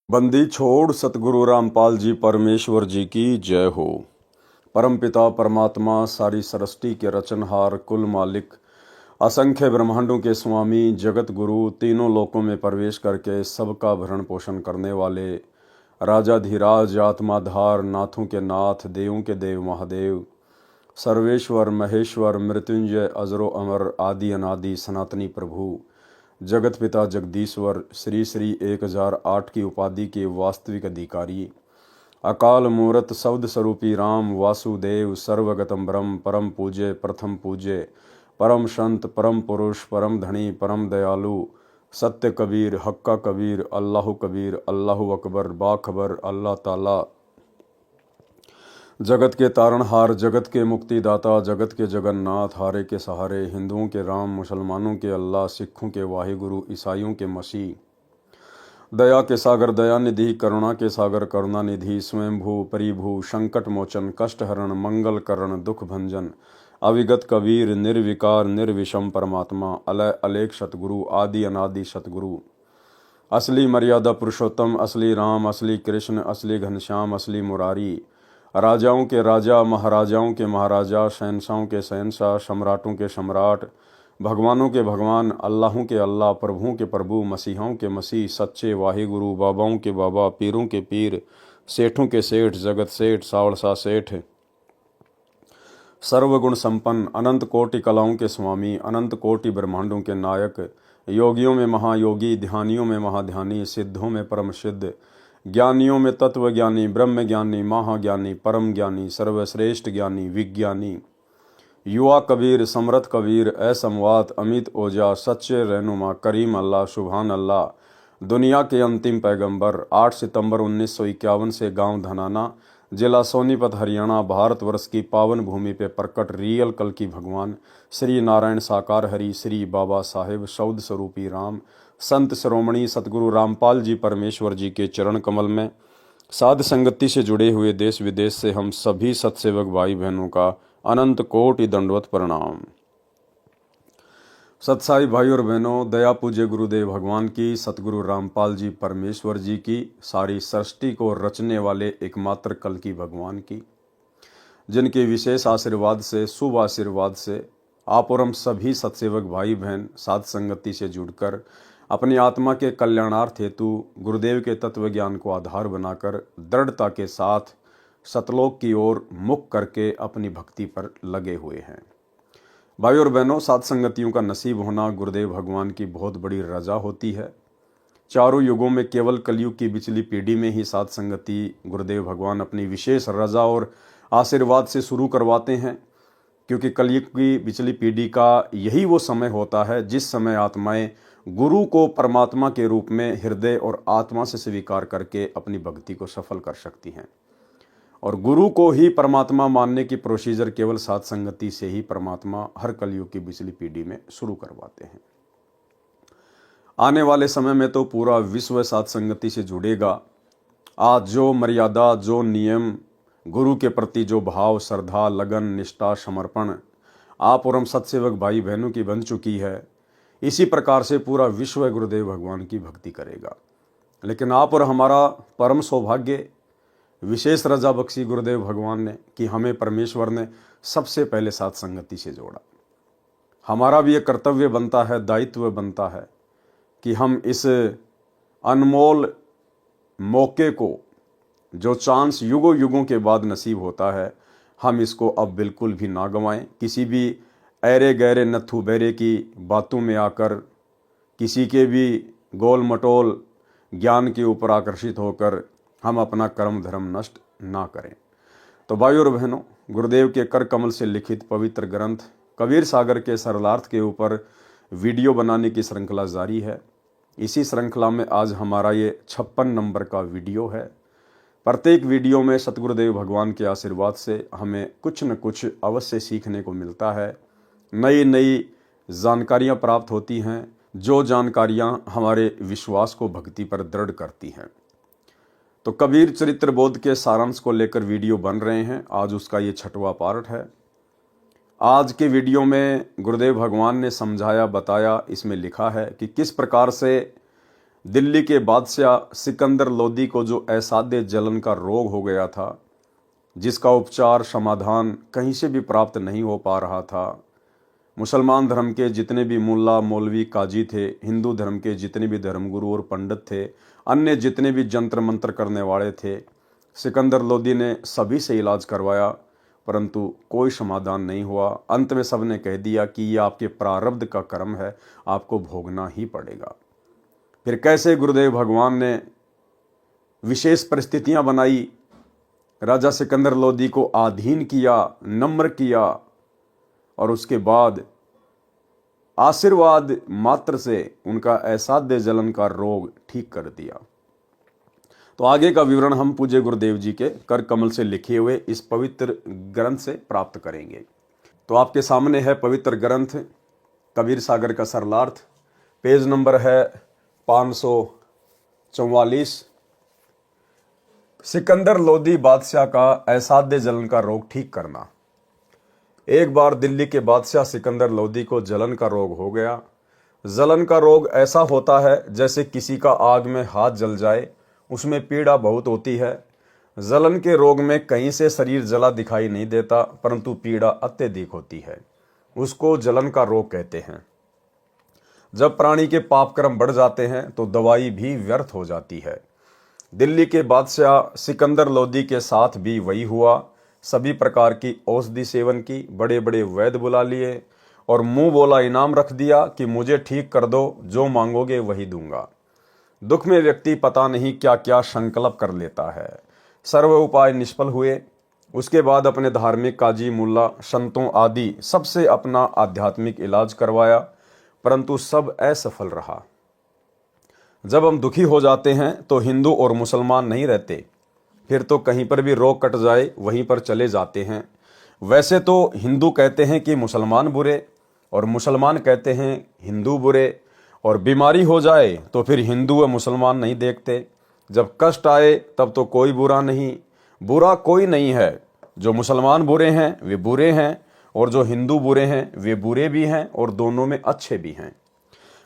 बंदी छोड़ सतगुरु रामपाल जी परमेश्वर जी की जय हो। परमपिता परमात्मा सारी सृष्टि के रचनहार कुल मालिक असंख्य ब्रह्मांडों के स्वामी जगत गुरु तीनों लोकों में प्रवेश करके सबका भरण पोषण करने वाले राजाधिराज आत्माधार नाथों के नाथ देवों के देव महादेव सर्वेश्वर महेश्वर मृत्युंजय अजरो अमर आदि अनादि सनातनी प्रभु जगत पिता जगदीश्वर श्री श्री 1008 की उपाधि के वास्तविक अधिकारी अकाल मूर्त शब्द स्वरूपी राम वासुदेव सर्वगतम ब्रह्म परम पूज्य प्रथम पूज्य परम संत परम पुरुष परम धनी परम दयालु सत्य कबीर हक्का कबीर अल्लाह अकबर बाखबर अल्लाह ताला जगत के तारणहार जगत के मुक्तिदाता जगत के जगन्नाथ हारे के सहारे हिंदुओं के राम मुसलमानों के अल्लाह सिखों के वाहिगुरु ईसाइयों के मसीह दया के सागर दया निधि करुणा के सागर करुणा निधि स्वयंभू परिभू संकट मोचन कष्ट हरण मंगल करण दुख भंजन अविगत कबीर निर्विकार निर्विषम परमात्मा अलय अलेख सतगुरु आदि अनादि सतगुरु असली मर्यादा पुरुषोत्तम असली राम असली कृष्ण असली घनश्याम असली मुरारी राजाओं के राजा महाराजाओं के महाराजा शहनशाहों के शहनशाह सम्राटों के सम्राट भगवानों के भगवान अल्लाहों के अल्लाह प्रभुओं के प्रभु मसीहाओं के मसीह सच्चे वाहिगुरु बाबाओं के बाबा पीरों के पीर सेठों के सेठ जगत सेठ सावड़सा सेठ सर्वगुण संपन्न अनंत कोटि कलाओं के स्वामी अनंत कोटि ब्रह्मांडों के नायक योगियों में महायोगी ध्यानियों में महाध्यानी सिद्धों में परम सिद्ध ज्ञानियों में तत्व ज्ञानी ब्रह्म ज्ञानी महाज्ञानी परम ज्ञानी सर्वश्रेष्ठ ज्ञानी विज्ञानी युवा कबीर समरथ कबीर असमवात अमित ओजा सच्चे रहनुमा करीम अल्लाह सुभान अल्लाह दुनिया के अंतिम पैगंबर 8 सितंबर 1951 से गांव धनाना जिला सोनीपत हरियाणा भारतवर्ष की पावन भूमि पे प्रकट रियल कल की भगवान श्री नारायण साकार हरि श्री बाबा साहेब शौद स्वरूपी राम संत श्रोमणी सतगुरु रामपाल जी परमेश्वर जी के चरण कमल में साध संगति से जुड़े हुए देश विदेश से हम सभी सत्सेवक भाई बहनों का अनंत कोटि दंडवत प्रणाम। सत्साई भाई और बहनों, दया पूज्य गुरुदेव भगवान की सतगुरु रामपाल जी परमेश्वर जी की सारी सृष्टि को रचने वाले एकमात्र कल की भगवान की जिनके विशेष आशीर्वाद से शुभ आशीर्वाद से आप और हम सभी सत्सेवक भाई बहन साध संगति से जुड़कर अपनी आत्मा के कल्याणार्थ हेतु गुरुदेव के तत्व ज्ञान को आधार बनाकर दृढ़ता के साथ सतलोक की ओर मुख करके अपनी भक्ति पर लगे हुए हैं। भाई और बहनों, साध संगतियों का नसीब होना गुरुदेव भगवान की बहुत बड़ी रजा होती है। चारों युगों में केवल कलयुग की बिचली पीढ़ी में ही साध संगति गुरुदेव भगवान अपनी विशेष रजा और आशीर्वाद से शुरू करवाते हैं, क्योंकि कलयुग की बिचली पीढ़ी का यही वो समय होता है जिस समय आत्माएं गुरु को परमात्मा के रूप में हृदय और आत्मा से स्वीकार करके अपनी भक्ति को सफल कर सकती हैं। और गुरु को ही परमात्मा मानने की प्रोसीजर केवल साध संगति से ही परमात्मा हर कलयुग की बिचली पीढ़ी में शुरू करवाते हैं। आने वाले समय में तो पूरा विश्व साध संगति से जुड़ेगा। आज जो मर्यादा जो नियम गुरु के प्रति जो भाव श्रद्धा लगन निष्ठा समर्पण आप और हम सत्सेवक भाई बहनों की बन चुकी है, इसी प्रकार से पूरा विश्व गुरुदेव भगवान की भक्ति करेगा। लेकिन आप और हमारा परम सौभाग्य विशेष रजा बख्शी गुरुदेव भगवान ने कि हमें परमेश्वर ने सबसे पहले साथ संगति से जोड़ा। हमारा भी ये कर्तव्य बनता है, दायित्व बनता है कि हम इस अनमोल मौके को जो चांस युगों युगों के बाद नसीब होता है, हम इसको अब बिल्कुल भी ना गंवाएं। किसी भी ऐरे गहरे नत्थु बैरे की बातों में आकर किसी के भी गोल मटोल ज्ञान के ऊपर आकर्षित होकर हम अपना कर्म धर्म नष्ट ना करें। तो भाइयों और बहनों, गुरुदेव के कर कमल से लिखित पवित्र ग्रंथ कबीर सागर के सरलार्थ के ऊपर वीडियो बनाने की श्रृंखला जारी है। इसी श्रृंखला में आज हमारा ये 56 नंबर का वीडियो है। प्रत्येक वीडियो में सतगुरुदेव भगवान के आशीर्वाद से हमें कुछ न कुछ अवश्य सीखने को मिलता है, नई नई जानकारियां प्राप्त होती हैं, जो जानकारियां हमारे विश्वास को भक्ति पर दृढ़ करती हैं। तो कबीर चरित्र बोध के सारांश को लेकर वीडियो बन रहे हैं। आज उसका ये 6वां पार्ट है। आज के वीडियो में गुरुदेव भगवान ने समझाया बताया, इसमें लिखा है कि किस प्रकार से दिल्ली के बादशाह सिकंदर लोदी को जो असाध्य जलन का रोग हो गया था, जिसका उपचार समाधान कहीं से भी प्राप्त नहीं हो पा रहा था, मुसलमान धर्म के जितने भी मुल्ला मौलवी काजी थे, हिंदू धर्म के जितने भी धर्मगुरु और पंडित थे, अन्य जितने भी जंत्र मंत्र करने वाले थे, सिकंदर लोदी ने सभी से इलाज करवाया, परंतु कोई समाधान नहीं हुआ। अंत में सबने कह दिया कि ये आपके प्रारब्ध का कर्म है, आपको भोगना ही पड़ेगा। फिर कैसे गुरुदेव भगवान ने विशेष परिस्थितियां बनाई, राजा सिकंदर लोदी को अधीन किया, नम्र किया, और उसके बाद आशीर्वाद मात्र से उनका असाध्य जलन का रोग ठीक कर दिया। तो आगे का विवरण हम पूज्य गुरुदेव जी के कर कमल से लिखे हुए इस पवित्र ग्रंथ से प्राप्त करेंगे। तो आपके सामने है पवित्र ग्रंथ कबीर सागर का सरलार्थ, पेज नंबर है 544। सिकंदर लोदी बादशाह का असाध्य जलन का रोग ठीक करना। एक बार दिल्ली के बादशाह सिकंदर लोदी को जलन का रोग हो गया। जलन का रोग ऐसा होता है जैसे किसी का आग में हाथ जल जाए, उसमें पीड़ा बहुत होती है। जलन के रोग में कहीं से शरीर जला दिखाई नहीं देता, परंतु पीड़ा अत्यधिक होती है, उसको जलन का रोग कहते हैं। जब प्राणी के पाप कर्म बढ़ जाते हैं तो दवाई भी व्यर्थ हो जाती है। दिल्ली के बादशाह सिकंदर लोदी के साथ भी वही हुआ। सभी प्रकार की औषधि सेवन की, बड़े बड़े वैद्य बुला लिए और मुंह बोला इनाम रख दिया कि मुझे ठीक कर दो, जो मांगोगे वही दूंगा। दुख में व्यक्ति पता नहीं क्या क्या संकल्प कर लेता है। सर्व उपाय निष्फल हुए। उसके बाद अपने धार्मिक काजी, मुल्ला, संतों आदि सबसे अपना आध्यात्मिक इलाज करवाया, परंतु सब असफल रहा। जब हम दुखी हो जाते हैं तो हिंदू और मुसलमान नहीं रहते, फिर तो कहीं पर भी रोग कट जाए वहीं पर चले जाते हैं। वैसे तो हिंदू कहते हैं कि मुसलमान बुरे, और मुसलमान कहते हैं हिंदू बुरे, और बीमारी हो जाए तो फिर हिंदू व मुसलमान नहीं देखते। जब कष्ट आए तब तो कोई बुरा नहीं, बुरा कोई नहीं है। जो मुसलमान बुरे हैं वे बुरे हैं, और जो हिंदू बुरे हैं वे बुरे भी हैं, और दोनों में अच्छे भी हैं।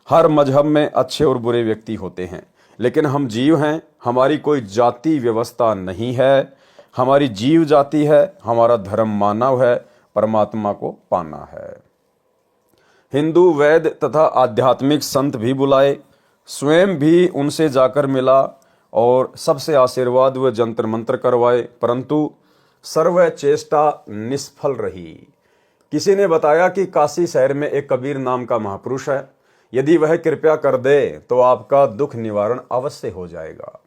हर मजहब में अच्छे और बुरे व्यक्ति होते हैं, लेकिन हम जीव हैं, हमारी कोई जाति व्यवस्था नहीं है। हमारी जीव जाति है, हमारा धर्म मानव है, परमात्मा को पाना है। हिंदू वैद्य तथा आध्यात्मिक संत भी बुलाए, स्वयं भी उनसे जाकर मिला और सबसे आशीर्वाद व जंतर मंत्र करवाए, परंतु सर्व चेष्टा निष्फल रही। किसी ने बताया कि काशी शहर में एक कबीर नाम का महापुरुष है, यदि वह कृपया कर दे तो आपका दुख निवारण अवश्य हो जाएगा।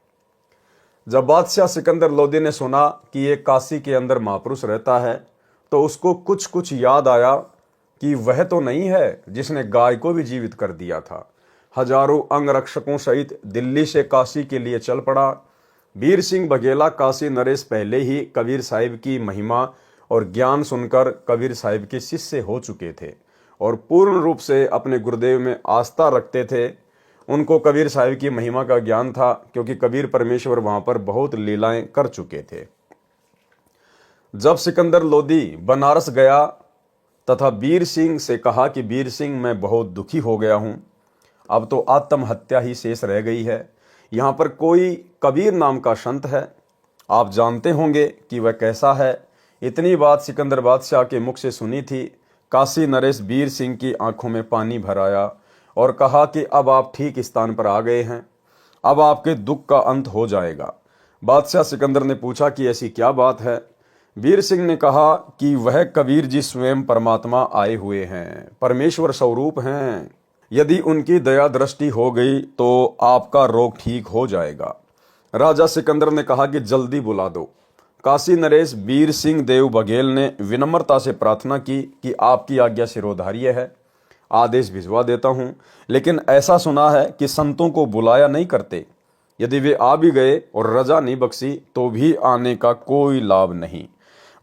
जब बादशाह सिकंदर लोदी ने सुना कि एक काशी के अंदर महापुरुष रहता है, तो उसको कुछ कुछ याद आया कि वह तो नहीं है जिसने गाय को भी जीवित कर दिया था। हजारों अंगरक्षकों सहित दिल्ली से काशी के लिए चल पड़ा। वीर सिंह बघेला काशी नरेश पहले ही कबीर साहिब की महिमा और ज्ञान सुनकर कबीर साहिब के शिष्य हो चुके थे और पूर्ण रूप से अपने गुरुदेव में आस्था रखते थे। उनको कबीर साहिब की महिमा का ज्ञान था, क्योंकि कबीर परमेश्वर वहां पर बहुत लीलाएं कर चुके थे। जब सिकंदर लोदी बनारस गया तथा वीर सिंह से कहा कि वीर सिंह मैं बहुत दुखी हो गया हूं, अब तो आत्महत्या ही शेष रह गई है। यहाँ पर कोई कबीर नाम का संत है, आप जानते होंगे कि वह कैसा है। इतनी बात सिकंदर बादशाह के मुख से सुनी थी। काशी नरेश वीर सिंह की आंखों में पानी भर आया और कहा कि अब आप ठीक स्थान पर आ गए हैं, अब आपके दुख का अंत हो जाएगा। बादशाह सिकंदर ने पूछा कि ऐसी क्या बात है। वीर सिंह ने कहा कि वह कबीर जी स्वयं परमात्मा आए हुए हैं, परमेश्वर स्वरूप हैं। यदि उनकी दया दृष्टि हो गई तो आपका रोग ठीक हो जाएगा। राजा सिकंदर ने कहा कि जल्दी बुला दो। काशी नरेश वीर सिंह देव बघेल ने विनम्रता से प्रार्थना की कि आपकी आज्ञा शिरोधार्य है, आदेश भिजवा देता हूं, लेकिन ऐसा सुना है कि संतों को बुलाया नहीं करते। यदि वे आ भी गए और रजा नहीं बख्शी तो भी आने का कोई लाभ नहीं।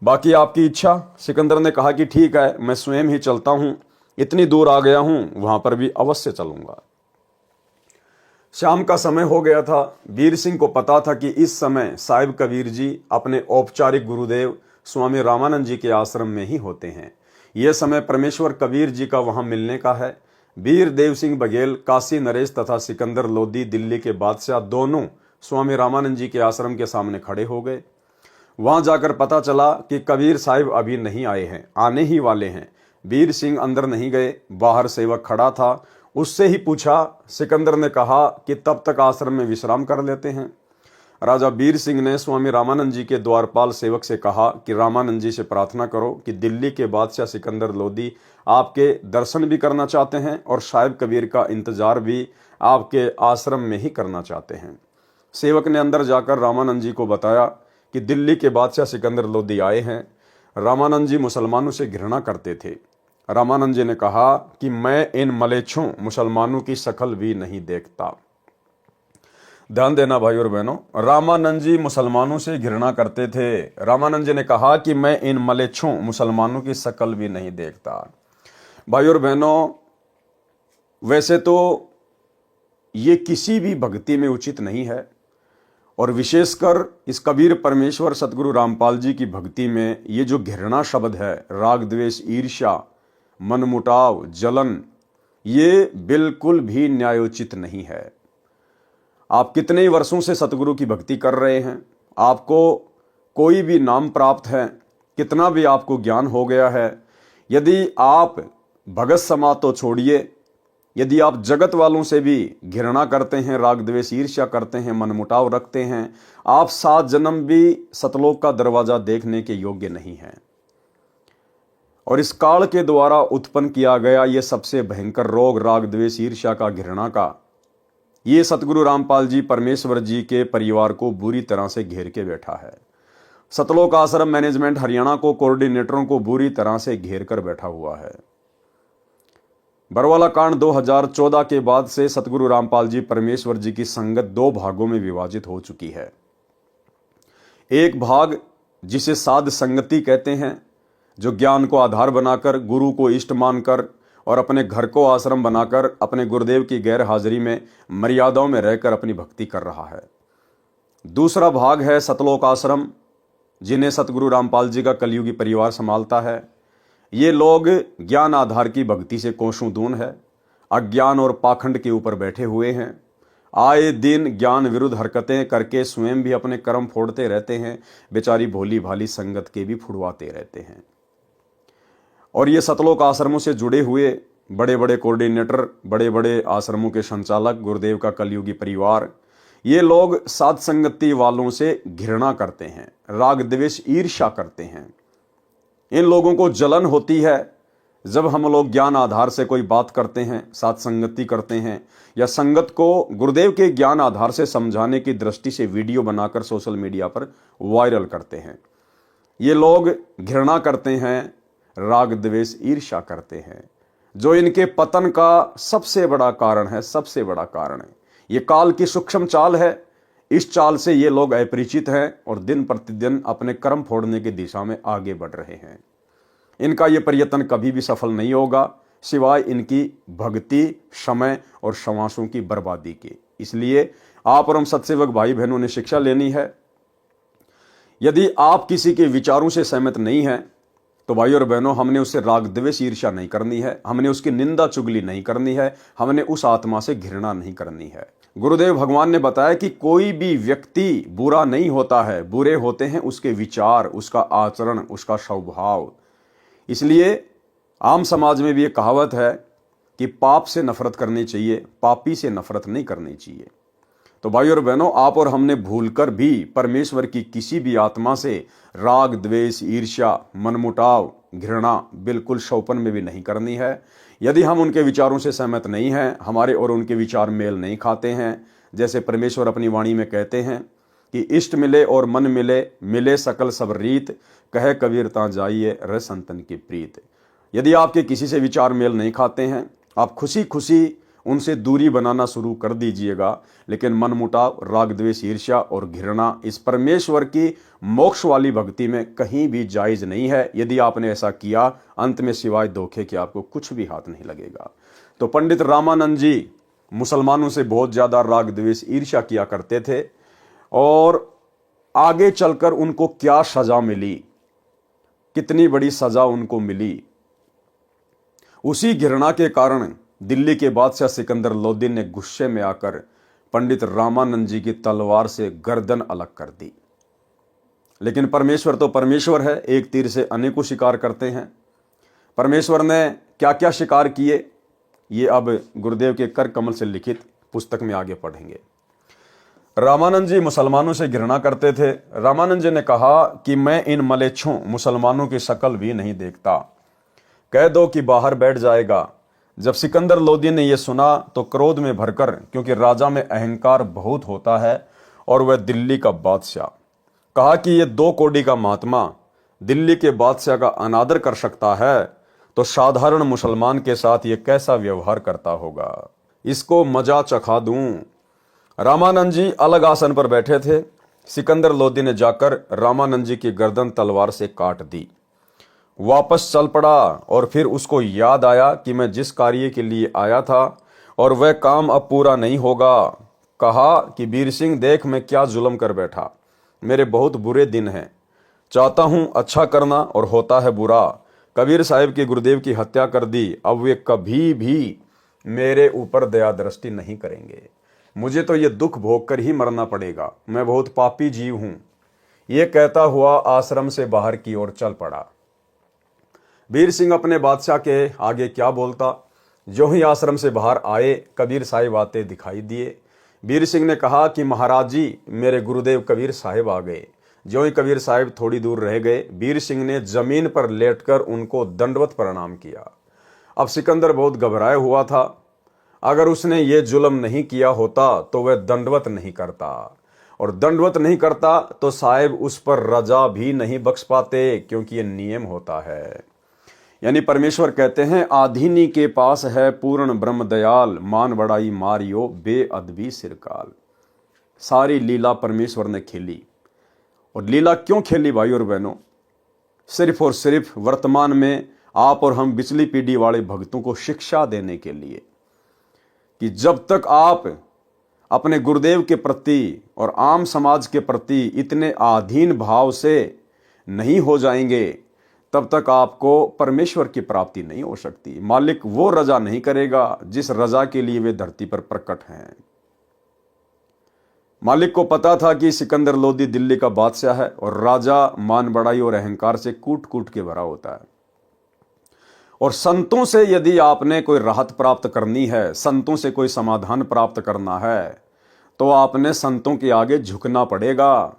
बाकी आपकी इच्छा। सिकंदर ने कहा कि ठीक है, मैं स्वयं ही चलता हूं, इतनी दूर आ गया हूं, वहां पर भी अवश्य चलूंगा। शाम का समय हो गया था। वीर सिंह को पता था कि इस समय साहिब कबीर जी अपने औपचारिक गुरुदेव स्वामी रामानंद जी के आश्रम में ही होते हैं। यह समय परमेश्वर कबीर जी का वहां मिलने का है। वीर देव सिंह बघेल, काशी नरेश तथा सिकंदर लोदी दिल्ली के बादशाह दोनों स्वामी रामानंद जी के आश्रम के सामने खड़े हो गए। वहां जाकर पता चला कि कबीर साहिब अभी नहीं आए हैं, आने ही वाले हैं। वीर सिंह अंदर नहीं गए, बाहर सेवक खड़ा था, उससे ही पूछा। सिकंदर ने कहा कि तब तक आश्रम में विश्राम कर लेते हैं। राजा वीर सिंह ने स्वामी रामानंद जी के द्वारपाल सेवक से कहा कि रामानंद जी से प्रार्थना करो कि दिल्ली के बादशाह सिकंदर लोदी आपके दर्शन भी करना चाहते हैं और साहिब कबीर का इंतजार भी आपके आश्रम में ही करना चाहते हैं। सेवक ने अंदर जाकर रामानंद जी को बताया कि दिल्ली के बादशाह सिकंदर लोदी आए हैं। रामानंद जी मुसलमानों से घृणा करते थे। रामानंद जी ने कहा कि मैं इन मलेच्छों मुसलमानों की शक्ल भी नहीं देखता। ध्यान देना भाई और बहनों, रामानंद जी मुसलमानों से घृणा करते थे। रामानंद जी ने कहा कि मैं इन मलेच्छों मुसलमानों की शक्ल भी नहीं देखता। भाई और बहनों, वैसे तो ये किसी भी भक्ति में उचित नहीं है, और विशेषकर इस कबीर परमेश्वर सतगुरु रामपाल जी की भक्ति में ये जो घृणा शब्द है, राग द्वेष ईर्ष्या मनमुटाव जलन, ये बिल्कुल भी न्यायोचित नहीं है। आप कितने ही वर्षों से सतगुरु की भक्ति कर रहे हैं, आपको कोई भी नाम प्राप्त है, कितना भी आपको ज्ञान हो गया है, यदि आप भगत समाज तो छोड़िए, यदि आप जगत वालों से भी घृणा करते हैं, राग द्वेष ईर्ष्या करते हैं, मनमुटाव रखते हैं, आप 7 जन्म भी सतलोक का दरवाजा देखने के योग्य नहीं हैं। और इस काल के द्वारा उत्पन्न किया गया ये सबसे भयंकर रोग राग द्वेष ईर्ष्या का, घृणा का, ये सतगुरु रामपाल जी परमेश्वर जी के परिवार को बुरी तरह से घेर के बैठा है। सतलोक आश्रम मैनेजमेंट हरियाणा को, कोऑर्डिनेटरों को बुरी तरह से घेर कर बैठा हुआ है। बरवाला कांड 2014 के बाद से सतगुरु रामपाल जी परमेश्वर जी की संगत 2 भागों में विभाजित हो चुकी है। एक भाग जिसे साध संगति कहते हैं, जो ज्ञान को आधार बनाकर, गुरु को इष्ट मानकर और अपने घर को आश्रम बनाकर अपने गुरुदेव की गैर हाजिरी में मर्यादाओं में रहकर अपनी भक्ति कर रहा है। दूसरा भाग है सतलोक आश्रम, जिन्हें सतगुरु रामपाल जी का कलयुगी परिवार संभालता है। ये लोग ज्ञान आधार की भक्ति से कोसों दूर है, अज्ञान और पाखंड के ऊपर बैठे हुए हैं। आए दिन ज्ञान विरुद्ध हरकतें करके स्वयं भी अपने कर्म फोड़ते रहते हैं, बेचारी भोली भाली संगत के भी फुड़वाते रहते हैं। और ये सतलोक आश्रमों से जुड़े हुए बड़े बड़े कोऑर्डिनेटर, बड़े बड़े आश्रमों के संचालक, गुरुदेव का कलयुगी परिवार, ये लोग साध संगति वालों से घृणा करते हैं, राग द्वेष ईर्ष्या करते हैं। इन लोगों को जलन होती है जब हम लोग ज्ञान आधार से कोई बात करते हैं, साथ संगति करते हैं, या संगत को गुरुदेव के ज्ञान आधार से समझाने की दृष्टि से वीडियो बनाकर सोशल मीडिया पर वायरल करते हैं। ये लोग घृणा करते हैं, राग द्वेष ईर्ष्या करते हैं, जो इनके पतन का सबसे बड़ा कारण है, सबसे बड़ा कारण है। ये काल की सूक्ष्म चाल है, इस चाल से ये लोग अपरिचित हैं और दिन प्रतिदिन अपने कर्म फोड़ने की दिशा में आगे बढ़ रहे हैं। इनका ये प्रयत्न कभी भी सफल नहीं होगा, सिवाय इनकी भक्ति, समय और श्वासों की बर्बादी के। इसलिए आप और हम सत्सेवक भाई बहनों ने शिक्षा लेनी है। यदि आप किसी के विचारों से सहमत नहीं हैं, तो भाई और बहनों, हमने उससे राग द्वेष ईर्ष्या नहीं करनी है, हमने उसकी निंदा चुगली नहीं करनी है, हमने उस आत्मा से घृणा नहीं करनी है। गुरुदेव भगवान ने बताया कि कोई भी व्यक्ति बुरा नहीं होता है, बुरे होते हैं उसके विचार, उसका आचरण, उसका स्वभाव। इसलिए आम समाज में भी ये कहावत है कि पाप से नफरत करनी चाहिए, पापी से नफरत नहीं करनी चाहिए। तो भाई और बहनों, आप और हमने भूलकर भी परमेश्वर की किसी भी आत्मा से राग द्वेष ईर्ष्या मनमुटाव घृणा बिल्कुल शौपन में भी नहीं करनी है। यदि हम उनके विचारों से सहमत नहीं हैं, हमारे और उनके विचार मेल नहीं खाते हैं, जैसे परमेश्वर अपनी वाणी में कहते हैं कि इष्ट मिले और मन मिले, मिले सकल सब रीत, कहे कबीर ता जाइए रह संतन की प्रीत। यदि आपके किसी से विचार मेल नहीं खाते हैं, आप खुशी खुशी उनसे दूरी बनाना शुरू कर दीजिएगा, लेकिन मनमुटाव, राग द्वेष ईर्ष्या और घृणा इस परमेश्वर की मोक्ष वाली भक्ति में कहीं भी जायज नहीं है। यदि आपने ऐसा किया, अंत में सिवाय धोखे के आपको कुछ भी हाथ नहीं लगेगा। तो पंडित रामानंद जी मुसलमानों से बहुत ज्यादा राग द्वेष ईर्ष्या किया करते थे, और आगे चलकर उनको क्या सजा मिली, कितनी बड़ी सजा उनको मिली। उसी घृणा के कारण दिल्ली के बादशाह सिकंदर लोदी ने गुस्से में आकर पंडित रामानंद जी की तलवार से गर्दन अलग कर दी। लेकिन परमेश्वर तो परमेश्वर है, एक तीर से अनेकों शिकार करते हैं। परमेश्वर ने क्या क्या शिकार किए, ये अब गुरुदेव के कर कमल से लिखित पुस्तक में आगे पढ़ेंगे। रामानंद जी मुसलमानों से घृणा करते थे। रामानंद जी ने कहा कि मैं इन मलेच्छों मुसलमानों की शक्ल भी नहीं देखता, कह दो कि बाहर बैठ जाएगा। जब सिकंदर लोदी ने यह सुना तो क्रोध में भरकर, क्योंकि राजा में अहंकार बहुत होता है और वह दिल्ली का बादशाह, कहा कि यह 2 कौड़ी का महात्मा दिल्ली के बादशाह का अनादर कर सकता है तो साधारण मुसलमान के साथ यह कैसा व्यवहार करता होगा, इसको मजा चखा दूं। रामानंद जी अलग आसन पर बैठे थे। सिकंदर लोदी ने जाकर रामानंद जी की गर्दन तलवार से काट दी, वापस चल पड़ा और फिर उसको याद आया कि मैं जिस कार्य के लिए आया था और वह काम अब पूरा नहीं होगा। कहा कि वीर सिंह देख, मैं क्या जुल्म कर बैठा, मेरे बहुत बुरे दिन हैं, चाहता हूं अच्छा करना और होता है बुरा। कबीर साहिब के गुरुदेव की हत्या कर दी, अब वे कभी भी मेरे ऊपर दया दृष्टि नहीं करेंगे, मुझे तो ये दुख भोग कर ही मरना पड़ेगा, मैं बहुत पापी जीव हूं। ये कहता हुआ आश्रम से बाहर की ओर चल पड़ा। वीर सिंह अपने बादशाह के आगे क्या बोलता। जो ही आश्रम से बाहर आए, कबीर साहिब आते दिखाई दिए। वीर सिंह ने कहा कि महाराज जी, मेरे गुरुदेव कबीर साहिब आ गए। जो ही कबीर साहिब थोड़ी दूर रह गए, वीर सिंह ने जमीन पर लेटकर उनको दंडवत प्रणाम किया। अब सिकंदर बहुत घबराया हुआ था। अगर उसने ये जुल्म नहीं किया होता तो वह दंडवत नहीं करता, और दंडवत नहीं करता तो साहिब उस पर रजा भी नहीं बख्श पाते, क्योंकि ये नियम होता है। यानी परमेश्वर कहते हैं, आधीनी के पास है पूर्ण ब्रह्म दयाल, मान बड़ाई मारियो बेअदबी सिरकाल। सारी लीला परमेश्वर ने खेली। और लीला क्यों खेली भाई और बहनों? सिर्फ और सिर्फ वर्तमान में आप और हम बिचली पीढ़ी वाले भक्तों को शिक्षा देने के लिए कि जब तक आप अपने गुरुदेव के प्रति और आम समाज के प्रति इतने आधीन भाव से नहीं हो जाएंगे, तब तक आपको परमेश्वर की प्राप्ति नहीं हो सकती। मालिक वो रजा नहीं करेगा जिस रजा के लिए वे धरती पर प्रकट हैं। मालिक को पता था कि सिकंदर लोदी दिल्ली का बादशाह है और राजा मान बड़ाई और अहंकार से कूट कूट के भरा होता है। और संतों से यदि आपने कोई राहत प्राप्त करनी है, संतों से कोई समाधान प्राप्त करना है, तो आपने संतों के आगे झुकना पड़ेगा,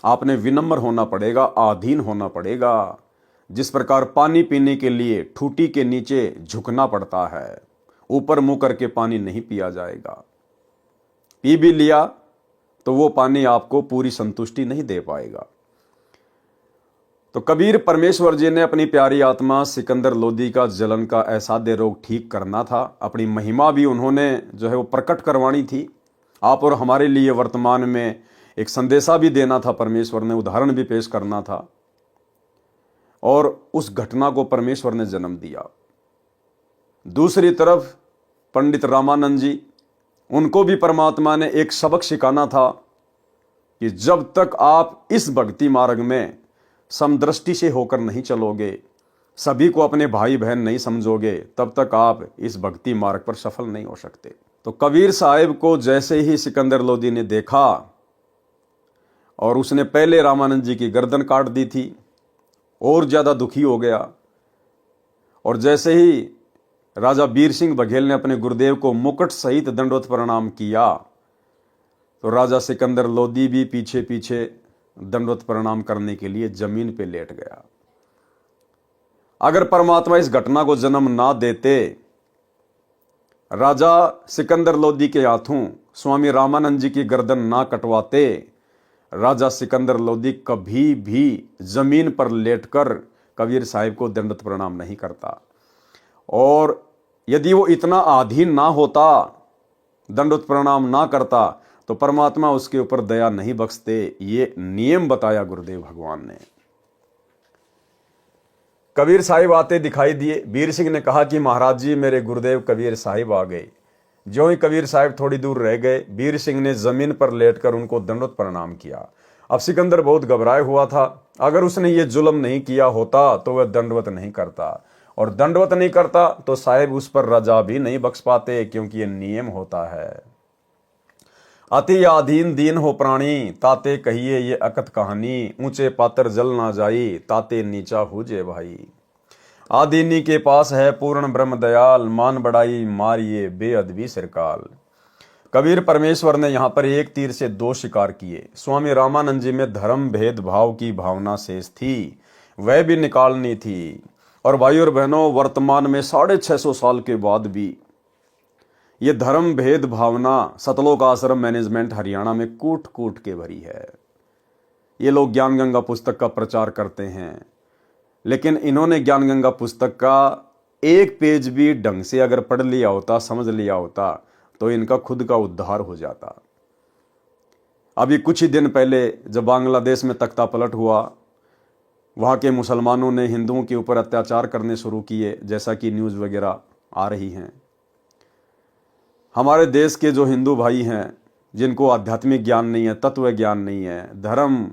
आपने विनम्र होना पड़ेगा, अधीन होना पड़ेगा। जिस प्रकार पानी पीने के लिए ठूटी के नीचे झुकना पड़ता है, ऊपर मुंह करके पानी नहीं पिया जाएगा। पी भी लिया तो वो पानी आपको पूरी संतुष्टि नहीं दे पाएगा। तो कबीर परमेश्वर जी ने अपनी प्यारी आत्मा सिकंदर लोदी का जलन का असाध्य रोग ठीक करना था। अपनी महिमा भी उन्होंने जो है वो प्रकट करवानी थी। आप और हमारे लिए वर्तमान में एक संदेशा भी देना था, परमेश्वर ने उदाहरण भी पेश करना था, और उस घटना को परमेश्वर ने जन्म दिया। दूसरी तरफ पंडित रामानंद जी, उनको भी परमात्मा ने एक सबक सिखाना था कि जब तक आप इस भक्ति मार्ग में समदृष्टि से होकर नहीं चलोगे, सभी को अपने भाई बहन नहीं समझोगे, तब तक आप इस भक्ति मार्ग पर सफल नहीं हो सकते। तो कबीर साहिब को जैसे ही सिकंदर लोदी ने देखा, और उसने पहले रामानंद जी की गर्दन काट दी थी, और ज्यादा दुखी हो गया। और जैसे ही राजा वीर सिंह बघेल ने अपने गुरुदेव को मुकुट सहित दंडवत प्रणाम किया, तो राजा सिकंदर लोदी भी पीछे पीछे दंडवत प्रणाम करने के लिए जमीन पे लेट गया। अगर परमात्मा इस घटना को जन्म ना देते, राजा सिकंदर लोदी के हाथों स्वामी रामानंद जी की गर्दन ना कटवाते, राजा सिकंदर लोदी कभी भी जमीन पर लेटकर कबीर साहिब को दंडवत प्रणाम नहीं करता। और यदि वो इतना आधीन ना होता, दंडवत प्रणाम ना करता, तो परमात्मा उसके ऊपर दया नहीं बख्शते। ये नियम बताया गुरुदेव भगवान ने। कबीर साहिब आते दिखाई दिए। वीर सिंह ने कहा कि महाराज जी, मेरे गुरुदेव कबीर साहिब आ गए। जो ही कबीर साहिब थोड़ी दूर रह गए, वीर सिंह ने जमीन पर लेटकर उनको दंडवत प्रणाम किया। अब सिकंदर बहुत घबराया हुआ था। अगर उसने ये जुल्म नहीं किया होता तो वह दंडवत नहीं करता, और दंडवत नहीं करता तो साहिब उस पर रजा भी नहीं बख्श पाते, क्योंकि ये नियम होता है। अति आधीन दीन हो प्राणी, ताते कहिए ये अकत कहानी, ऊंचे पात्र जल ना जाई, ताते नीचा हुजे भाई। आदीनी के पास है पूर्ण ब्रह्म दयाल, मान बढ़ाई मारिए बेअदबी सिरकाल। कबीर परमेश्वर ने यहाँ पर एक तीर से दो शिकार किए। स्वामी रामानंद जी में धर्म भेद भाव की भावना शेष थी, वह भी निकालनी थी। और भाई और बहनों, वर्तमान में 650 साल के बाद भी ये धर्म भेद भावना सतलोक आश्रम मैनेजमेंट हरियाणा में कूट कूट के भरी है। ये लोग ज्ञान गंगा पुस्तक का प्रचार करते हैं, लेकिन इन्होंने ज्ञान गंगा पुस्तक का एक पेज भी ढंग से अगर पढ़ लिया होता, समझ लिया होता, तो इनका खुद का उद्धार हो जाता। अभी कुछ ही दिन पहले जब बांग्लादेश में तख्ता पलट हुआ, वहाँ के मुसलमानों ने हिंदुओं के ऊपर अत्याचार करने शुरू किए, जैसा कि न्यूज़ वगैरह आ रही हैं। हमारे देश के जो हिंदू भाई हैं, जिनको आध्यात्मिक ज्ञान नहीं है, तत्व ज्ञान नहीं है, धर्म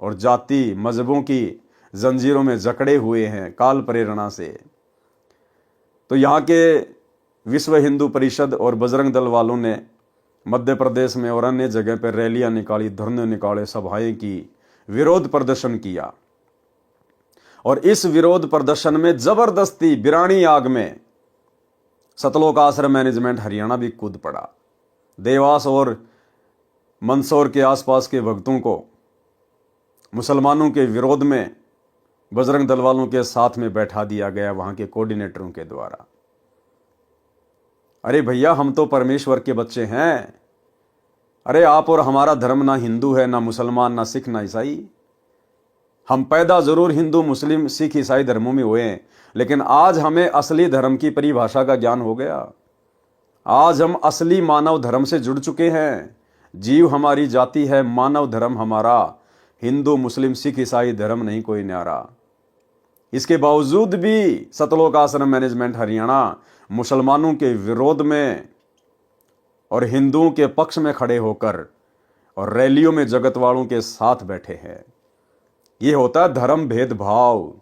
और जाति मजहबों की जंजीरों में जकड़े हुए हैं काल प्रेरणा से, तो यहाँ के विश्व हिंदू परिषद और बजरंग दल वालों ने मध्य प्रदेश में और अन्य जगह पर रैलियां निकाली, धरने निकाले, सभाएं की, विरोध प्रदर्शन किया। और इस विरोध प्रदर्शन में जबरदस्ती बिरानी आग में सतलोक आश्रम मैनेजमेंट हरियाणा भी कूद पड़ा। देवास और मंदसौर के आसपास के भक्तों को मुसलमानों के विरोध में बजरंग दल वालों के साथ में बैठा दिया गया, वहां के कोऑर्डिनेटरों के द्वारा। अरे भैया, हम तो परमेश्वर के बच्चे हैं। अरे आप और हमारा धर्म ना हिंदू है, ना मुसलमान, ना सिख, ना ईसाई। हम पैदा जरूर हिंदू मुस्लिम सिख ईसाई धर्मों में हुए हैं, लेकिन आज हमें असली धर्म की परिभाषा का ज्ञान हो गया। आज हम असली मानव धर्म से जुड़ चुके हैं। जीव हमारी जाति है, मानव धर्म हमारा, हिंदू मुस्लिम सिख ईसाई धर्म नहीं कोई न्यारा। इसके बावजूद भी सतलोक आश्रम मैनेजमेंट हरियाणा मुसलमानों के विरोध में और हिंदुओं के पक्ष में खड़े होकर और रैलियों में जगत वालों के साथ बैठे हैं। ये होता है धर्म भेदभाव।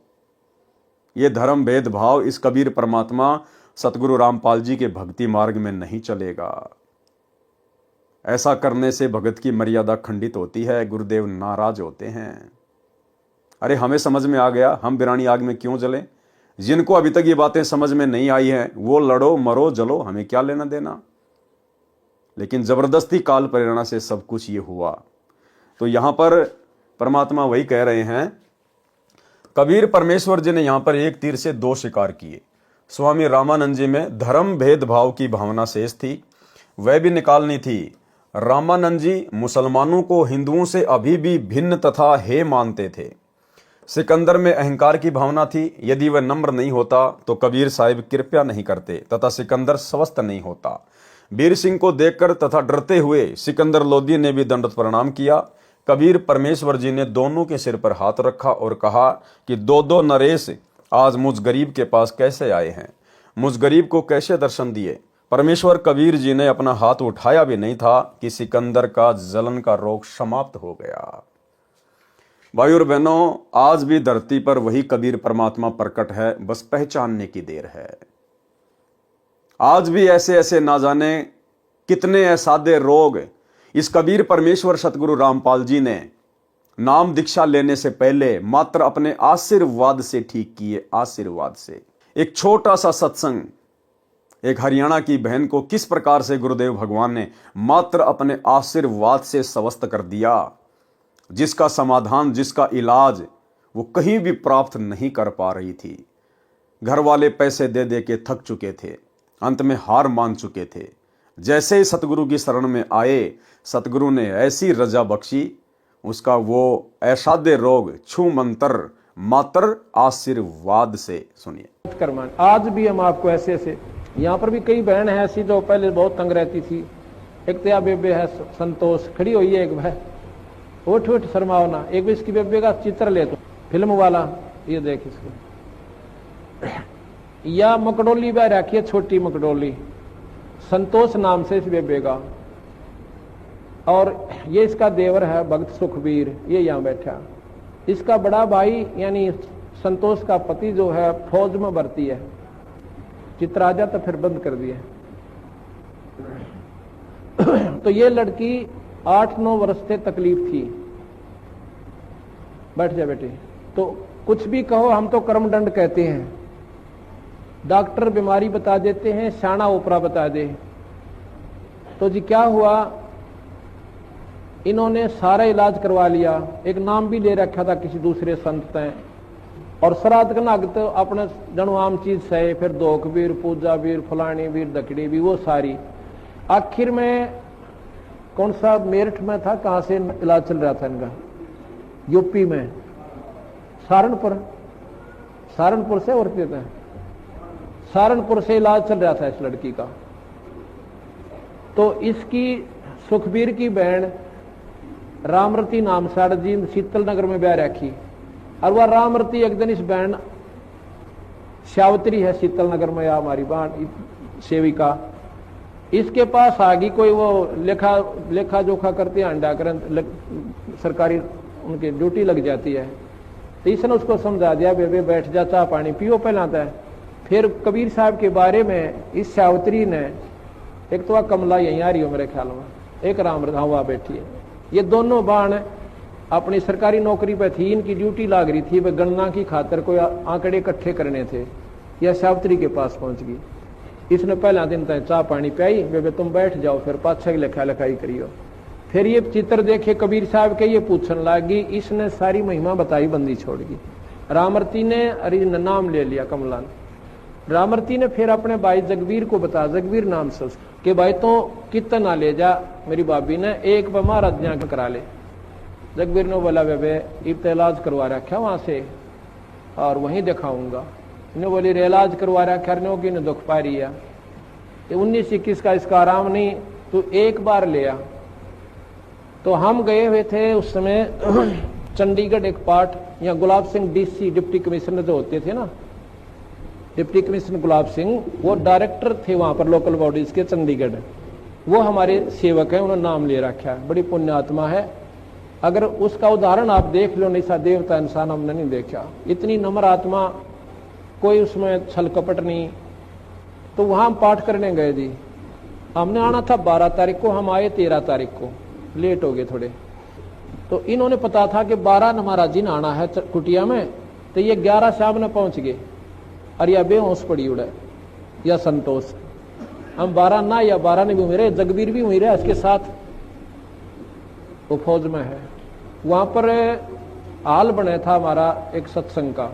ये धर्म भेदभाव इस कबीर परमात्मा सतगुरु रामपाल जी के भक्ति मार्ग में नहीं चलेगा। ऐसा करने से भगत की मर्यादा खंडित होती है, गुरुदेव नाराज होते हैं। अरे हमें समझ में आ गया, हम बिरानी आग में क्यों जलें। जिनको अभी तक ये बातें समझ में नहीं आई हैं, वो लड़ो मरो जलो, हमें क्या लेना देना। लेकिन जबरदस्ती काल प्रेरणा से सब कुछ ये हुआ। तो यहां पर परमात्मा वही कह रहे हैं, कबीर परमेश्वर जी ने यहां पर एक तीर से दो शिकार किए। स्वामी रामानंद जी में धर्म भेदभाव की भावना शेष थी, वह भी निकालनी थी। रामानंद जी मुसलमानों को हिंदुओं से अभी भी भिन्न तथा हे मानते थे। सिकंदर में अहंकार की भावना थी, यदि वह नम्र नहीं होता तो कबीर साहिब कृपया नहीं करते तथा सिकंदर स्वस्थ नहीं होता। वीर सिंह को देखकर तथा डरते हुए सिकंदर लोधी ने भी दंडवत प्रणाम किया। कबीर परमेश्वर जी ने दोनों के सिर पर हाथ रखा और कहा कि दो दो नरेश आज मुझ गरीब के पास कैसे आए हैं, मुझ गरीब को कैसे दर्शन दिए। परमेश्वर कबीर जी ने अपना हाथ उठाया भी नहीं था कि सिकंदर का जलन का रोग समाप्त हो गया। भाई और बहनों, आज भी धरती पर वही कबीर परमात्मा प्रकट है, बस पहचानने की देर है। आज भी ऐसे ऐसे ना जाने कितने असाध्य रोग इस कबीर परमेश्वर सतगुरु रामपाल जी ने नाम दीक्षा लेने से पहले मात्र अपने आशीर्वाद से ठीक किए। आशीर्वाद से। एक छोटा सा सत्संग एक हरियाणा की बहन को किस प्रकार से गुरुदेव भगवान ने मात्र अपने आशीर्वाद से स्वस्थ कर दिया, जिसका समाधान, जिसका इलाज वो कहीं भी प्राप्त नहीं कर पा रही थी। घर वाले पैसे दे दे के थक चुके थे, अंत में हार मान चुके थे। जैसे ही सतगुरु की शरण में आए, सतगुरु ने ऐसी रजा बख्शी, उसका वो असाध्य रोग छू मंत्र मात्र आशीर्वाद से। सुनिए। आज भी हम आपको ऐसे ऐसे, यहाँ पर भी कई बहन है ऐसी जो पहले बहुत तंग रहती थी। एक तया बेबे है संतोष, खड़ी हुई है एक भाई, उठ उठ शर्माओ ना। एक भी इसकी बेबे का चित्र ले तो फिल्म वाला, ये देख इसको। या मकडोली बह रखी है, छोटी मकडोली, संतोष नाम से इस बेबे का। और ये इसका देवर है भक्त सुखबीर, ये यहाँ बैठा। इसका बड़ा भाई यानी संतोष का पति जो है फौज में भर्ती है, चित्र आ जाता फिर बंद कर दिया। तो ये लड़की 8-9 वर्ष से तकलीफ थी। बैठ जा बेटे। तो कुछ भी कहो, हम तो कर्मदंड कहते हैं। डॉक्टर बीमारी बता देते हैं, शाना ओपरा बता दे। तो जी क्या हुआ, इन्होंने सारा इलाज करवा लिया, एक नाम भी ले रखा था किसी दूसरे संत ने, और श्राद्ध का नग तो अपने जनो आम चीज सहे, फिर दोख वीर, पूजा वीर, फलानी वीर, दकड़ी भी, वो सारी। आखिर में कौन सा मेरठ में था, कहां से इलाज चल रहा था इनका, यूपी में, सहारनपुर से और सहारनपुर से इलाज चल रहा था इस लड़की का। तो इसकी सुखबीर की बहन रामरती नाम साड़ जी शीतल नगर में ब्याह रखी, और वह रामरती एक दिन इस बहन श्यावत्री है शीतल नगर में, या हमारी बहन सेविका, इसके पास आ गई। कोई वो लेखा जोखा करते हैं, अंडा कर सरकारी उनकी ड्यूटी लग जाती है। तो इसने उसको समझा दिया, बेबे बैठ जा, चाह पानी पियो पहलाता है। फिर कबीर साहब के बारे में इस श्यावत्री ने, एक तो वह कमला यहीं आ रही हो मेरे ख्याल में, एक राम हुआ बैठी है, ये दोनों बाण अपनी सरकारी नौकरी पे थी, इनकी ड्यूटी लाग रही थी, वह गणना की खातर कोई आंकड़े इकट्ठे करने थे। यह श्यावत्री के पास पहुंच गई। इसने पहला दिन तक चाह पानी पियाई, बेबे तुम बैठ जाओ, फिर पाछे लेखा लिखाई करियो। फिर ये चित्र देखे कबीर साहब के, ये पूछने लगी। इसने सारी महिमा बताई, बंदी छोड़ गई। रामरती ने अरे नाम ले लिया कमला ने। रामरती ने फिर अपने भाई जगवीर को बता, जगवीर नाम से कि भाई तो कितना ले जा, मेरी भाभी ने एक बार महाराज यहाँ करा ले। जगवीर ने बोला, बेबे इब इलाज करवा रखा वहां से और वहीं दिखाऊंगा। इन्हें बोली रे इलाज करवा रखा कि ने दुख पा रही है, 19-21 का इसका आराम नहीं, तो एक बार ले आ। तो हम गए हुए थे उस समय चंडीगढ़ एक पार्ट, यहाँ Gulab Singh DC deputy commissioner जो होते थे ना, डिप्टी कमिश्नर गुलाब सिंह, वो डायरेक्टर थे वहां पर लोकल बॉडीज के चंडीगढ़। वो हमारे सेवक हैं, उन्होंने नाम ले रखा है, बड़ी पुण्य आत्मा है। अगर उसका उदाहरण आप देख लो, नहीं सा देवता इंसान हमने नहीं देखा, इतनी नम्र आत्मा, कोई उसमें छल कपट नहीं। तो वहां हम पाठ करने गए जी। हमने आना था 12 तारीख को, हम आए 13 तारीख को, लेट हो गए थोड़े। तो इन्होंने पता था कि 12 न महाराज जी ने आना है कुटिया में, तो ये 11 शाम ने पहुंच गए। और या बेहोश पड़ी उड़े या संतोष, हम 12 ना या 12 ने भी उम्र, जगबीर भी उम्र है इसके साथ, वो फौज में है। वहां पर हाल बने था हमारा एक सत्संग का।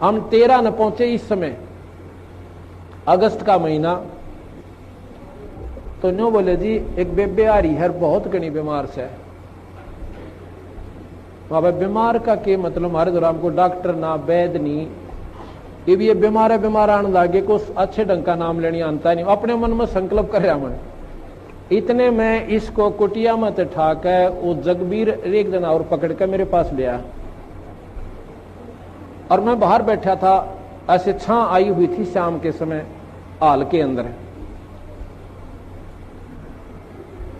हम 13 न पहुंचे इस समय, अगस्त का महीना। तो न्यू बोले जी एक बेबे आ रही है, बहुत घनी बीमार से। बाबा बीमार का के मतलब, हमारे दौरान को डॉक्टर ना वैद नहीं, ये बीमार है, बीमार आने लागे, कुछ अच्छे ढंग का नाम लेने आता नहीं। अपने मन में संकल्प कर रहा मैं। इतने में इसको कुटिया में ठाक है, वो जगबीर एक दिन और पकड़ के मेरे पास ले आया, और मैं बाहर बैठा था, ऐसे छां आई हुई थी शाम के समय हाल के अंदर।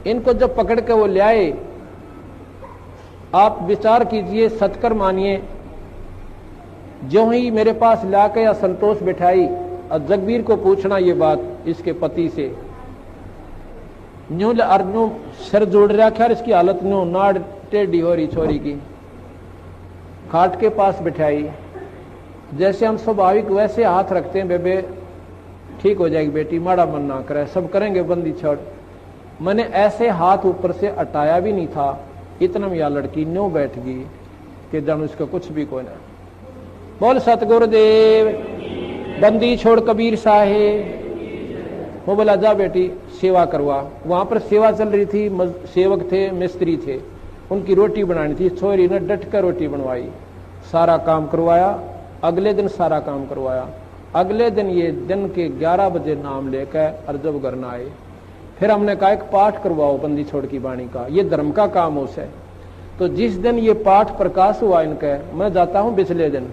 इनको जब पकड़ के वो ले आए, आप विचार कीजिए, सतकर मानिए, जो ही मेरे पास लाके या संतोष बिठाई और जगबीर को पूछना ये बात इसके पति से, न्यू अर्जू सिर जोड़ रखा, इसकी हालत न्यू नाड़ टेढ़ी हो रही छोरी की। खाट के पास बिठाई, जैसे हम स्वाभाविक वैसे हाथ रखते हैं, बेबे ठीक हो जाएगी बेटी, माड़ा मन ना करे, सब करेंगे, बंदी छोड़। मैंने ऐसे हाथ ऊपर से हटाया भी नहीं था, इतना में यह लड़की न्यू बैठ गई कि जानू इसका कुछ भी कोई ना। बोल सतगुरुदेव, बंदी छोड़ कबीर साहेब। वो बोला जा बेटी सेवा करवा। वहां पर सेवा चल रही थी, सेवक थे, मिस्त्री थे, उनकी रोटी बनानी थी। छोरी ने डट कर रोटी बनवाई, सारा काम करवाया। अगले दिन सारा काम करवाया। अगले दिन ये दिन के 11 बजे नाम लेकर और जब घर न आए, फिर हमने कहा एक पाठ करवाओ बंदी छोड़ की वाणी का, ये धर्म का काम हो से। तो जिस दिन ये पाठ प्रकाश हुआ इनका, मैं जाता हूं पिछले दिन,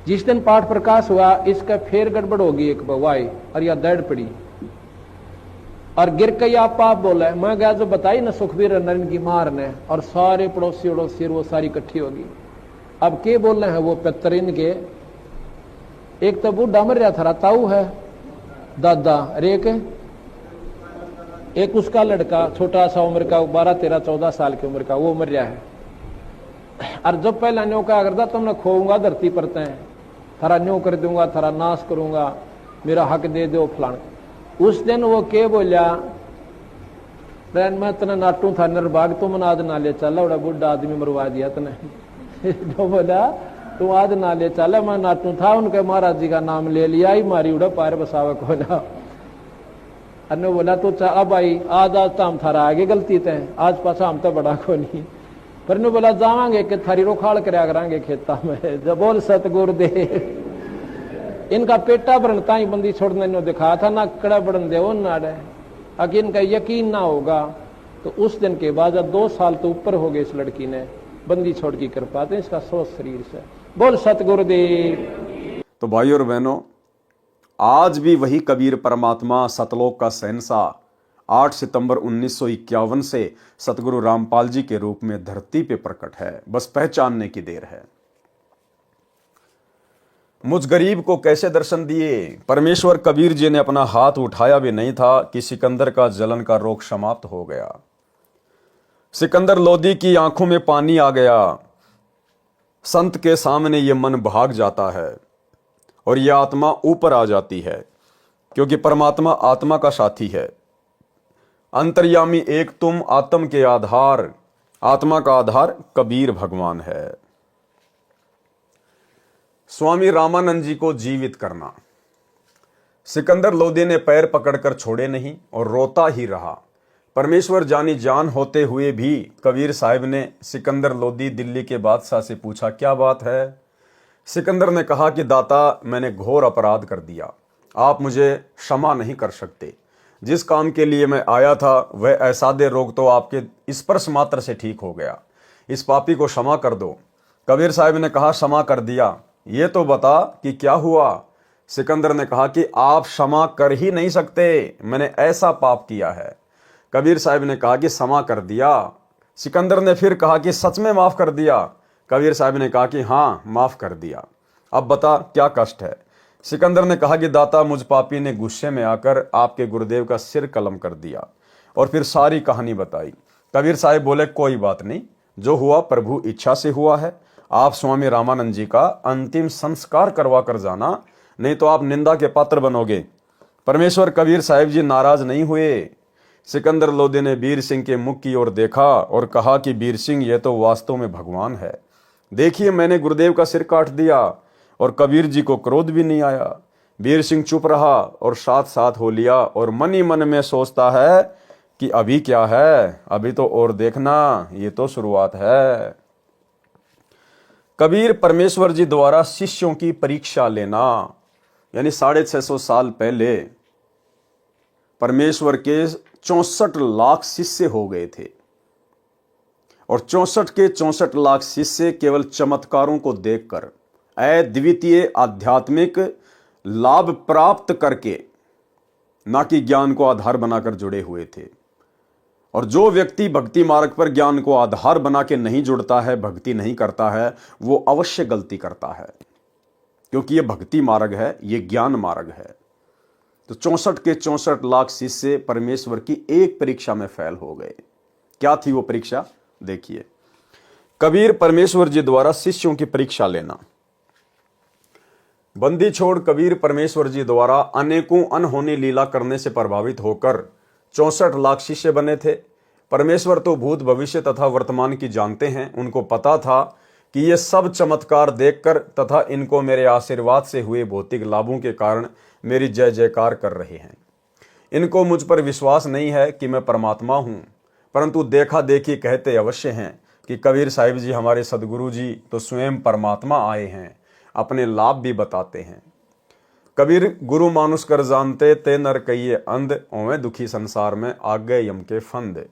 जिस दिन पाठ प्रकाश हुआ इसका फिर गड़बड़ होगी एक बवाई, और या दर्द पड़ी और गिर के आप बोला। मैं गया जो बताई ना सुखबीर नरेंद्र की मार ने, और सारे पड़ोसी उड़ोसी वो सारी इकट्ठी होगी। अब के बोल रहे हैं वो पेतरिन के, एक तो बूढ़ा मर रहा था, ताऊ है दादा, अरे एक उसका लड़का छोटा सा उम्र का 12, 13, 14 साल की उम्र का, वो मर रहा है। और जब पहला न्यो क्या करता, तुमने खोऊंगा धरती पर तय, थारा न्यो कर दूंगा, थारा नाश करूंगा, मेरा हक दे दो फलान। उस दिन वो के बोलिया, मैं तने नाटू था निर्भाग, तुम आज ना ले चला, बड़ा बुढ़ा आदमी मरवा दिया तने। जो बोला तू आज ना ले चला, मैं नाटू था, उनके महाराज जी का नाम ले लिया ही, मारी उड़ा पार बसावे को ना। अन्य बोला तो अब आई आज तो हम थारा आगे गलती तय, आज पासा हम तो बड़ा को नहीं। पर ने बोला जावांगे कि थारी रोखाड़ करया करांगे खेता में। जब बोल सतगुरु दे, इनका पेटा भरनता ही बंदी छोड़ने ने दिखा था ना, कड़ा बढ़न दे वो नाड़े, अगर इनका यकीन ना होगा तो उस दिन के बाद 2 साल तो ऊपर हो गए इस लड़की ने बंदी छोड़ की कृपा, तो इसका सोच शरीर से। बोल सतगुरुदेव। तो भाई और बहनों, आज भी वही कबीर परमात्मा सतलोक का शहंशाह 8 सितंबर 1951 से सतगुरु रामपाल जी के रूप में धरती पे प्रकट है, बस पहचानने की देर है। मुझ गरीब को कैसे दर्शन दिए? परमेश्वर कबीर जी ने अपना हाथ उठाया भी नहीं था कि सिकंदर का जलन का रोग समाप्त हो गया। सिकंदर लोदी की आंखों में पानी आ गया। संत के सामने ये मन भाग जाता है और यह आत्मा ऊपर आ जाती है, क्योंकि परमात्मा आत्मा का साथी है। अंतर्यामी एक तुम, आत्म के आधार, आत्मा का आधार कबीर भगवान है। स्वामी रामानंद जी को जीवित करना। सिकंदर लोदी ने पैर पकड़कर छोड़े नहीं और रोता ही रहा। परमेश्वर जानी जान होते हुए भी कबीर साहिब ने सिकंदर लोदी दिल्ली के बादशाह से पूछा, क्या बात है? सिकंदर ने कहा कि दाता, मैंने घोर अपराध कर दिया, आप मुझे क्षमा नहीं कर सकते। जिस काम के लिए मैं आया था वह ऐसादे रोग तो आपके स्पर्श मात्र से ठीक हो गया, इस पापी को क्षमा कर दो। कबीर साहिब ने कहा, क्षमा कर दिया, ये तो बता कि क्या हुआ? सिकंदर ने कहा कि आप क्षमा कर ही नहीं सकते, मैंने ऐसा पाप किया है। कबीर साहिब ने कहा कि क्षमा कर दिया। सिकंदर ने फिर कहा कि सच में माफ कर दिया। कबीर साहिब ने कहा कि हाँ, माफ कर दिया। अब बता क्या कष्ट है? सिकंदर ने कहा कि दाता, मुझ पापी ने गुस्से में आकर आपके गुरुदेव का सिर कलम कर दिया, और फिर सारी कहानी बताई। कबीर साहिब बोले, कोई बात नहीं, जो हुआ प्रभु इच्छा से हुआ है। आप स्वामी रामानंद जी का अंतिम संस्कार करवा कर जाना, नहीं तो आप निंदा के पात्र बनोगे। परमेश्वर कबीर साहिब जी नाराज नहीं हुए। सिकंदर लोदी ने वीर सिंह के मुख की ओर देखा और कहा कि वीर सिंह, ये तो वास्तव में भगवान है। देखिए, मैंने गुरुदेव का सिर काट दिया और कबीर जी को क्रोध भी नहीं आया। वीर सिंह चुप रहा और साथ साथ हो लिया और मन ही मन में सोचता है कि अभी क्या है, अभी तो और देखना, ये तो शुरुआत है। कबीर परमेश्वर जी द्वारा शिष्यों की परीक्षा लेना, यानी 650 साल पहले परमेश्वर के 64 लाख शिष्य हो गए थे, और 64 के 64 लाख शिष्य केवल चमत्कारों को देखकर अद्वितीय आध्यात्मिक लाभ प्राप्त करके, ना कि ज्ञान को आधार बनाकर जुड़े हुए थे। और जो व्यक्ति भक्ति मार्ग पर ज्ञान को आधार बना के नहीं जुड़ता है, भक्ति नहीं करता है, वो अवश्य गलती करता है, क्योंकि ये भक्ति मार्ग है, ये ज्ञान मार्ग है। तो 64 के 64 लाख शिष्य परमेश्वर की एक परीक्षा में फेल हो गए। क्या थी वो परीक्षा? देखिए, कबीर परमेश्वर जी द्वारा शिष्यों की परीक्षा लेना। बंदी छोड़ कबीर परमेश्वर जी द्वारा अनेकों अनहोनी लीला करने से प्रभावित होकर 64 लाख शिष्य बने थे। परमेश्वर तो भूत भविष्य तथा वर्तमान की जानते हैं। उनको पता था कि ये सब चमत्कार देखकर तथा इनको मेरे आशीर्वाद से हुए भौतिक लाभों के कारण मेरी जय जयकार कर रहे हैं। इनको मुझ पर विश्वास नहीं है कि मैं परमात्मा हूँ, परंतु देखा देखी कहते अवश्य हैं कि कबीर साहिब जी हमारे सदगुरु जी तो स्वयं परमात्मा आए हैं, अपने लाभ भी बताते हैं। कबीर गुरु मानुष कर जानते, ते नर कहिए अंध, ओवें दुखी संसार में आगे यम के फंद।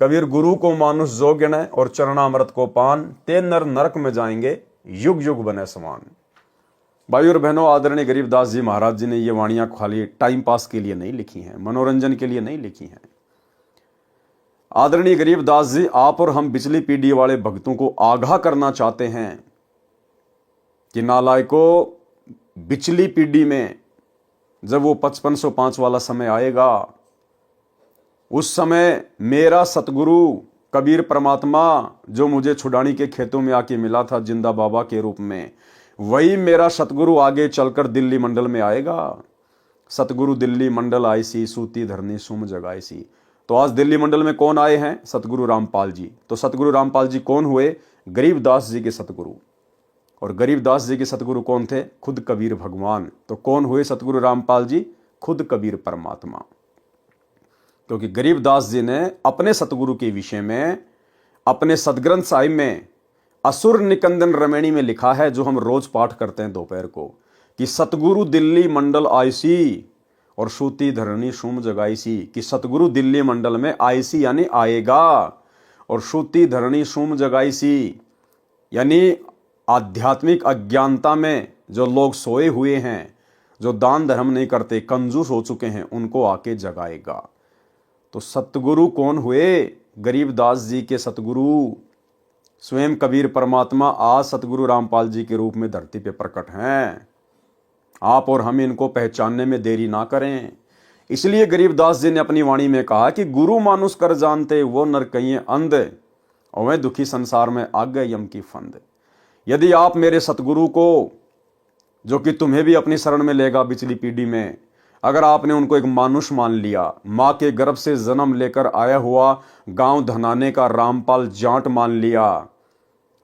कबीर गुरु को मानुष जो गिने और चरणामृत को पान, ते नर नरक में जाएंगे युग युग बने समान। भाई और बहनों, आदरणीय गरीबदास जी महाराज जी ने ये वाणियां खाली टाइम पास के लिए नहीं लिखी हैं, मनोरंजन के लिए नहीं लिखी हैं। आदरणीय गरीबदास जी आप और हम पिछली पीढ़ी वाले भक्तों को आगाह करना चाहते हैं कि नालायकों, पिछली पीढ़ी में जब वो 5505 वाला समय आएगा, उस समय मेरा सतगुरु कबीर परमात्मा जो मुझे छुड़ानी के खेतों में आके मिला था जिंदा बाबा के रूप में, वही मेरा सतगुरु आगे चलकर दिल्ली मंडल में आएगा। सतगुरु दिल्ली मंडल आईसी, सूती धरनी सुम जगाईसी। तो आज दिल्ली मंडल में कौन आए हैं? सतगुरु रामपाल जी। तो सतगुरु रामपाल जी कौन हुए? गरीबदास जी के सतगुरु। और गरीबदास जी के सतगुरु कौन थे? खुद कबीर भगवान। तो कौन हुए सतगुरु रामपाल जी? खुद कबीर परमात्मा। क्योंकि गरीबदास जी ने अपने सतगुरु के विषय में अपने सदग्रंथ साहिब में असुर निकंदन रमैणी में लिखा है, जो हम रोज पाठ करते हैं दोपहर को, कि सतगुरु दिल्ली मंडल आईसी और सूती धरनी सुम जगाईसी। कि सतगुरु दिल्ली मंडल में आईसी यानी आएगा, और सूती धरनी सुम जगाईसी यानी आध्यात्मिक अज्ञानता में जो लोग सोए हुए हैं, जो दान धर्म नहीं करते, कंजूस हो चुके हैं, उनको आके जगाएगा। तो सतगुरु कौन हुए? गरीबदास जी के सतगुरु स्वयं कबीर परमात्मा आज सतगुरु रामपाल जी के रूप में धरती पे प्रकट हैं। आप और हम इनको पहचानने में देरी ना करें। इसलिए गरीबदास जी ने अपनी वाणी में कहा कि गुरु मानुष कर जानते वो नर कहिए अंध, और वह दुखी संसार में आ गए यम की फंद। यदि आप मेरे सतगुरु को, जो कि तुम्हें भी अपनी शरण में लेगा पिछली पीढ़ी में, अगर आपने उनको एक मानुष मान लिया, माँ के गर्भ से जन्म लेकर आया हुआ गांव धनाने का रामपाल जाट मान लिया,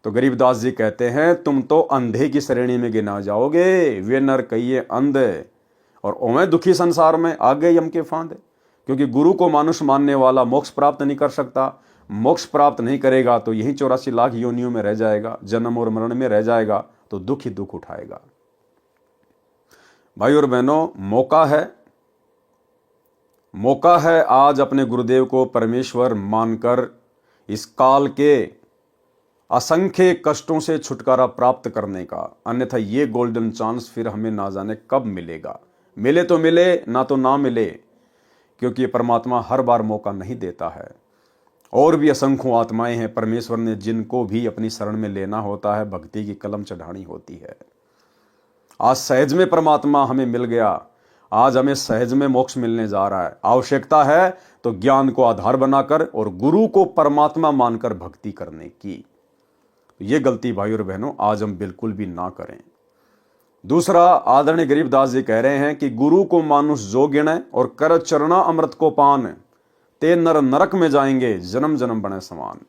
तो गरीबदास जी कहते हैं तुम तो अंधे की श्रेणी में गिना जाओगे। वे नर कहिए अंध, और ओवें दुखी संसार में आ गए यम के फांद। क्योंकि गुरु को मानुष मानने वाला मोक्ष प्राप्त नहीं कर सकता। मोक्ष प्राप्त नहीं करेगा तो यही 84 लाख योनियों में रह जाएगा, जन्म और मरण में रह जाएगा, तो दुख ही दुख उठाएगा। भाई और बहनों, मौका है आज अपने गुरुदेव को परमेश्वर मानकर इस काल के असंख्य कष्टों से छुटकारा प्राप्त करने का। अन्यथा ये गोल्डन चांस फिर हमें ना जाने कब मिलेगा। मिले तो मिले, ना तो ना मिले, क्योंकि ये परमात्मा हर बार मौका नहीं देता है। और भी असंख्यों आत्माएं हैं परमेश्वर ने जिनको भी अपनी शरण में लेना होता है, भक्ति की कलम चढ़ानी होती है। आज सहज में परमात्मा हमें मिल गया, आज हमें सहज में मोक्ष मिलने जा रहा है। आवश्यकता है तो ज्ञान को आधार बनाकर और गुरु को परमात्मा मानकर भक्ति करने की। ये गलती भाई और बहनों आज हम बिल्कुल भी ना करें। दूसरा, आदरणीय गरीबदास जी कह रहे हैं कि गुरु को मानुष जो गिने और कर चरणा अमृत को पान, ते नर नरक में जाएंगे जन्म जन्म बने समान।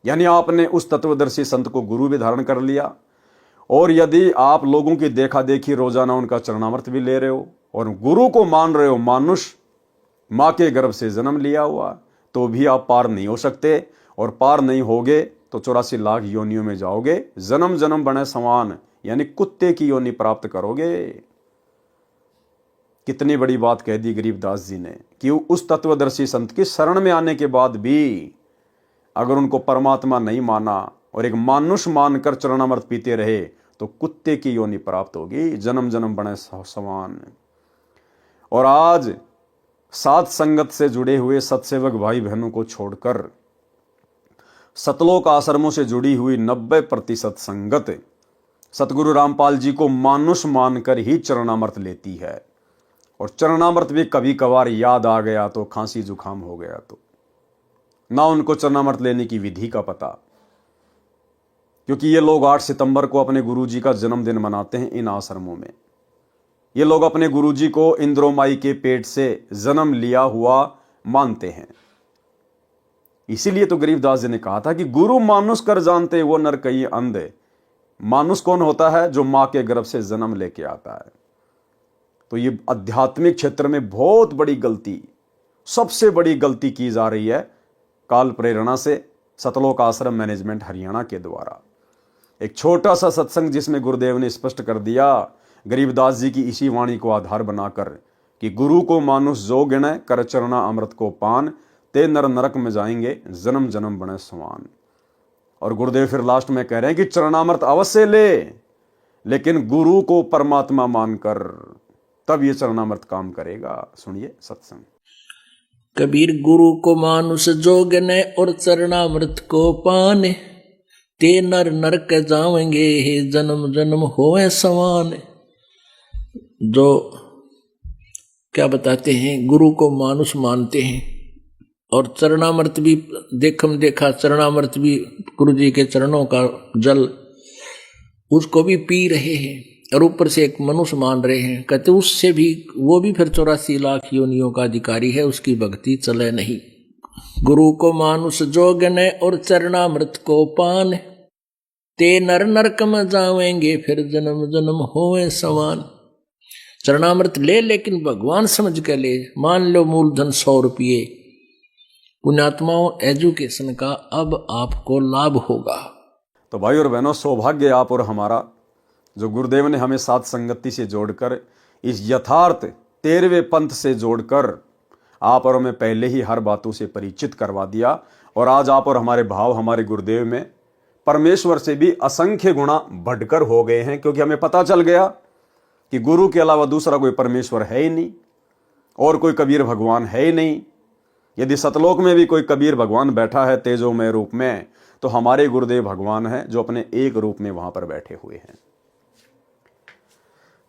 यानी आपने उस तत्वदर्शी संत को गुरु भी धारण कर लिया, और यदि आप लोगों की देखा देखी रोजाना उनका चरणामृत भी ले रहे हो और गुरु को मान रहे हो मानुष, मां के गर्भ से जन्म लिया हुआ, तो भी आप पार नहीं हो सकते। और पार नहीं होगे तो 84 लाख योनियों में जाओगे, जन्म जन्म बने समान, यानी कुत्ते की योनि प्राप्त करोगे। कितनी बड़ी बात कह दी गरीबदास जी ने कि उस तत्वदर्शी संत की शरण में आने के बाद भी अगर उनको परमात्मा नहीं माना और एक मानुष मानकर चरणामृत पीते रहे तो कुत्ते की योनि प्राप्त होगी, जन्म जन्म बने समान। और आज सात संगत से जुड़े हुए सत्सेवक भाई बहनों को छोड़कर सतलोक आश्रमों से जुड़ी हुई 90% संगत सतगुरु रामपाल जी को मानुष मानकर ही चरणामृत लेती है। और चरणामृत भी कभी कभार याद आ गया तो खांसी जुकाम हो गया तो ना उनको चरणामृत लेने की विधि का पता, क्योंकि ये लोग 8 सितंबर को अपने गुरुजी का जन्मदिन मनाते हैं इन आश्रमों में। ये लोग अपने गुरुजी को इंद्रोमाई के पेट से जन्म लिया हुआ मानते हैं। इसीलिए तो गरीबदास जी ने कहा था कि गुरु मानुष कर जानते वो नर कहिए अंध। मानुष कौन होता है? जो मां के गर्भ से जन्म लेके आता है। तो ये आध्यात्मिक क्षेत्र में बहुत बड़ी गलती, सबसे बड़ी गलती की जा रही है काल प्रेरणा से सतलोक आश्रम मैनेजमेंट हरियाणा के द्वारा। एक छोटा सा सत्संग जिसमें गुरुदेव ने स्पष्ट कर दिया गरीबदास जी की इसी वाणी को आधार बनाकर कि गुरु को मानुष जो गिने कर चरना अमृत को पान, ते नर नरक में जाएंगे जन्म जन्म बने समान। और गुरुदेव फिर लास्ट में कह रहे हैं कि चरणामृत अवश्य ले, लेकिन गुरु को परमात्मा मानकर, तब ये चरणामृत काम करेगा। सुनिए सत्संग। कबीर गुरु को मानुष जोगने और चरणामृत को पाने, ते नर नरक जावेंगे, हे जन्म जन्म होए समान। जो क्या बताते हैं, गुरु को मानुष मानते हैं और चरणामृत भी देखम देखा, चरणामृत भी गुरु जी के चरणों का जल उसको भी पी रहे हैं और ऊपर से एक मनुष्य मान रहे हैं। कहते उससे भी वो भी फिर 84 लाख योनियों का अधिकारी है, उसकी भक्ति चले नहीं। गुरु को मानुष जोगन और चरणामृत को पान, ते नर नरक में जावेंगे, फिर जन्म जन्म होए समान। चरणामृत ले, लेकिन भगवान समझ के ले। मान लो मूलधन 100 रुपये, पुण्यात्माओं एजुकेशन का अब आपको लाभ होगा। तो भाई और बहनों, सौभाग्य आप और हमारा जो गुरुदेव ने हमें साथ संगति से जोड़कर, इस यथार्थ 13वें पंथ से जोड़कर आप और हमें पहले ही हर बातों से परिचित करवा दिया। और आज आप और हमारे भाव हमारे गुरुदेव में परमेश्वर से भी असंख्य गुणा बढ़कर हो गए हैं, क्योंकि हमें पता चल गया कि गुरु के अलावा दूसरा कोई परमेश्वर है ही नहीं और कोई कबीर भगवान है ही नहीं। यदि सतलोक में भी कोई कबीर भगवान बैठा है तेजोमय रूप में, तो हमारे गुरुदेव भगवान हैं जो अपने एक रूप में वहां पर बैठे हुए हैं।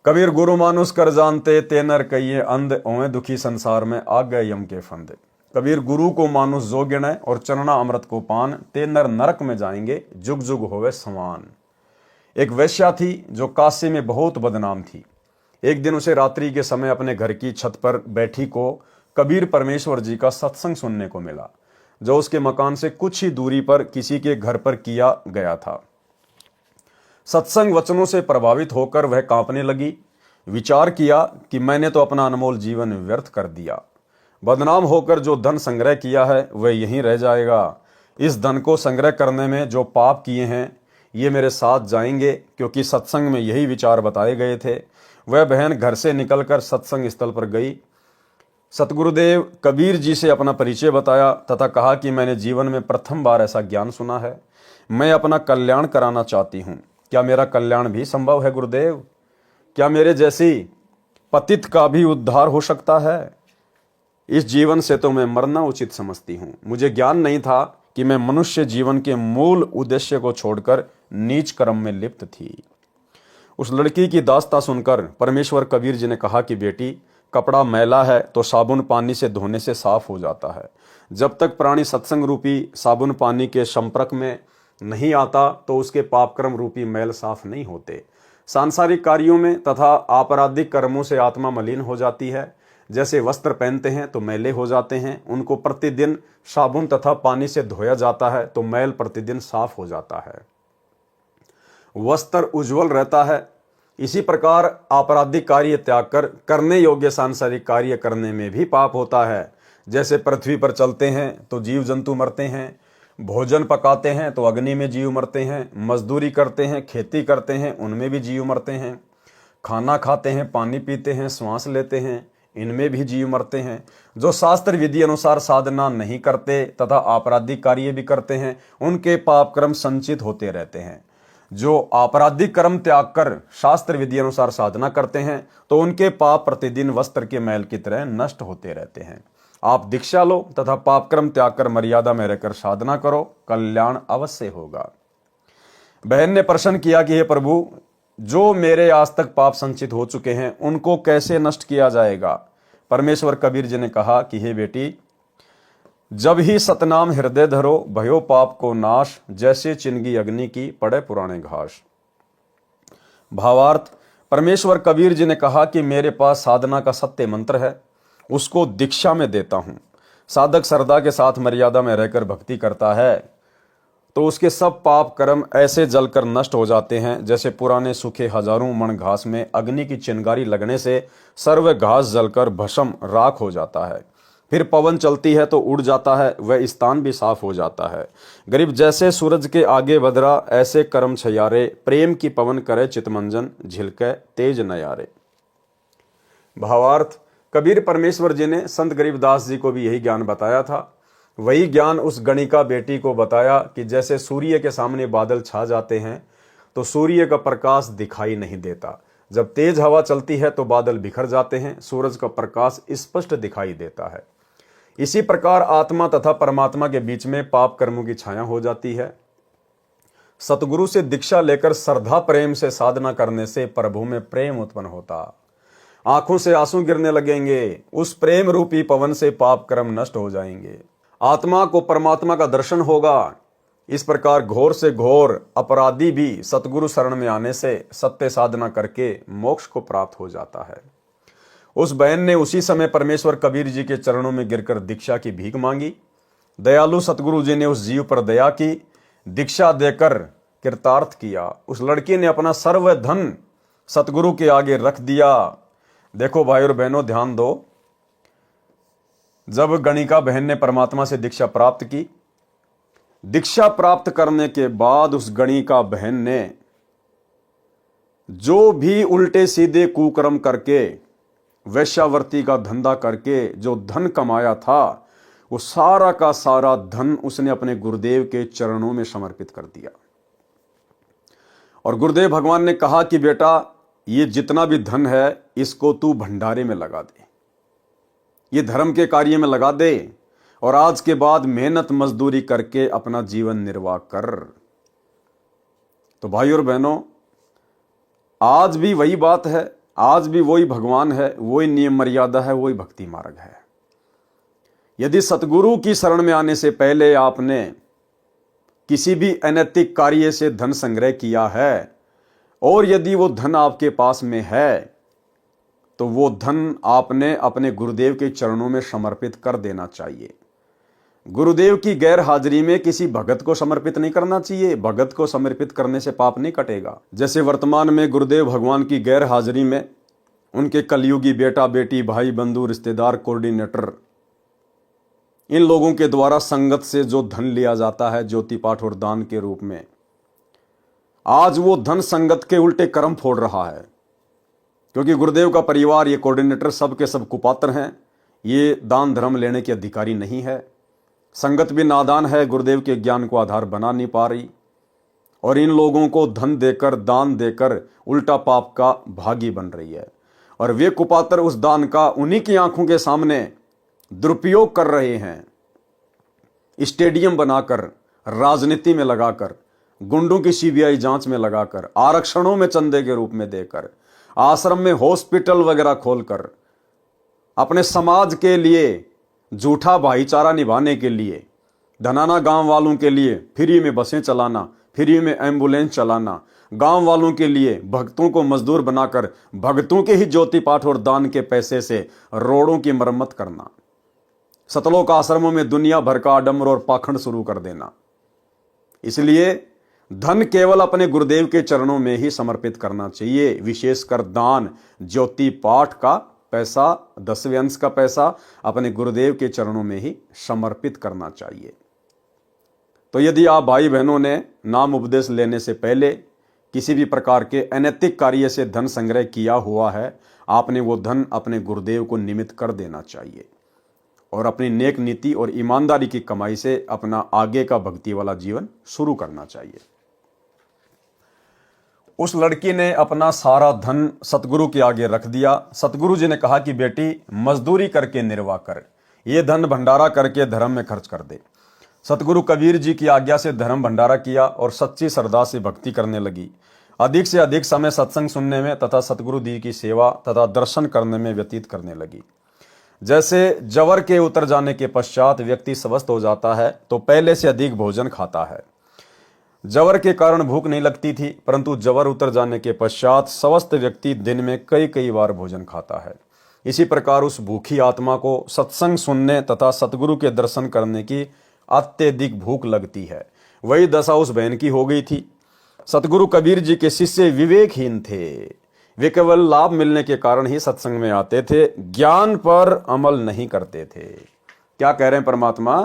कबीर गुरु मानुष कर जानते, ते नर कहिए अंध, ओए दुखी संसार में आ गए यम के फंदे। कबीर गुरु को मानुष जो गिने और चरणा अमृत को पान, ते नर नरक में जाएंगे जुग जुग होवे समान। एक वैश्या थी जो काशी में बहुत बदनाम थी। एक दिन उसे रात्रि के समय अपने घर की छत पर बैठी को कबीर परमेश्वर जी का सत्संग सुनने को मिला, जो उसके मकान से कुछ ही दूरी पर किसी के घर पर किया गया था। सत्संग वचनों से प्रभावित होकर वह कांपने लगी। विचार किया कि मैंने तो अपना अनमोल जीवन व्यर्थ कर दिया। बदनाम होकर जो धन संग्रह किया है वह यहीं रह जाएगा। इस धन को संग्रह करने में जो पाप किए हैं ये मेरे साथ जाएंगे, क्योंकि सत्संग में यही विचार बताए गए थे। वह बहन घर से निकलकर सत्संग स्थल पर गई। सतगुरुदेव कबीर जी से अपना परिचय बताया तथा कहा कि मैंने जीवन में प्रथम बार ऐसा ज्ञान सुना है। मैं अपना कल्याण कराना चाहती हूँ। क्या मेरा कल्याण भी संभव है गुरुदेव? क्या मेरे जैसी पतित का भी उद्धार हो सकता है? इस जीवन से तो मैं मरना उचित समझती हूँ। मुझे ज्ञान नहीं था कि मैं मनुष्य जीवन के मूल उद्देश्य को छोड़कर नीच कर्म में लिप्त थी। उस लड़की की दास्ता सुनकर परमेश्वर कबीर जी ने कहा कि बेटी, कपड़ा मैला है तो साबुन पानी से धोने से साफ हो जाता है। जब तक प्राणी सत्संग रूपी साबुन पानी के संपर्क में नहीं आता तो उसके पापकर्म रूपी मैल साफ नहीं होते। सांसारिक कार्यों में तथा आपराधिक कर्मों से आत्मा मलिन हो जाती है। जैसे वस्त्र पहनते हैं तो मैले हो जाते हैं, उनको प्रतिदिन साबुन तथा पानी से धोया जाता है तो मैल प्रतिदिन साफ हो जाता है, वस्त्र उज्जवल रहता है। इसी प्रकार आपराधिक कार्य त्याग कर करने योग्य सांसारिक कार्य करने में भी पाप होता है। जैसे पृथ्वी पर चलते हैं तो जीव जंतु मरते हैं, भोजन पकाते हैं तो अग्नि में जीव मरते हैं, मजदूरी करते हैं, खेती करते हैं, उनमें भी जीव मरते हैं, खाना खाते हैं, पानी पीते हैं, श्वास लेते हैं, इनमें भी जीव मरते हैं। जो शास्त्र विधि अनुसार साधना नहीं करते तथा आपराधिक कार्य भी करते हैं, उनके पाप कर्म संचित होते रहते हैं। जो आपराधिक कर्म त्याग कर शास्त्र विधि अनुसार साधना करते हैं तो उनके पाप प्रतिदिन वस्त्र के मैल की तरह नष्ट होते रहते हैं। आप दीक्षा लो तथा पाप कर्म त्याग कर मर्यादा में रहकर साधना करो, कल्याण अवश्य होगा। बहन ने प्रश्न किया कि हे प्रभु, जो मेरे आज तक पाप संचित हो चुके हैं उनको कैसे नष्ट किया जाएगा? परमेश्वर कबीर जी ने कहा कि हे बेटी, जब ही सतनाम हृदय धरो, भयो पाप को नाश, जैसे चिनगी अग्नि की पड़े पुराने घास। भावार्थ, परमेश्वर कबीर जी ने कहा कि मेरे पास साधना का सत्य मंत्र है, उसको दीक्षा में देता हूं। साधक श्रद्धा के साथ मर्यादा में रहकर भक्ति करता है तो उसके सब पाप कर्म ऐसे जलकर नष्ट हो जाते हैं जैसे पुराने सूखे हजारों मण घास में अग्नि की चिंगारी लगने से सर्व घास जलकर भस्म राख हो जाता है। फिर पवन चलती है तो उड़ जाता है, वह स्थान भी साफ हो जाता है। गरीब जैसे सूरज के आगे बदरा, ऐसे कर्म छयारे, प्रेम की पवन करे चितमंजन, झिलके तेज नयारे। भावार्थ, कबीर परमेश्वर जी ने संत गरीबदास जी को भी यही ज्ञान बताया था। वही ज्ञान उस गणिका बेटी को बताया कि जैसे सूर्य के सामने बादल छा जाते हैं तो सूर्य का प्रकाश दिखाई नहीं देता, जब तेज हवा चलती है तो बादल बिखर जाते हैं, सूरज का प्रकाश स्पष्ट दिखाई देता है। इसी प्रकार आत्मा तथा परमात्मा के बीच में पाप कर्मों की छाया हो जाती है। सतगुरु से दीक्षा लेकर श्रद्धा प्रेम से साधना करने से प्रभु में प्रेम उत्पन्न होता, आंखों से आंसू गिरने लगेंगे, उस प्रेम रूपी पवन से पाप कर्म नष्ट हो जाएंगे, आत्मा को परमात्मा का दर्शन होगा। इस प्रकार घोर से घोर अपराधी भी सतगुरु शरण में आने से सत्य साधना करके मोक्ष को प्राप्त हो जाता है। उस बहन ने उसी समय परमेश्वर कबीर जी के चरणों में गिरकर दीक्षा की भीख मांगी। दयालु सतगुरु जी ने उस जीव पर दया की, दीक्षा देकर कृतार्थ किया। उस लड़की ने अपना सर्व धन सतगुरु के आगे रख दिया। देखो भाई और बहनों, ध्यान दो, जब गणिका बहन ने परमात्मा से दीक्षा प्राप्त की, दीक्षा प्राप्त करने के बाद उस गणिका बहन ने जो भी उल्टे सीधे कुकर्म करके, वैश्यावर्ती का धंधा करके जो धन कमाया था, वो सारा का सारा धन उसने अपने गुरुदेव के चरणों में समर्पित कर दिया। और गुरुदेव भगवान ने कहा कि बेटा, ये जितना भी धन है इसको तू भंडारे में लगा दे, ये धर्म के कार्य में लगा दे, और आज के बाद मेहनत मजदूरी करके अपना जीवन निर्वाह कर। तो भाई और बहनों, आज भी वही बात है, आज भी वही भगवान है, वही नियम मर्यादा है, वही भक्ति मार्ग है। यदि सतगुरु की शरण में आने से पहले आपने किसी भी अनैतिक कार्य से धन संग्रह किया है, और यदि वो धन आपके पास में है, तो वो धन आपने अपने गुरुदेव के चरणों में समर्पित कर देना चाहिए। गुरुदेव की गैर हाजिरी में किसी भगत को समर्पित नहीं करना चाहिए। भगत को समर्पित करने से पाप नहीं कटेगा। जैसे वर्तमान में गुरुदेव भगवान की गैर हाजिरी में उनके कलयुगी बेटा बेटी, भाई बंधु, रिश्तेदार, कोऑर्डिनेटर, इन लोगों के द्वारा संगत से जो धन लिया जाता है ज्योति पाठ और दान के रूप में, आज वो धन संगत के उल्टे कर्म फोड़ रहा है। क्योंकि गुरुदेव का परिवार, ये कोऑर्डिनेटर सब के सब कुपात्र हैं, ये दान धर्म लेने के अधिकारी नहीं है। संगत भी नादान है, गुरुदेव के ज्ञान को आधार बना नहीं पा रही, और इन लोगों को धन देकर, दान देकर उल्टा पाप का भागी बन रही है। और वे कुपात्र उस दान का उन्हीं की आंखों के सामने दुरुपयोग कर रहे हैं, स्टेडियम बनाकर, राजनीति में लगाकर, गुंडों की सीबीआई जांच में लगाकर, आरक्षणों में चंदे के रूप में देकर, आश्रम में हॉस्पिटल वगैरह खोलकर, अपने समाज के लिए झूठा भाईचारा निभाने के लिए, धनाना गांव वालों के लिए फ्री में बसें चलाना, फ्री में एम्बुलेंस चलाना, गांव वालों के लिए भक्तों को मजदूर बनाकर भक्तों के ही ज्योति पाठ और दान के पैसे से रोडों की मरम्मत करना, सतलोक आश्रमों में दुनिया भर का आडंबर और पाखंड शुरू कर देना। इसलिए धन केवल अपने गुरुदेव के चरणों में ही समर्पित करना चाहिए। विशेषकर दान, ज्योति पाठ का पैसा, 10वें अंश का पैसा अपने गुरुदेव के चरणों में ही समर्पित करना चाहिए। तो यदि आप भाई बहनों ने नाम उपदेश लेने से पहले किसी भी प्रकार के अनैतिक कार्य से धन संग्रह किया हुआ है, आपने वो धन अपने गुरुदेव को निमित्त कर देना चाहिए और अपनी नेक नीति और ईमानदारी की कमाई से अपना आगे का भक्ति वाला जीवन शुरू करना चाहिए। उस लड़की ने अपना सारा धन सतगुरु के आगे रख दिया। सतगुरु जी ने कहा कि बेटी, मजदूरी करके निर्वाह कर, ये धन भंडारा करके धर्म में खर्च कर दे। सतगुरु कबीर जी की आज्ञा से धर्म भंडारा किया और सच्ची श्रद्धा से भक्ति करने लगी। अधिक से अधिक समय सत्संग सुनने में तथा सतगुरु जी की सेवा तथा दर्शन करने में व्यतीत करने लगी। जैसे जवर के उतर जाने के पश्चात व्यक्ति स्वस्थ हो जाता है तो पहले से अधिक भोजन खाता है। जवर के कारण भूख नहीं लगती थी, परंतु जवर उतर जाने के पश्चात स्वस्थ व्यक्ति दिन में कई कई बार भोजन खाता है। इसी प्रकार उस भूखी आत्मा को सत्संग सुनने तथा सतगुरु के दर्शन करने की अत्यधिक भूख लगती है। वही दशा उस बहन की हो गई थी। सतगुरु कबीर जी के शिष्य विवेकहीन थे। वे केवल लाभ मिलने के कारण ही सत्संग में आते थे, ज्ञान पर अमल नहीं करते थे। क्या कह रहे हैं परमात्मा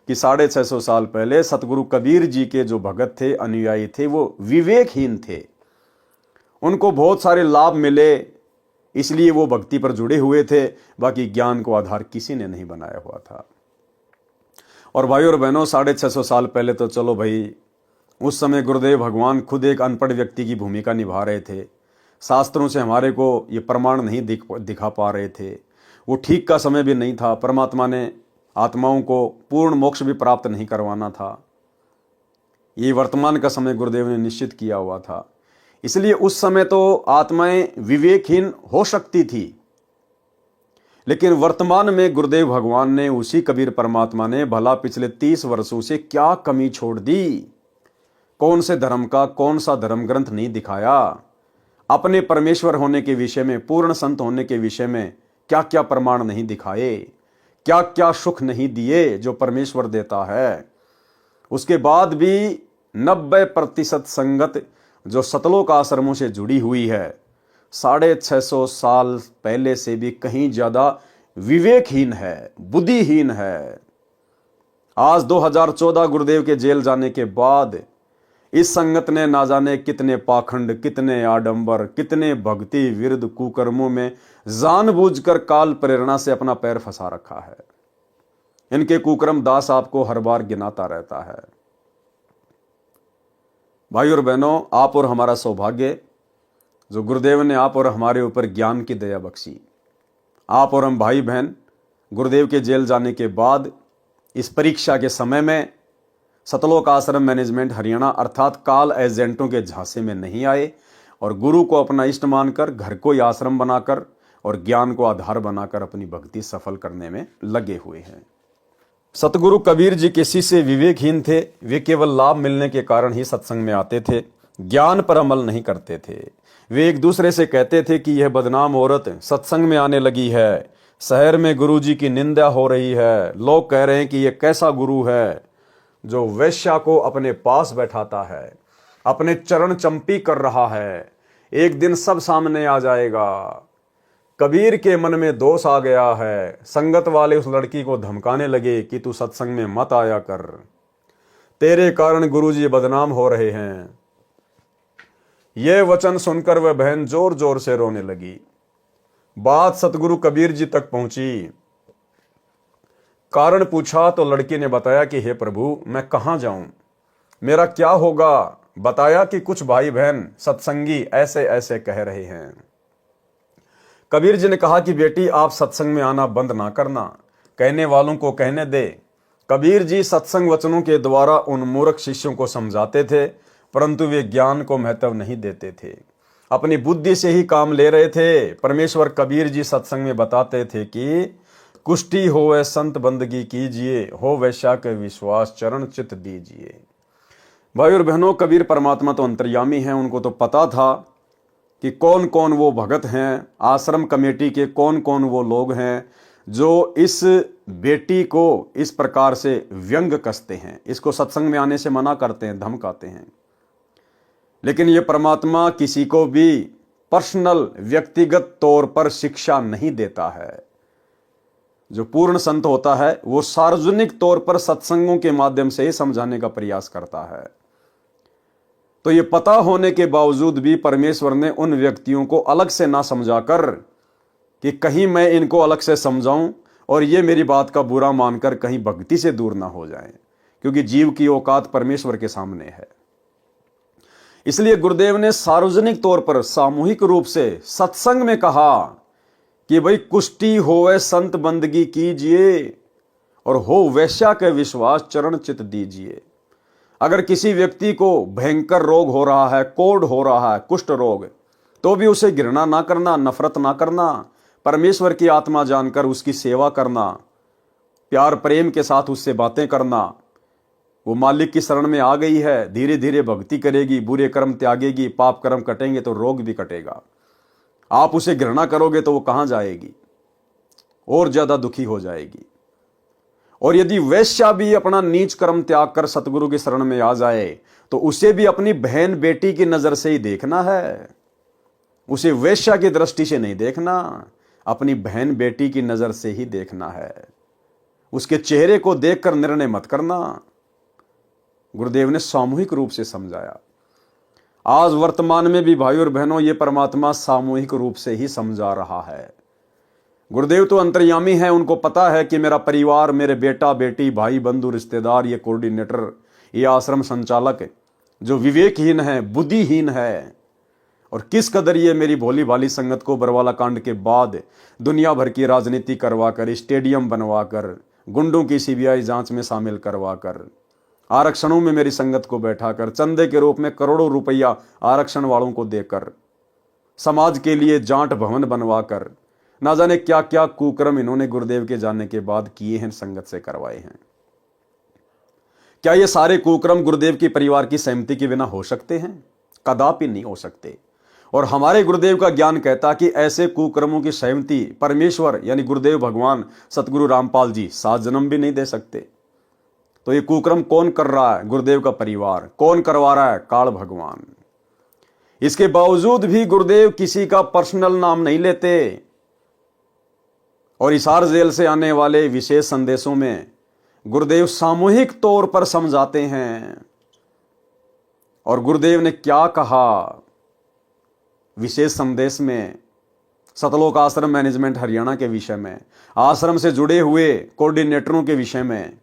कि 650 साल पहले सतगुरु कबीर जी के जो भगत थे, अनुयायी थे, वो विवेकहीन थे। उनको बहुत सारे लाभ मिले, इसलिए वो भक्ति पर जुड़े हुए थे, बाकी ज्ञान को आधार किसी ने नहीं बनाया हुआ था। और भाई और बहनों, 650 साल पहले तो चलो भाई, उस समय गुरुदेव भगवान खुद एक अनपढ़ व्यक्ति की भूमिका निभा रहे थे। शास्त्रों से हमारे को ये प्रमाण नहीं दिखा पा रहे थे। वो ठीक का समय भी नहीं था। परमात्मा ने आत्माओं को पूर्ण मोक्ष भी प्राप्त नहीं करवाना था। ये वर्तमान का समय गुरुदेव ने निश्चित किया हुआ था। इसलिए उस समय तो आत्माएं विवेकहीन हो सकती थी, लेकिन वर्तमान में गुरुदेव भगवान ने, उसी कबीर परमात्मा ने भला पिछले 30 वर्षों से क्या कमी छोड़ दी। कौन से धर्म का कौन सा धर्म ग्रंथ नहीं दिखाया। अपने परमेश्वर होने के विषय में, पूर्ण संत होने के विषय में क्या क्या प्रमाण नहीं दिखाए, क्या क्या सुख नहीं दिए जो परमेश्वर देता है। उसके बाद भी 90% संगत जो सतलोक आश्रमों से जुड़ी हुई है, 650 साल पहले से भी कहीं ज्यादा विवेकहीन है, बुद्धिहीन है। आज 2014 गुरुदेव के जेल जाने के बाद इस संगत ने ना जाने कितने पाखंड, कितने आडंबर, कितने भक्ति विरुद्ध कुकर्मों में जानबूझकर काल प्रेरणा से अपना पैर फंसा रखा है। इनके कुकर्म दास आपको हर बार गिनाता रहता है। भाई और बहनों, आप और हमारा सौभाग्य जो गुरुदेव ने आप और हमारे ऊपर ज्ञान की दया बख्शी। आप और हम भाई बहन गुरुदेव के जेल जाने के बाद इस परीक्षा के समय में सतलोक आश्रम मैनेजमेंट हरियाणा अर्थात काल एजेंटों के झांसे में नहीं आए और गुरु को अपना इष्ट मानकर, घर को ही आश्रम बनाकर और ज्ञान को आधार बनाकर अपनी भक्ति सफल करने में लगे हुए हैं। सतगुरु कबीर जी के शिष्य विवेकहीन थे। वे केवल लाभ मिलने के कारण ही सत्संग में आते थे, ज्ञान पर अमल नहीं करते थे। वे एक दूसरे से कहते थे कि यह बदनाम औरत सत्संग में आने लगी है, शहर में गुरु जी की निंदा हो रही है, लोग कह रहे हैं कि यह कैसा गुरु है जो वेश्या को अपने पास बैठाता है, अपने चरण चंपी कर रहा है, एक दिन सब सामने आ जाएगा। कबीर के मन में दोष आ गया है। संगत वाले उस लड़की को धमकाने लगे कि तू सत्संग में मत आया कर, तेरे कारण गुरुजी बदनाम हो रहे हैं। यह वचन सुनकर वह बहन जोर जोर से रोने लगी। बात सतगुरु कबीर जी तक पहुंची। कारण पूछा तो लड़की ने बताया कि हे प्रभु, मैं कहां जाऊं, मेरा क्या होगा। बताया कि कुछ भाई बहन सत्संगी ऐसे ऐसे कह रहे हैं। कबीर जी ने कहा कि बेटी, आप सत्संग में आना बंद ना करना, कहने वालों को कहने दे। कबीर जी सत्संग वचनों के द्वारा उन मूर्ख शिष्यों को समझाते थे, परंतु वे ज्ञान को महत्व नहीं देते थे, अपनी बुद्धि से ही काम ले रहे थे। परमेश्वर कबीर जी सत्संग में बताते थे कि कुष्ठी होवे संत बंदगी कीजिए, हो वैश्या के विश्वास चरण चित दीजिए। भाई और बहनों, कबीर परमात्मा तो अंतर्यामी हैं। उनको तो पता था कि कौन कौन वो भगत हैं, आश्रम कमेटी के कौन कौन वो लोग हैं जो इस बेटी को इस प्रकार से व्यंग कसते हैं, इसको सत्संग में आने से मना करते हैं, धमकाते हैं। लेकिन ये परमात्मा किसी को भी पर्सनल, व्यक्तिगत तौर पर शिक्षा नहीं देता है। जो पूर्ण संत होता है वो सार्वजनिक तौर पर सत्संगों के माध्यम से ही समझाने का प्रयास करता है। तो ये पता होने के बावजूद भी परमेश्वर ने उन व्यक्तियों को अलग से ना समझाकर कि कहीं मैं इनको अलग से समझाऊं और ये मेरी बात का बुरा मानकर कहीं भक्ति से दूर ना हो जाएं, क्योंकि जीव की औकात परमेश्वर के सामने है। इसलिए गुरुदेव ने सार्वजनिक तौर पर, सामूहिक रूप से सत्संग में कहा कि भाई कुष्ठी होवे संत बंदगी कीजिए और हो वैश्या के विश्वास चरण चित दीजिए। अगर किसी व्यक्ति को भयंकर रोग हो रहा है, कोढ़ हो रहा है, कुष्ठ रोग, तो भी उसे घृणा ना करना, नफरत ना करना, परमेश्वर की आत्मा जानकर उसकी सेवा करना, प्यार प्रेम के साथ उससे बातें करना। वो मालिक की शरण में आ गई है, धीरे धीरे भक्ति करेगी, बुरे कर्म त्यागेगी, पाप कर्म कटेंगे तो रोग भी कटेगा। आप उसे घृणा करोगे तो वो कहां जाएगी, और ज्यादा दुखी हो जाएगी। और यदि वैश्या भी अपना नीच कर्म त्याग कर सतगुरु की शरण में आ जाए तो उसे भी अपनी बहन बेटी की नजर से ही देखना है, उसे वैश्या की दृष्टि से नहीं देखना, अपनी बहन बेटी की नजर से ही देखना है। उसके चेहरे को देखकर निर्णय मत करना। गुरुदेव ने सामूहिक रूप से समझाया। आज वर्तमान में भी भाई और बहनों, ये परमात्मा सामूहिक रूप से ही समझा रहा है। गुरुदेव तो अंतर्यामी है, उनको पता है कि मेरा परिवार, मेरे बेटा बेटी, भाई बंधु रिश्तेदार, ये कोऑर्डिनेटर, ये आश्रम संचालक जो विवेकहीन है, बुद्धिहीन है, और किस कदर ये मेरी भोली भाली संगत को बरवाला कांड के बाद दुनिया भर की राजनीति करवाकर, स्टेडियम बनवाकर, गुंडों की सीबीआई जांच में शामिल करवाकर आरक्षणों में मेरी संगत को बैठाकर, चंदे के रूप में करोड़ों रुपया आरक्षण वालों को देकर, समाज के लिए जाट भवन बनवाकर, ना जाने क्या क्या कुकर्म इन्होंने गुरुदेव के जाने के बाद किए हैं, संगत से करवाए हैं। क्या ये सारे कुकर्म गुरुदेव के परिवार की सहमति के बिना हो सकते हैं? कदापि नहीं हो सकते। और हमारे गुरुदेव का ज्ञान कहता कि ऐसे कुकर्मों की सहमति परमेश्वर यानी गुरुदेव भगवान सतगुरु रामपाल जी 7 जन्म भी नहीं दे सकते। तो ये कुकर्म कौन कर रहा है? गुरुदेव का परिवार। कौन करवा रहा है? काल भगवान। इसके बावजूद भी गुरुदेव किसी का पर्सनल नाम नहीं लेते और हिसार जेल से आने वाले विशेष संदेशों में गुरुदेव सामूहिक तौर पर समझाते हैं। और गुरुदेव ने क्या कहा विशेष संदेश में? सतलोक आश्रम मैनेजमेंट हरियाणा के विषय में, आश्रम से जुड़े हुए कोऑर्डिनेटरों के विषय में।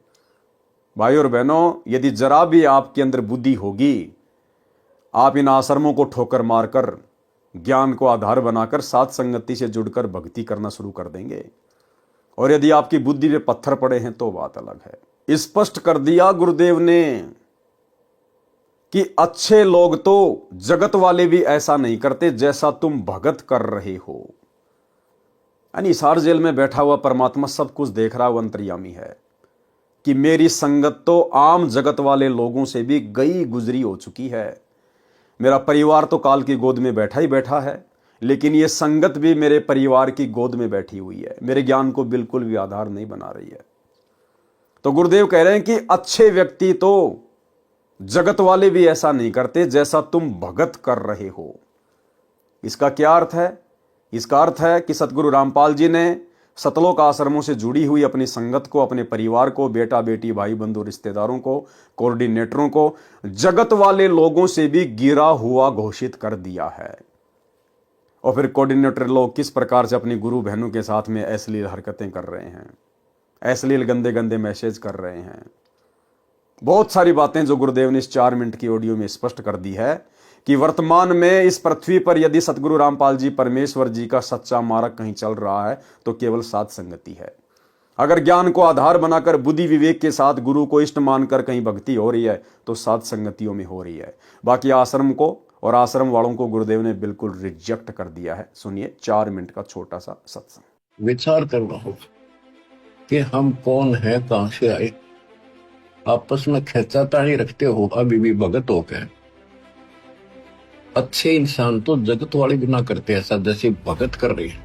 भाई और बहनों, यदि जरा भी आपके अंदर बुद्धि होगी, आप इन आश्रमों को ठोकर मारकर, ज्ञान को आधार बनाकर साथ संगति से जुड़कर भक्ति करना शुरू कर देंगे। और यदि आपकी बुद्धि पे पत्थर पड़े हैं तो बात अलग है। स्पष्ट कर दिया गुरुदेव ने कि अच्छे लोग तो जगत वाले भी ऐसा नहीं करते जैसा तुम भगत कर रहे हो। यानी हिसार जेल में बैठा हुआ परमात्मा सब कुछ देख रहा, वो अंतर्यामी है कि मेरी संगत तो आम जगत वाले लोगों से भी गई गुजरी हो चुकी है। मेरा परिवार तो काल की गोद में बैठा ही बैठा है, लेकिन ये संगत भी मेरे परिवार की गोद में बैठी हुई है, मेरे ज्ञान को बिल्कुल भी आधार नहीं बना रही है। तो गुरुदेव कह रहे हैं कि अच्छे व्यक्ति तो जगत वाले भी ऐसा नहीं करते जैसा तुम भगत कर रहे हो। इसका क्या अर्थ है? इसका अर्थ है कि सतगुरु रामपाल जी ने सतलोक आश्रमों से जुड़ी हुई अपनी संगत को, अपने परिवार को, बेटा बेटी, भाई बंधु, रिश्तेदारों को, कोऑर्डिनेटरों को जगत वाले लोगों से भी गिरा हुआ घोषित कर दिया है। और फिर कोऑर्डिनेटर लोग किस प्रकार से अपनी गुरु बहनों के साथ में अश्लील हरकतें कर रहे हैं, अश्लील गंदे गंदे मैसेज कर रहे हैं। बहुत सारी बातें जो गुरुदेव ने इस 4 मिनट की ऑडियो में स्पष्ट कर दी है कि वर्तमान में इस पृथ्वी पर यदि सतगुरु रामपाल जी परमेश्वर जी का सच्चा मार्ग कहीं चल रहा है तो केवल साध संगति है। अगर ज्ञान को आधार बनाकर बुद्धि विवेक के साथ गुरु को इष्ट मानकर कहीं भक्ति हो रही है तो साध संगतियों में हो रही है। बाकी आश्रम को और आश्रम वालों को गुरुदेव ने बिल्कुल रिजेक्ट कर दिया है। सुनिए 4 मिनट का छोटा सा सत्संग। विचार करना होगा कि हम कौन है, कहां से आए। आपस में खेचातानी रखते हो अभी भी भगत हो गए। अच्छे इंसान तो जगत वाले बिना करते ऐसा जैसे भगत कर रही है।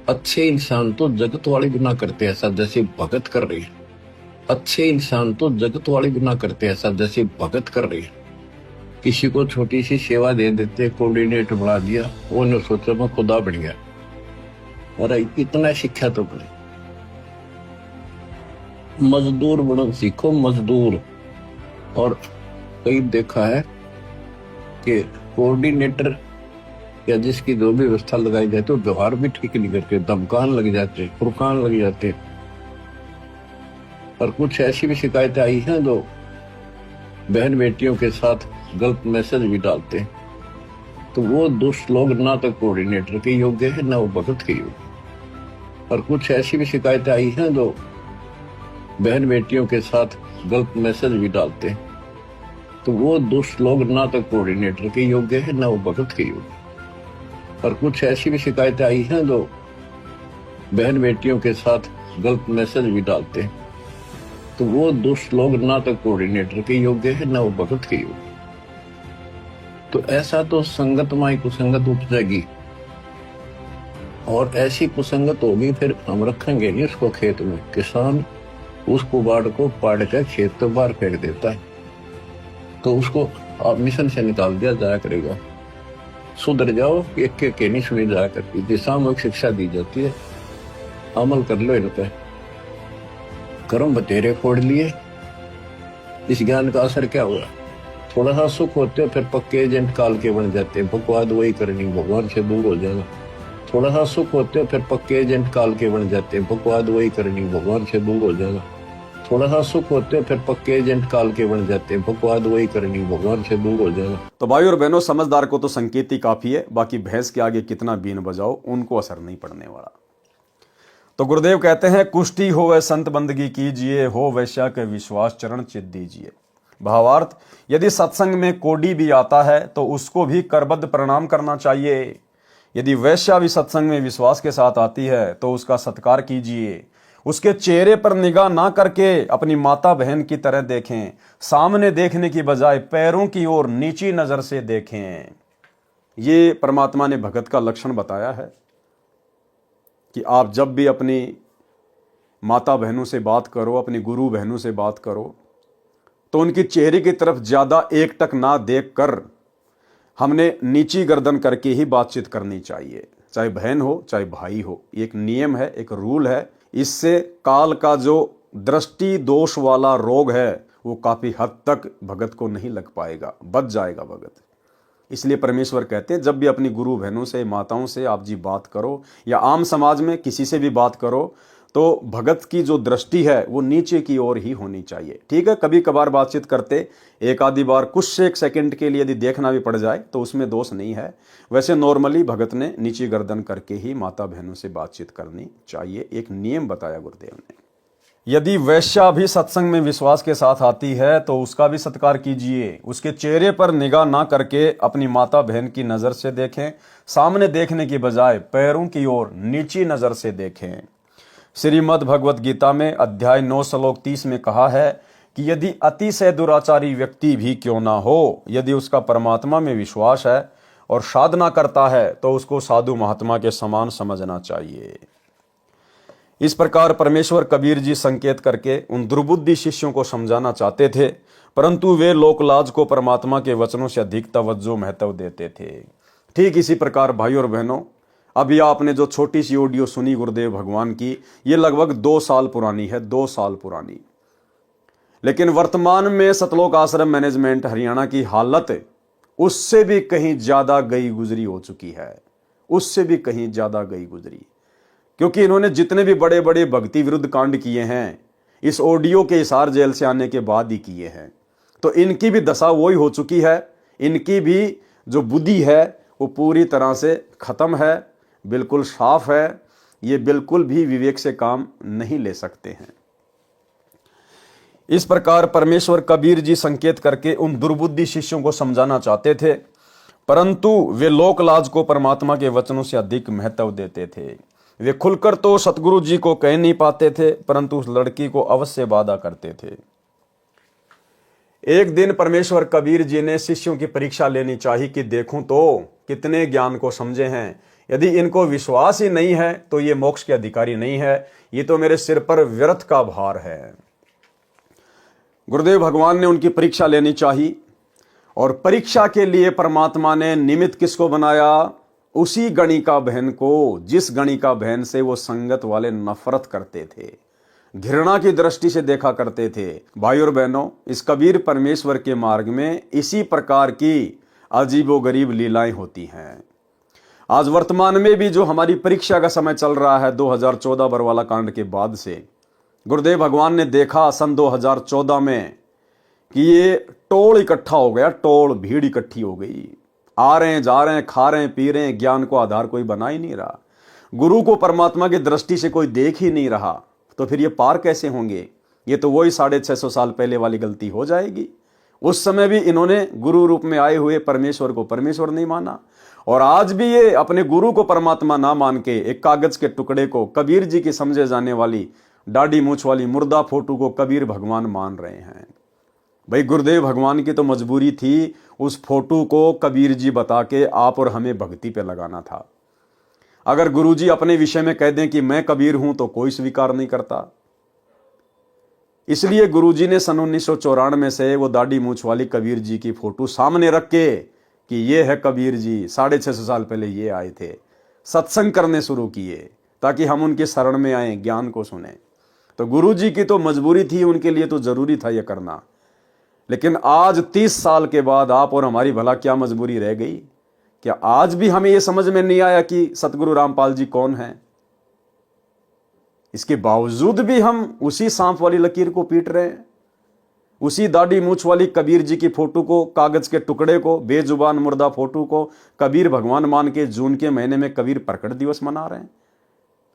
अच्छे इंसान तो जगत वाले बिना करते ऐसा जैसे भगत कर रही है। अच्छे इंसान तो जगत वाले बिना करते ऐसा जैसे भगत कर रही है। किसी को छोटी सी सेवा दे देते, कोऑर्डिनेटर बना दिया, वो ने सोचा मैं खुदा बन गया। और इतना शिक्षा तो बने, मजदूर बनो सीखो, मजदूर। और कई देखा है कि कोऑर्डिनेटर या जिसकी जो भी व्यवस्था लगाई जाती है वो व्यवहार भी ठीक नहीं करते, धमकान लग जाते, फुरकान लग जाते। और कुछ ऐसी भी शिकायतें आई हैं जो बहन बेटियों के साथ गलत मैसेज भी डालते हैं। तो वो दुष्ट लोग ना तो कोऑर्डिनेटर के योग्य है ना वो भगत के योग्य। और कुछ ऐसी भी शिकायतें आई हैं जो बहन बेटियों के साथ गलत मैसेज भी डालते हैं। तो वो दुष्ट लोग ना तो कोऑर्डिनेटर के योग्य है ना वो भगत के योग्य। और कुछ ऐसी भी शिकायतें आई हैं जो बहन बेटियों के साथ गलत मैसेज भी डालते हैं। तो वो दुष्ट लोग ना तो कोऑर्डिनेटर के योग्य है ना वो भगत के योग्य। तो ऐसा तो संगत माई कुसंगत उपजेगी, और ऐसी कुसंगत होगी फिर हम रखेंगे नहीं उसको खेत में। किसान उस कुबाड़ को पाड़ कर खेत तो बाहर फेंक देता है, तो उसको आप मिशन से निकाल दिया जाया करेगा। सुधर जाओ, एक के नहीं सुनी जाया करती, दिशात्मक शिक्षा दी जाती है, अमल कर लो इन पे। कर्म बतेरे फोड़ लिए, इस ज्ञान का असर क्या हुआ? थोड़ा सा सुख होते फिर पक्के एजेंट काल के बन जाते, बकवाद वही करनी, भगवान से दूर हो जाना। थोड़ा सा सुख होते फिर पक्के एजेंट काल के बन जाते, बकवाद वही करनी, भगवान से दूर हो जाना। थोड़ा सा सुख होते फिर पक्के एजेंट काल के बन जाते, बकवाद वही करनी, भगवान से दूर हो जाना। तो भाई और बहनों, समझदार को तो संकेत ही काफी है, बाकी भैंस के आगे कितना बीन बजाओ उनको असर नहीं पड़ने वाला। तो गुरुदेव कहते हैं कुष्टी हो वह संत बंदगी कीजिए, हो वैश्या के विश्वास चरण चित दीजिए। भावार्थ, यदि सत्संग में कोडी भी आता है तो उसको भी करबद्ध प्रणाम करना चाहिए। यदि वैश्या भी सत्संग में विश्वास के साथ आती है तो उसका सत्कार कीजिए। उसके चेहरे पर निगाह ना करके अपनी माता बहन की तरह देखें। सामने देखने की बजाय पैरों की ओर नीची नजर से देखें। ये परमात्मा ने भगत का लक्षण बताया है कि आप जब भी अपनी माता बहनों से बात करो, अपनी गुरु बहनों से बात करो, तो उनकी चेहरे की तरफ ज्यादा एकटक ना देखकर हमने नीची गर्दन करके ही बातचीत करनी चाहिए, चाहे बहन हो चाहे भाई हो। एक नियम है, एक रूल है। इससे काल का जो दृष्टि दोष वाला रोग है वो काफी हद तक भगत को नहीं लग पाएगा, बच जाएगा भगत। इसलिए परमेश्वर कहते हैं जब भी अपनी गुरु बहनों से, माताओं से आप जी बात करो या आम समाज में किसी से भी बात करो तो भगत की जो दृष्टि है वो नीचे की ओर ही होनी चाहिए। ठीक है, कभी कभार बातचीत करते एक आधी बार कुछ एक सेकंड के लिए यदि देखना भी पड़ जाए तो उसमें दोष नहीं है। वैसे नॉर्मली भगत ने नीची गर्दन करके ही माता बहनों से बातचीत करनी चाहिए। एक नियम बताया गुरुदेव ने। यदि वैश्या भी सत्संग में विश्वास के साथ आती है तो उसका भी सत्कार कीजिए। उसके चेहरे पर निगाह ना करके अपनी माता बहन की नजर से देखें। सामने देखने की बजाय पैरों की ओर नीची नजर से देखें। श्रीमद् भगवत गीता में अध्याय 9 श्लोक 30 में कहा है कि यदि अतिशय दुराचारी व्यक्ति भी क्यों ना हो, यदि उसका परमात्मा में विश्वास है और साधना करता है तो उसको साधु महात्मा के समान समझना चाहिए। इस प्रकार परमेश्वर कबीर जी संकेत करके उन दुर्बुद्धि शिष्यों को समझाना चाहते थे, परंतु वे लोकलाज को परमात्मा के वचनों से अधिक तवज्जो महत्व देते थे। ठीक इसी प्रकार भाई और बहनों, अभी आपने जो छोटी सी ऑडियो सुनी गुरुदेव भगवान की, ये लगभग 2 साल पुरानी है, 2 साल पुरानी। लेकिन वर्तमान में सतलोक आश्रम मैनेजमेंट हरियाणा की हालत उससे भी कहीं ज्यादा गई गुजरी हो चुकी है, उससे भी कहीं ज्यादा गई गुजरी। क्योंकि इन्होंने जितने भी बड़े बड़े भक्ति विरुद्ध कांड किए हैं इस ऑडियो के हिसार जेल से आने के बाद ही किए हैं, तो इनकी भी दशा वही हो चुकी है। इनकी भी जो बुद्धि है वो पूरी तरह से खत्म है, बिल्कुल साफ है। ये बिल्कुल भी विवेक से काम नहीं ले सकते हैं। इस प्रकार परमेश्वर कबीर जी संकेत करके उन दुर्बुद्धि शिष्यों को समझाना चाहते थे, परंतु वे लोकलाज को परमात्मा के वचनों से अधिक महत्व देते थे। वे खुलकर तो सतगुरु जी को कह नहीं पाते थे, परंतु उस लड़की को अवश्य वादा करते थे। एक दिन परमेश्वर कबीर जी ने शिष्यों की परीक्षा लेनी चाहिए कि देखूं तो कितने ज्ञान को समझे हैं। यदि इनको विश्वास ही नहीं है तो ये मोक्ष के अधिकारी नहीं है, ये तो मेरे सिर पर व्यर्थ का भार है। गुरुदेव भगवान ने उनकी परीक्षा लेनी चाहिए, और परीक्षा के लिए परमात्मा ने निमित्त किसको बनाया? उसी गणिका बहन को, जिस गणिका बहन से वो संगत वाले नफरत करते थे, घृणा की दृष्टि से देखा करते थे। भाई और बहनों, इस कबीर परमेश्वर के मार्ग में इसी प्रकार की अजीबोगरीब लीलाएं होती हैं। आज वर्तमान में भी जो हमारी परीक्षा का समय चल रहा है 2014 बरवाला कांड के बाद से, गुरुदेव भगवान ने देखा सन 2014 में कि ये टोल इकट्ठा हो गया, टोल भीड़ इकट्ठी हो गई। आ रहे हैं, जा रहे हैं, खा रहे हैं, पी रहे हैं, ज्ञान को आधार कोई बना ही नहीं रहा। गुरु को परमात्मा की दृष्टि से कोई देख ही नहीं रहा, तो फिर ये पार कैसे होंगे? ये तो वही 650 साल पहले वाली गलती हो जाएगी। उस समय भी इन्होंने गुरु रूप में आए हुए परमेश्वर को परमेश्वर नहीं माना, और आज भी ये अपने गुरु को परमात्मा ना मान के एक कागज के टुकड़े को, कबीर जी की समझे जाने वाली दाढ़ी मूछ वाली मुर्दा फोटो को कबीर भगवान मान रहे हैं। भाई गुरुदेव भगवान की तो मजबूरी थी उस फोटो को कबीर जी बता के आप और हमें भक्ति पे लगाना था। अगर गुरु जी अपने विषय में कह दें कि मैं कबीर हूं तो कोई स्वीकार नहीं करता। इसलिए गुरु जी ने सन 1994 से वो दाढ़ी मूछ वाली कबीर जी की फोटो सामने रख के कि ये है कबीर जी, 650 साल पहले ये आए थे, सत्संग करने शुरू किए ताकि हम उनके शरण में आए, ज्ञान को सुने। तो गुरु जी की तो मजबूरी थी, उनके लिए तो जरूरी था यह करना। लेकिन आज 30 साल के बाद आप और हमारी भला क्या मजबूरी रह गई? क्या आज भी हमें यह समझ में नहीं आया कि सतगुरु रामपाल जी कौन है? इसके बावजूद भी हम उसी सांप वाली लकीर को पीट रहे हैं, उसी दाढ़ी मूछ वाली कबीर जी की फोटो को, कागज के टुकड़े को, बेजुबान मुर्दा फोटो को कबीर भगवान मान के जून के महीने में कबीर प्रकट दिवस मना रहे हैं।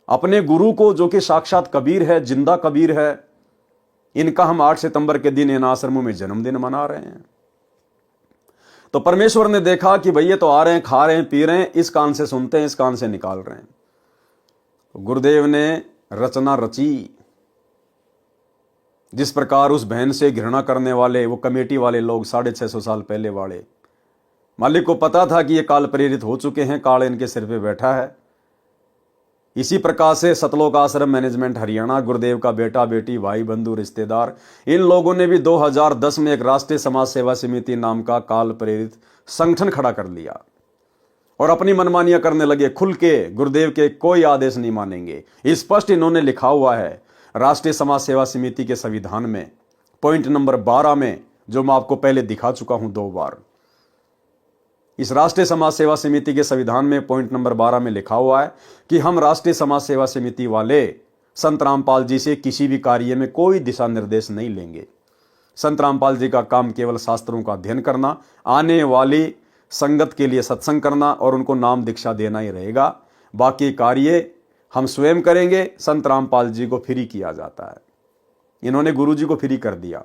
अपने गुरु को जो कि साक्षात कबीर है, जिंदा कबीर है, इनका हम 8 सितंबर के दिन इन आश्रमों में जन्मदिन मना रहे हैं। तो परमेश्वर ने देखा कि भैया तो आ रहे हैं, खा रहे हैं, पी रहे हैं, इस कान से सुनते हैं, इस कान से निकाल रहे हैं। तो गुरुदेव ने रचना रची। जिस प्रकार उस बहन से घृणा करने वाले वो कमेटी वाले लोग 650 साल पहले वाले, मालिक को पता था कि ये काल प्रेरित हो चुके हैं, काल इनके सिर पे बैठा है। इसी प्रकार से सतलोक आश्रम मैनेजमेंट हरियाणा, गुरुदेव का बेटा बेटी, भाई बंधु रिश्तेदार, इन लोगों ने भी 2010 में एक राष्ट्रीय समाज सेवा समिति नाम का काल प्रेरित संगठन खड़ा कर लिया और अपनी मनमानियां करने लगे। खुल के गुरुदेव के कोई आदेश नहीं मानेंगे। स्पष्ट इन्होंने लिखा हुआ है राष्ट्रीय समाज सेवा समिति के संविधान में, पॉइंट नंबर 12 में, जो मैं आपको पहले दिखा चुका हूं 2 बार। इस राष्ट्रीय समाज सेवा समिति के संविधान में पॉइंट नंबर 12 में लिखा हुआ है कि हम राष्ट्रीय समाज सेवा समिति वाले संत रामपाल जी से किसी भी कार्य में कोई दिशा निर्देश नहीं लेंगे। संत रामपाल जी का काम केवल शास्त्रों का अध्ययन करना, आने वाली संगत के लिए सत्संग करना और उनको नाम दीक्षा देना ही रहेगा। बाकी कार्य हम स्वयं करेंगे। संत रामपाल जी को फ्री किया जाता है। इन्होंने गुरु जी को फ्री कर दिया,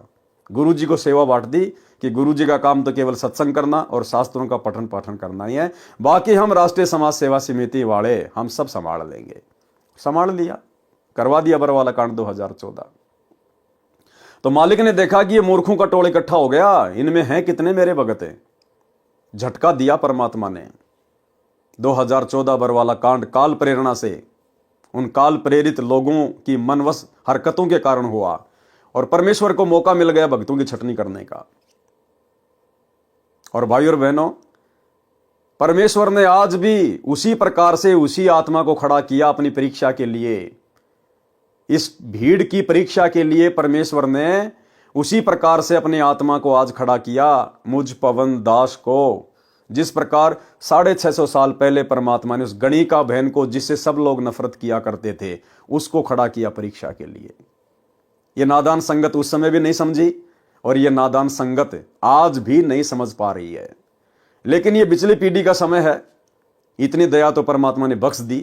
गुरु जी को सेवा बांट दी कि गुरु जी का काम तो केवल सत्संग करना और शास्त्रों का पठन पाठन करना ही है, बाकी हम राष्ट्रीय समाज सेवा समिति वाले हम सब संभाल लेंगे। संभाल लिया, करवा दिया बरवाला कांड 2014। तो मालिक ने देखा कि ये मूर्खों का टोल इकट्ठा हो गया, इनमें हैं कितने मेरे भगत हैं। झटका दिया परमात्मा ने। 2014 बरवाला कांड काल प्रेरणा से, उन काल प्रेरित लोगों की मनवश हरकतों के कारण हुआ और परमेश्वर को मौका मिल गया भक्तों की छटनी करने का। और भाई और बहनों, परमेश्वर ने आज भी उसी प्रकार से उसी आत्मा को खड़ा किया अपनी परीक्षा के लिए। इस भीड़ की परीक्षा के लिए परमेश्वर ने उसी प्रकार से अपनी आत्मा को आज खड़ा किया, मुझ पवन दास को। जिस प्रकार 650 साल पहले परमात्मा ने उस गणिका बहन को, जिससे सब लोग नफरत किया करते थे, उसको खड़ा किया परीक्षा के लिए। यह नादान संगत उस समय भी नहीं समझी और यह नादान संगत आज भी नहीं समझ पा रही है। लेकिन यह पिछली पीढ़ी का समय है। इतनी दया तो परमात्मा ने बख्श दी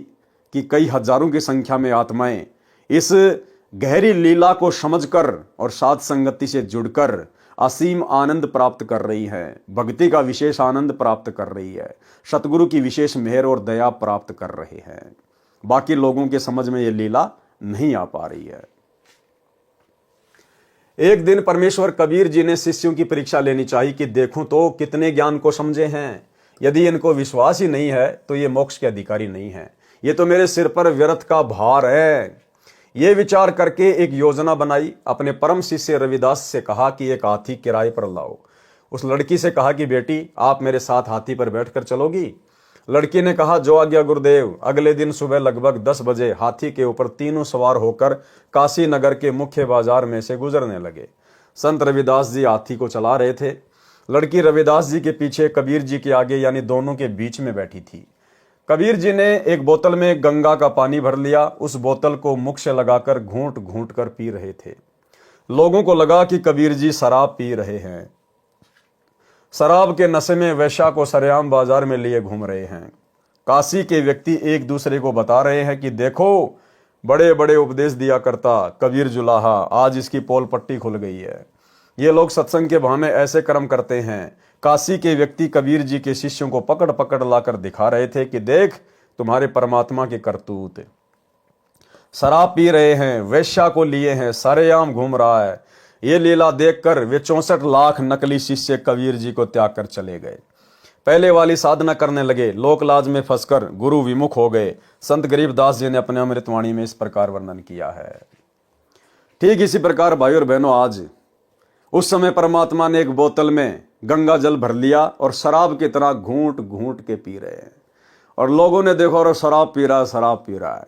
कि कई हजारों की संख्या में आत्माएं इस गहरी लीला को समझकर और साध संगति से जुड़कर असीम आनंद प्राप्त कर रही है, भक्ति का विशेष आनंद प्राप्त कर रही है, सतगुरु की विशेष मेहर और दया प्राप्त कर रहे हैं। बाकी लोगों के समझ में यह लीला नहीं आ पा रही है। एक दिन परमेश्वर कबीर जी ने शिष्यों की परीक्षा लेनी चाहिए कि देखूं तो कितने ज्ञान को समझे हैं। यदि इनको विश्वास ही नहीं है तो ये मोक्ष के अधिकारी नहीं है, ये तो मेरे सिर पर व्यर्थ का भार है। ये विचार करके एक योजना बनाई। अपने परम शिष्य रविदास से कहा कि एक हाथी किराए पर लाओ। उस लड़की से कहा कि बेटी आप मेरे साथ हाथी पर बैठकर चलोगी। लड़की ने कहा जो आज्ञा गुरुदेव। अगले दिन सुबह लगभग 10 बजे हाथी के ऊपर तीनों सवार होकर काशी नगर के मुख्य बाजार में से गुजरने लगे। संत रविदास जी हाथी को चला रहे थे। लड़की रविदास जी के पीछे, कबीर जी के आगे, यानी दोनों के बीच में बैठी थी। कबीर जी ने एक बोतल में गंगा का पानी भर लिया। उस बोतल को मुख से लगाकर घूंट घूंट कर पी रहे थे। लोगों को लगा कि कबीर जी शराब पी रहे हैं। शराब के नशे में वैश्या को सरेआम बाजार में लिए घूम रहे हैं। काशी के व्यक्ति एक दूसरे को बता रहे हैं कि देखो बड़े बड़े उपदेश दिया करता कबीर जुलाहा, आज इसकी पोल पट्टी खुल गई है। ये लोग सत्संग के बहाने ऐसे कर्म करते हैं। काशी के व्यक्ति कबीर जी के शिष्यों को पकड़ पकड़ लाकर दिखा रहे थे कि देख तुम्हारे परमात्मा के करतूत। शराब पी रहे हैं, वैश्या को लिए हैं, सरेआम घूम रहा है। ये लीला देखकर वे 64 लाख नकली शिष्य कबीर जी को त्याग कर चले गए। पहले वाली साधना करने लगे, लोक लाज में फंसकर गुरु विमुख हो गए। संत गरीबदास जी ने अपने अमृतवाणी में इस प्रकार वर्णन किया है। ठीक इसी प्रकार भाई और बहनों, आज उस समय परमात्मा ने एक बोतल में गंगा जल भर लिया और शराब की तरह घूंट घूंट के पी रहे हैं। और लोगों ने देखो और शराब पी रहा है, शराब पी रहा है।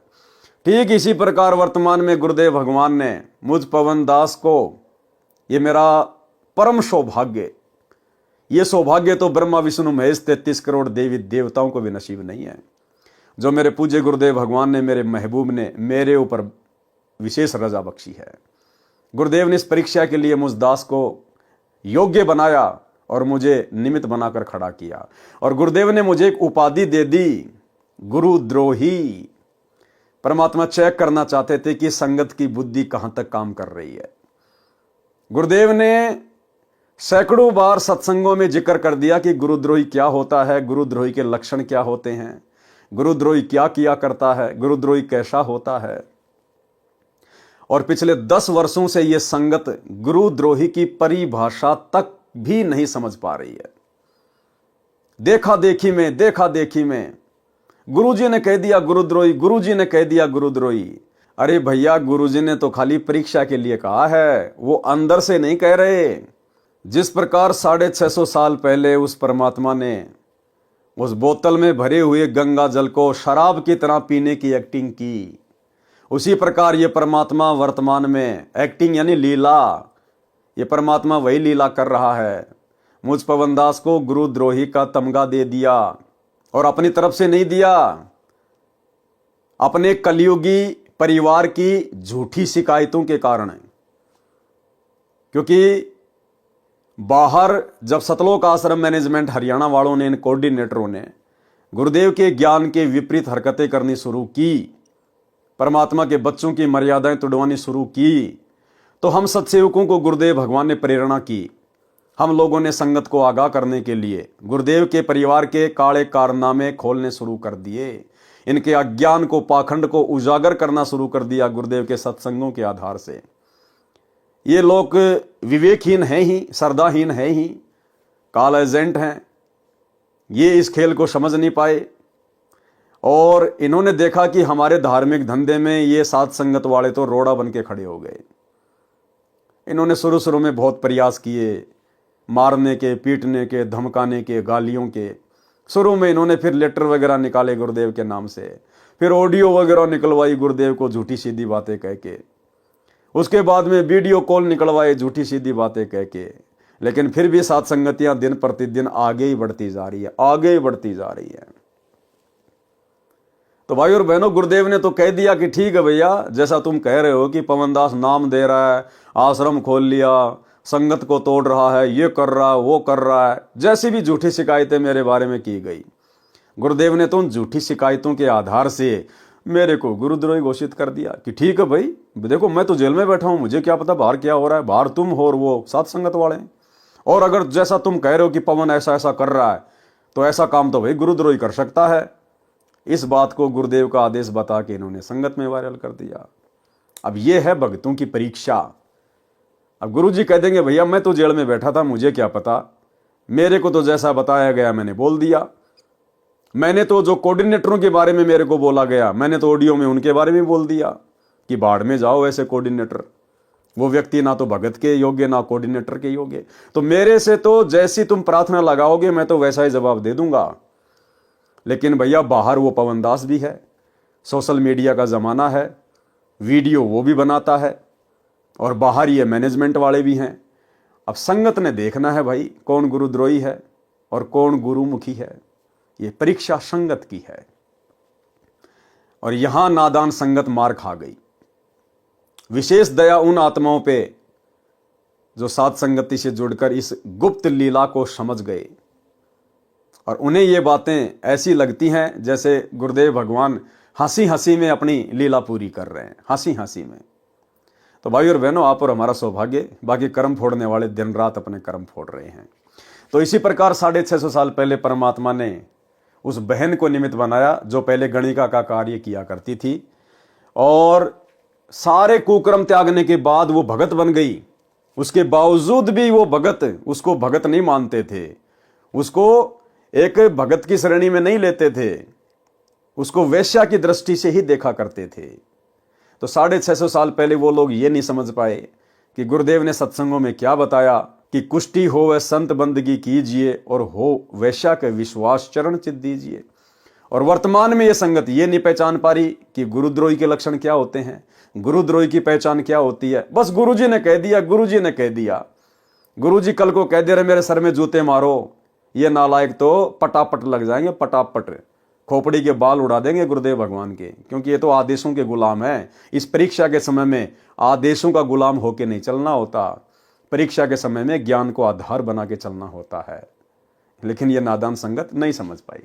ठीक इसी प्रकार वर्तमान में गुरुदेव भगवान ने मुझ पवन दास को, ये मेरा परम सौभाग्य, ये सौभाग्य तो ब्रह्मा विष्णु महेश 33 करोड़ देवी देवताओं को भी नसीब नहीं है, जो मेरे पूज्य गुरुदेव भगवान ने, मेरे महबूब ने मेरे ऊपर विशेष रजा बख्शी है। गुरुदेव ने इस परीक्षा के लिए मुझ दास को योग्य बनाया और मुझे निमित्त बनाकर खड़ा किया। और गुरुदेव ने मुझे एक उपाधि दे दी, गुरुद्रोही। परमात्मा चेक करना चाहते थे कि संगत की बुद्धि कहां तक काम कर रही है। गुरुदेव ने सैकड़ों बार सत्संगों में जिक्र कर दिया कि गुरुद्रोही क्या होता है, गुरुद्रोही के लक्षण क्या होते हैं, गुरुद्रोही क्या किया करता है, गुरुद्रोही कैसा होता है। और पिछले 10 वर्षों से यह संगत गुरुद्रोही की परिभाषा तक भी नहीं समझ पा रही है। देखा देखी में गुरुजी ने कह दिया गुरुद्रोही, गुरुजी ने कह दिया गुरुद्रोही। अरे भैया, गुरुजी ने तो खाली परीक्षा के लिए कहा है, वो अंदर से नहीं कह रहे। जिस प्रकार 650 साल पहले उस परमात्मा ने उस बोतल में भरे हुए गंगा जल को शराब की तरह पीने की एक्टिंग की, उसी प्रकार ये परमात्मा वर्तमान में एक्टिंग यानी लीला, ये परमात्मा वही लीला कर रहा है। मुझ पवनदास को गुरुद्रोही का तमगा दे दिया, और अपनी तरफ से नहीं दिया, अपने कलयुगी परिवार की झूठी शिकायतों के कारण। क्योंकि बाहर जब सतलोक आश्रम मैनेजमेंट हरियाणा वालों ने, इन कोऑर्डिनेटरों ने गुरुदेव के ज्ञान के विपरीत हरकतें करनी शुरू की, परमात्मा के बच्चों की मर्यादाएं तोड़वानी शुरू की, तो हम सत्सेवकों को गुरुदेव भगवान ने प्रेरणा की। हम लोगों ने संगत को आगाह करने के लिए गुरुदेव के परिवार के काले कारनामे खोलने शुरू कर दिए, इनके अज्ञान को, पाखंड को उजागर करना शुरू कर दिया गुरुदेव के सत्संगों के आधार से। ये लोग विवेकहीन हैं ही, श्रद्धाहीन हैं ही, काल एजेंट हैं। ये इस खेल को समझ नहीं पाए, और इन्होंने देखा कि हमारे धार्मिक धंधे में ये साथ संगत वाले तो रोड़ा बन के खड़े हो गए। इन्होंने शुरू में बहुत प्रयास किए, मारने के, पीटने के, धमकाने के, गालियों के। शुरू में इन्होंने फिर लेटर वगैरह निकाले गुरुदेव के नाम से, फिर ऑडियो वगैरह निकलवाई गुरुदेव को झूठी सीधी बातें कह के, उसके बाद में वीडियो कॉल निकलवाए झूठी सीधी बातें कह के। लेकिन फिर भी साथ संगतियां दिन प्रतिदिन आगे ही बढ़ती जा रही है, आगे ही बढ़ती जा रही है। तो भाई और बहनों, गुरुदेव ने तो कह दिया कि ठीक है भैया, जैसा तुम कह रहे हो कि पवनदास नाम दे रहा है, आश्रम खोल लिया, संगत को तोड़ रहा है, ये कर रहा है, वो कर रहा है, जैसी भी झूठी शिकायतें मेरे बारे में की गई, गुरुदेव ने तो उन झूठी शिकायतों के आधार से मेरे को गुरुद्रोही घोषित कर दिया कि ठीक है भाई, देखो मैं तो जेल में बैठा हूं, मुझे क्या पता बाहर क्या हो रहा है, बाहर तुम हो और वो साथ संगत वाले हैं। और अगर जैसा तुम कह रहे हो कि पवन ऐसा ऐसा कर रहा है, तो ऐसा काम तो भाई गुरुद्रोही कर सकता है। इस बात को गुरुदेव का आदेश बता के इन्होंने संगत में वायरल कर दिया। अब यह है भक्तों की परीक्षा। अब गुरुजी कह देंगे भैया मैं तो जेल में बैठा था, मुझे क्या पता, मेरे को तो जैसा बताया गया मैंने बोल दिया, मैंने तो जो कोऑर्डिनेटरों के बारे में मेरे को बोला गया, मैंने तो ऑडियो में उनके बारे में बोल दिया कि बाढ़ में जाओ ऐसे कोऑर्डिनेटर, वो व्यक्ति ना तो भगत के योग्य ना कोऑर्डिनेटर के योग्य। तो मेरे से तो जैसी तुम प्रार्थना लगाओगे मैं तो वैसा ही जवाब दे दूंगा। लेकिन भैया बाहर वो पवनदास भी है, सोशल मीडिया का जमाना है, वीडियो वो भी बनाता है, और बाहर ये मैनेजमेंट वाले भी हैं। अब संगत ने देखना है भाई कौन गुरुद्रोही है और कौन गुरुमुखी है। ये परीक्षा संगत की है, और यहां नादान संगत मार खा गई। विशेष दया उन आत्माओं पे जो साथ संगति से जुड़कर इस गुप्त लीला को समझ गए, और उन्हें ये बातें ऐसी लगती हैं जैसे गुरुदेव भगवान हंसी हंसी में अपनी लीला पूरी कर रहे हैं, हंसी हंसी में। तो भाई और बहनों, आप और हमारा सौभाग्य, बाकी कर्म फोड़ने वाले दिन रात अपने कर्म फोड़ रहे हैं। तो इसी प्रकार 650 साल पहले परमात्मा ने उस बहन को निमित्त बनाया जो पहले गणिका का कार्य किया करती थी, और सारे कुकर्म त्यागने के बाद वो भगत बन गई। उसके बावजूद भी वो भगत उसको भगत नहीं मानते थे, उसको एक भगत की श्रेणी में नहीं लेते थे, उसको वेश्या की दृष्टि से ही देखा करते थे। तो 650 साल पहले वो लोग ये नहीं समझ पाए कि गुरुदेव ने सत्संगों में क्या बताया कि कुष्टी हो वह संत बंदगी कीजिए, और हो वैश्या के विश्वास चरण चित दीजिए। और वर्तमान में ये संगत ये नहीं पहचान पा रही कि गुरुद्रोही के लक्षण क्या होते हैं, गुरुद्रोही की पहचान क्या होती है। बस गुरुजी ने कह दिया, गुरुजी ने कह दिया, गुरुजी कल को कह दे रहे मेरे सर में जूते मारो, ये नालायक तो पटापट लग जाएंगे, पटापट खोपड़ी के बाल उड़ा देंगे गुरुदेव भगवान के, क्योंकि ये तो आदेशों के गुलाम है। इस परीक्षा के समय में आदेशों का गुलाम होके नहीं चलना होता, परीक्षा के समय में ज्ञान को आधार बना के चलना होता है। लेकिन यह नादान संगत नहीं समझ पाई।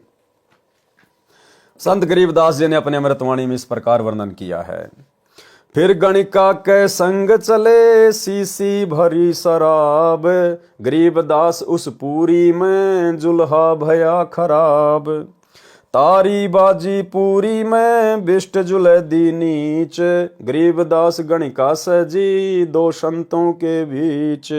संत गरीबदास जी ने अपने अमृतवाणी में इस प्रकार वर्णन किया है, फिर गणिका के संग चले सीसी भरी शराब, गरीबदास उस पूरी में जुल्हा भया खराब। तारी बाजी पूरी में बिष्ट जुले दी नीच, गरीबदास गणिका सजी दो संतों के बीच।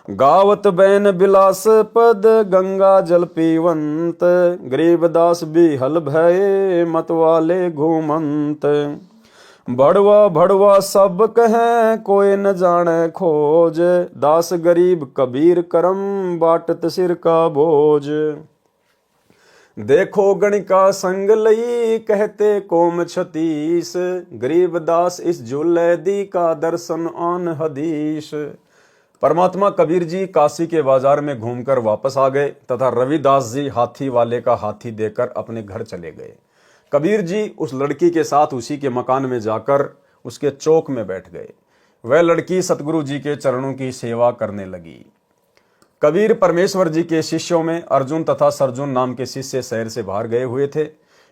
गावत बैन बिलास पद गंगा जल पीवंत, गरीबदास बिहल भये मतवाले घूमंत। भड़वा भड़वा सब कहें कोई न जाने खोज, दास गरीब कबीर करम बाटत सिर का बोझ। देखो गणिका संग लई कहते कोम छतीस, गरीबदास इस झूले दी का दर्शन आन हदीस। परमात्मा कबीर जी काशी के बाजार में घूमकर वापस आ गए तथा रविदास जी हाथी वाले का हाथी देकर अपने घर चले गए। कबीर जी उस लड़की के साथ उसी के मकान में जाकर उसके चौक में बैठ गए। वह लड़की सतगुरु जी के चरणों की सेवा करने लगी। कबीर परमेश्वर जी के शिष्यों में अर्जुन तथा सरजुन नाम के शिष्य शहर से बाहर गए हुए थे।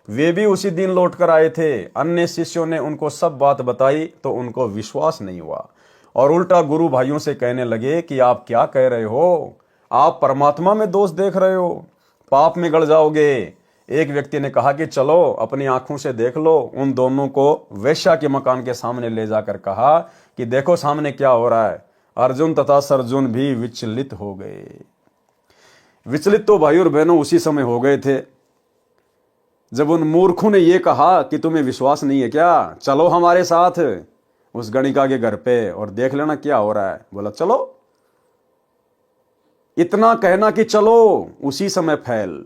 वे भी उसी दिन लौट कर आए थे। अन्य शिष्यों ने उनको सब बात बताई तो उनको विश्वास नहीं हुआ और उल्टा गुरु भाइयों से कहने लगे कि आप क्या कह रहे हो, आप परमात्मा में दोष देख रहे हो, पाप में गड़ जाओगे। एक व्यक्ति ने कहा कि चलो अपनी आंखों से देख लो। उन दोनों को वेश्या के मकान के सामने ले जाकर कहा कि देखो सामने क्या हो रहा है। अर्जुन तथा सरजुन भी विचलित हो गए। विचलित तो भाई और बहनों उसी समय हो गए थे जब उन मूर्खों ने यह कहा कि तुम्हें विश्वास नहीं है क्या, चलो हमारे साथ उस गणिका के घर पे और देख लेना क्या हो रहा है। बोला चलो। इतना कहना कि चलो उसी समय फैल।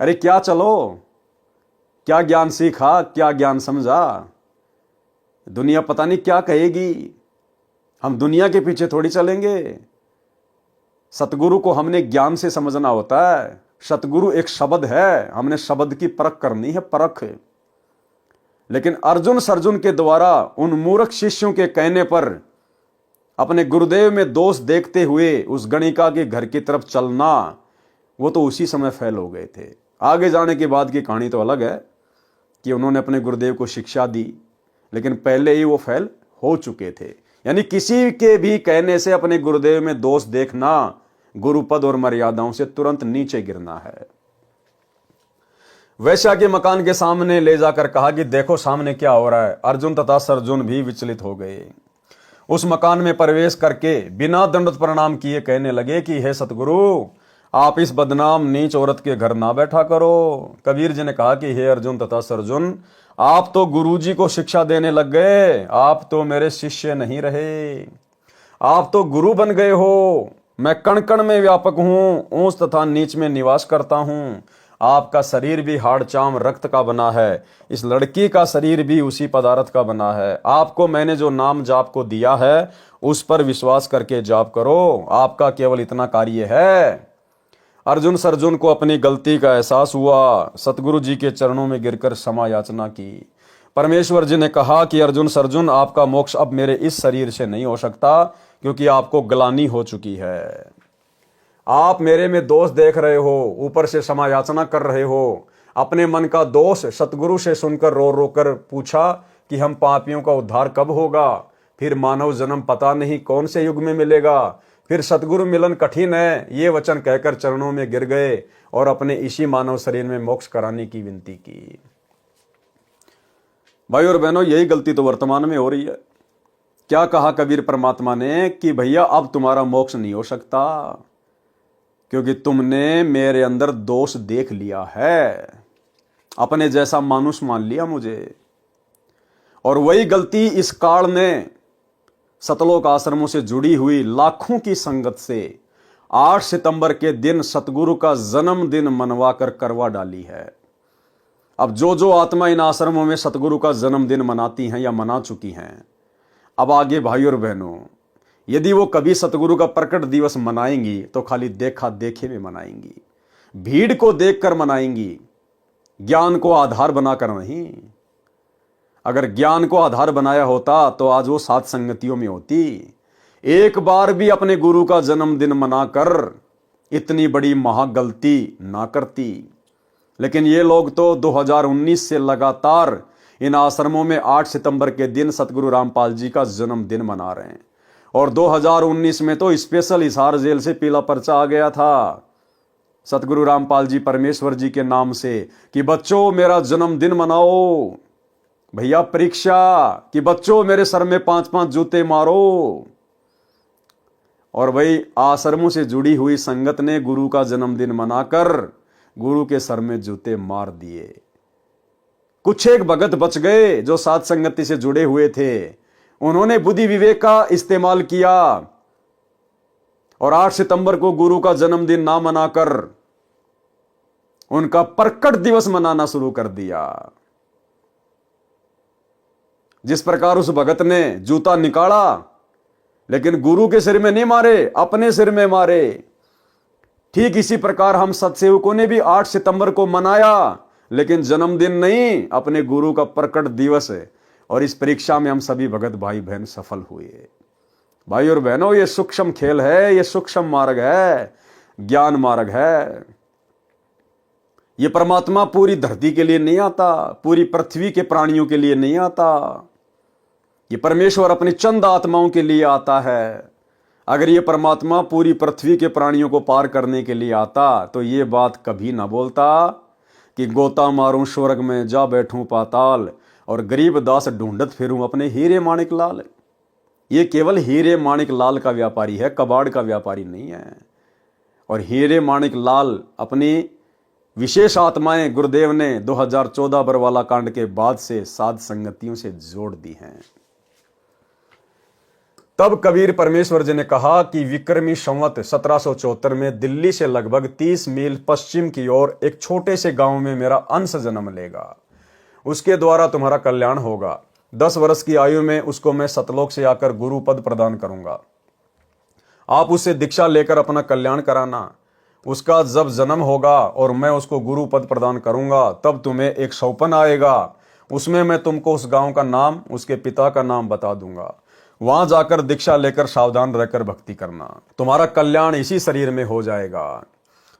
अरे क्या चलो, क्या ज्ञान सीखा, क्या ज्ञान समझा, दुनिया पता नहीं क्या कहेगी। हम दुनिया के पीछे थोड़ी चलेंगे। सतगुरु को हमने ज्ञान से समझना होता है। सतगुरु एक शब्द है, हमने शब्द की परख करनी है, परख। लेकिन अर्जुन सरजुन के द्वारा उन मूर्ख शिष्यों के कहने पर अपने गुरुदेव में दोष देखते हुए उस गणिका के घर की तरफ चलना, वो तो उसी समय फेल हो गए थे। आगे जाने के बाद की कहानी तो अलग है कि उन्होंने अपने गुरुदेव को शिक्षा दी, लेकिन पहले ही वो फेल हो चुके थे। यानी किसी के भी कहने से अपने गुरुदेव में दोष देखना गुरुपद और मर्यादाओं से तुरंत नीचे गिरना है। वैश्या के मकान के सामने ले जाकर कहा कि देखो सामने क्या हो रहा है। अर्जुन तथा सरजुन भी विचलित हो गए। उस मकान में प्रवेश करके बिना दंडवत प्रणाम किए कहने लगे कि हे सतगुरु, आप इस बदनाम नीच औरत के घर ना बैठा करो। कबीर जी ने कहा कि हे अर्जुन तथा सरजुन, आप तो गुरुजी को शिक्षा देने लग गए, आप तो मेरे शिष्य नहीं रहे, आप तो गुरु बन गए हो। मैं कण कण में व्यापक हूं, ऊंच तथा नीच में निवास करता हूं। आपका शरीर भी हाड़ चाम रक्त का बना है, इस लड़की का शरीर भी उसी पदार्थ का बना है। आपको मैंने जो नाम जाप को दिया है उस पर विश्वास करके जाप करो, आपका केवल इतना कार्य है। अर्जुन सरजुन को अपनी गलती का एहसास हुआ। सतगुरु जी के चरणों में गिरकर क्षमा याचना की। परमेश्वर जी ने कहा कि अर्जुन सरजुन, आपका मोक्ष अब मेरे इस शरीर से नहीं हो सकता, क्योंकि आपको ग्लानि हो चुकी है। आप मेरे में दोष देख रहे हो, ऊपर से क्षमा याचना कर रहे हो। अपने मन का दोष सतगुरु से सुनकर रो रो कर पूछा कि हम पापियों का उद्धार कब होगा, फिर मानव जन्म पता नहीं कौन से युग में मिलेगा, फिर सतगुरु मिलन कठिन है, ये वचन कहकर चरणों में गिर गए और अपने इसी मानव शरीर में मोक्ष कराने की विनती की। भाई और बहनों, यही गलती तो वर्तमान में हो रही है। क्या कहा कबीर परमात्मा ने कि भैया अब तुम्हारा मोक्ष नहीं हो सकता, क्योंकि तुमने मेरे अंदर दोष देख लिया है, अपने जैसा मानुष मान लिया मुझे। और वही गलती इस काल ने सतलोक आश्रमों से जुड़ी हुई लाखों की संगत से 8 सितंबर के दिन सतगुरु का जन्मदिन मनवा कर करवा डाली है। अब जो आत्मा इन आश्रमों में सतगुरु का जन्मदिन मनाती हैं या मना चुकी हैं, अब आगे भाई और बहनों, यदि वो कभी सतगुरु का प्रकट दिवस मनाएंगी तो खाली देखा देखे में मनाएंगी, भीड़ को देखकर मनाएंगी, ज्ञान को आधार बनाकर नहीं। अगर ज्ञान को आधार बनाया होता तो आज वो सात संगतियों में होती। एक बार भी अपने गुरु का जन्मदिन मनाकर इतनी बड़ी महागलती ना करती। लेकिन ये लोग तो 2019 से लगातार इन आश्रमों में 8 सितंबर के दिन सतगुरु रामपाल जी का जन्मदिन मना रहे हैं। और 2019 में तो स्पेशल हिसार जेल से पीला पर्चा आ गया था सतगुरु रामपाल जी परमेश्वर जी के नाम से कि बच्चों मेरा जन्मदिन मनाओ। भैया परीक्षा कि बच्चों मेरे सर में 5-5 जूते मारो। और वही आश्रमों से जुड़ी हुई संगत ने गुरु का जन्मदिन मनाकर गुरु के सर में जूते मार दिए। कुछ एक भगत बच गए जो साथ संगति से जुड़े हुए थे, उन्होंने बुद्धि विवेक का इस्तेमाल किया और 8 सितंबर को गुरु का जन्मदिन ना मनाकर उनका प्रकट दिवस मनाना शुरू कर दिया। जिस प्रकार उस भगत ने जूता निकाला लेकिन गुरु के सिर में नहीं मारे, अपने सिर में मारे, ठीक इसी प्रकार हम सत्सेवकों ने भी 8 सितंबर को मनाया लेकिन जन्मदिन नहीं, अपने गुरु का प्रकट दिवस है। और इस परीक्षा में हम सभी भगत भाई बहन सफल हुए। भाई और बहनों, ये सूक्ष्म खेल है, ये सूक्ष्म मार्ग है, ज्ञान मार्ग है। ये परमात्मा पूरी धरती के लिए नहीं आता, पूरी पृथ्वी के प्राणियों के लिए नहीं आता। ये परमेश्वर अपनी चंद आत्माओं के लिए आता है। अगर ये परमात्मा पूरी पृथ्वी के प्राणियों को पार करने के लिए आता तो ये बात कभी ना बोलता कि गोता मारूं स्वर्ग में जा बैठूं पाताल और गरीब दास ढूंढत फिरूं अपने हीरे माणिक लाल। ये केवल हीरे माणिक लाल का व्यापारी है, कबाड़ का व्यापारी नहीं है। और हीरे माणिक लाल अपनी विशेष आत्माएं गुरुदेव ने 2014 बरवाला कांड के बाद से साध संगतियों से जोड़ दी हैं। तब कबीर परमेश्वर जी ने कहा कि विक्रमी संवत 1774 में दिल्ली से लगभग 30 मील पश्चिम की ओर एक छोटे से गांव में मेरा अंश जन्म लेगा। उसके द्वारा तुम्हारा कल्याण होगा। 10 वर्ष की आयु में उसको मैं सतलोक से आकर गुरु पद प्रदान करूंगा। आप उससे दीक्षा लेकर अपना कल्याण कराना। उसका जब जन्म होगा और मैं उसको गुरु पद प्रदान करूंगा तब तुम्हें एक सौपन आएगा, उसमें मैं तुमको उस गांव का नाम, उसके पिता का नाम बता दूंगा। वहां जाकर दीक्षा लेकर सावधान रहकर भक्ति करना। तुम्हारा कल्याण इसी शरीर में हो जाएगा।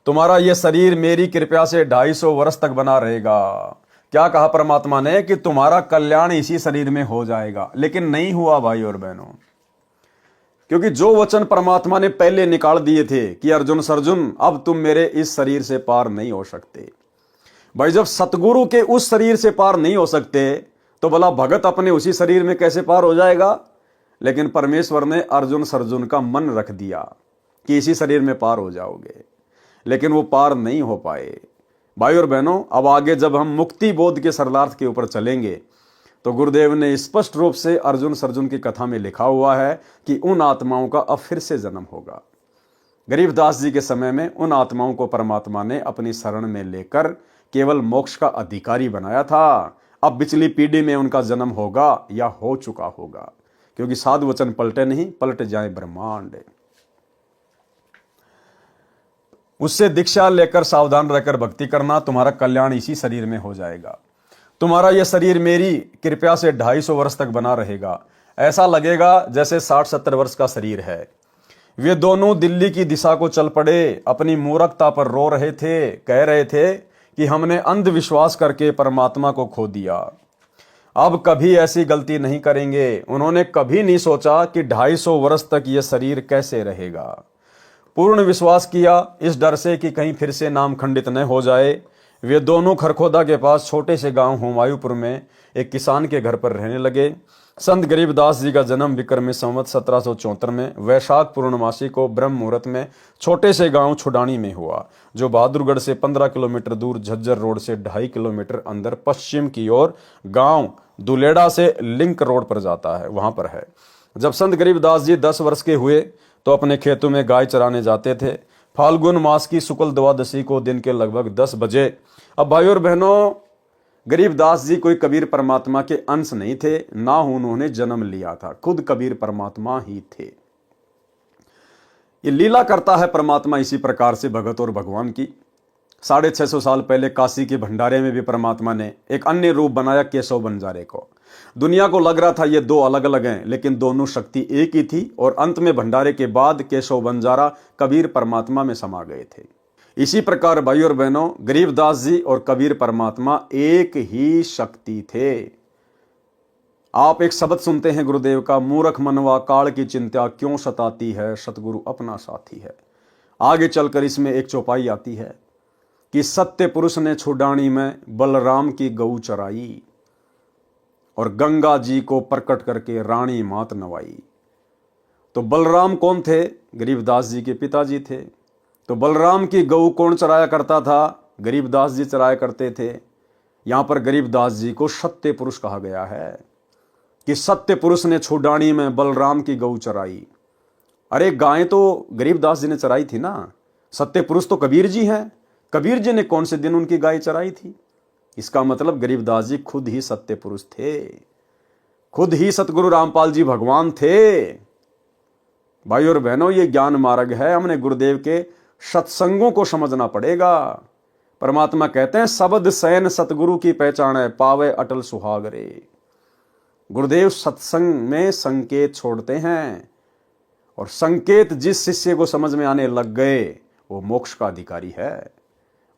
तुम्हारा यह शरीर मेरी कृपा से 250 वर्ष तक बना रहेगा। क्या कहा परमात्मा ने कि तुम्हारा कल्याण इसी शरीर में हो जाएगा, लेकिन नहीं हुआ भाई और बहनों। क्योंकि जो वचन परमात्मा ने पहले निकाल दिए थे कि अर्जुन सर्जुन अब तुम मेरे इस शरीर से पार नहीं हो सकते। भाई जब सतगुरु के उस शरीर से पार नहीं हो सकते तो भला भगत अपने उसी शरीर में कैसे पार हो जाएगा। लेकिन परमेश्वर ने अर्जुन सर्जुन का मन रख दिया कि इसी शरीर में पार हो जाओगे, लेकिन वो पार नहीं हो पाए। भाई और बहनों, अब आगे जब हम मुक्ति बोध के सरलार्थ के ऊपर चलेंगे तो गुरुदेव ने स्पष्ट रूप से अर्जुन सर्जुन की कथा में लिखा हुआ है कि उन आत्माओं का अब फिर से जन्म होगा। गरीबदास जी के समय में उन आत्माओं को परमात्मा ने अपनी शरण में लेकर केवल मोक्ष का अधिकारी बनाया था। अब पिछली पीढ़ी में उनका जन्म होगा या हो चुका होगा, क्योंकि साधु वचन पलटे नहीं, पलट जाए ब्रह्मांड। उससे दीक्षा लेकर सावधान रहकर भक्ति करना। तुम्हारा कल्याण इसी शरीर में हो जाएगा। तुम्हारा यह शरीर मेरी कृपा से 250 वर्ष तक बना रहेगा। ऐसा लगेगा जैसे 60-70 वर्ष का शरीर है। वे दोनों दिल्ली की दिशा को चल पड़े। अपनी मूर्खता पर रो रहे थे, कह रहे थे कि हमने अंधविश्वास करके परमात्मा को खो दिया, अब कभी ऐसी गलती नहीं करेंगे। उन्होंने कभी नहीं सोचा कि 250 वर्ष तक यह शरीर कैसे रहेगा। पूर्ण विश्वास किया, इस डर से कि कहीं फिर से नाम खंडित न हो जाए। वे दोनों खरखोदा के पास छोटे से गांव हुमायूंपुर में एक किसान के घर पर रहने लगे। संत गरीबदास जी का जन्म विक्रमी संवत 1774 में वैशाख पूर्णमासी को ब्रह्म मुहूर्त में छोटे से गांव छुडानी में हुआ, जो बहादुरगढ़ से 15 किलोमीटर दूर झज्जर रोड से 2.5 किलोमीटर अंदर पश्चिम की ओर गांव दुलेड़ा से लिंक रोड पर जाता है, वहां पर है। जब संत गरीबदास जी 10 वर्ष के हुए तो अपने खेतों में गाय चराने जाते थे। फाल्गुन मास की शुक्ल द्वादशी को दिन के लगभग 10 बजे। अब भाई और बहनों, गरीबदास जी कोई कबीर परमात्मा के अंश नहीं थे, ना उन्होंने जन्म लिया था, खुद कबीर परमात्मा ही थे। ये लीला करता है परमात्मा इसी प्रकार से भगत और भगवान की। 650 साल पहले काशी के भंडारे में भी परमात्मा ने एक अन्य रूप बनाया, केशव बंजारे को। दुनिया को लग रहा था ये दो अलग अलग हैं, लेकिन दोनों शक्ति एक ही थी। और अंत में भंडारे के बाद केशव बंजारा कबीर परमात्मा में समा गए थे। इसी प्रकार भाई और बहनों, गरीबदास जी और कबीर परमात्मा एक ही शक्ति थे। आप एक शब्द सुनते हैं गुरुदेव का, मूर्ख मनवा काल की चिंता क्यों सताती है, सतगुरु अपना साथी है। आगे चलकर इसमें एक चौपाई आती है कि सत्य पुरुष ने छुड़ानी में बलराम की गऊ चराई और गंगा जी को प्रकट करके रानी मात नवाई। तो बलराम कौन थे? गरीबदास जी के पिताजी थे। तो बलराम की गऊ कौन चराया करता था? गरीबदास जी चराया करते थे। यहां पर गरीबदास जी को सत्य पुरुष कहा गया है कि सत्य पुरुष ने छुड़ानी में बलराम की गऊ चराई। अरे गाय तो गरीबदास जी ने चराई थी ना, सत्य पुरुष तो कबीर जी हैं। कबीर जी ने कौन से दिन उनकी गाय चराई थी? इसका मतलब गरीबदास जी खुद ही सत्य पुरुष थे, खुद ही सतगुरु रामपाल जी भगवान थे। भाई और बहनों, ये ज्ञान मार्ग है, हमने गुरुदेव के सत्संगों को समझना पड़ेगा। परमात्मा कहते हैं शब्द सैन सतगुरु की पहचान है, पावे अटल सुहाग रे। गुरुदेव सत्संग में संकेत छोड़ते हैं और संकेत जिस शिष्य को समझ में आने लग गए वो मोक्ष का अधिकारी है।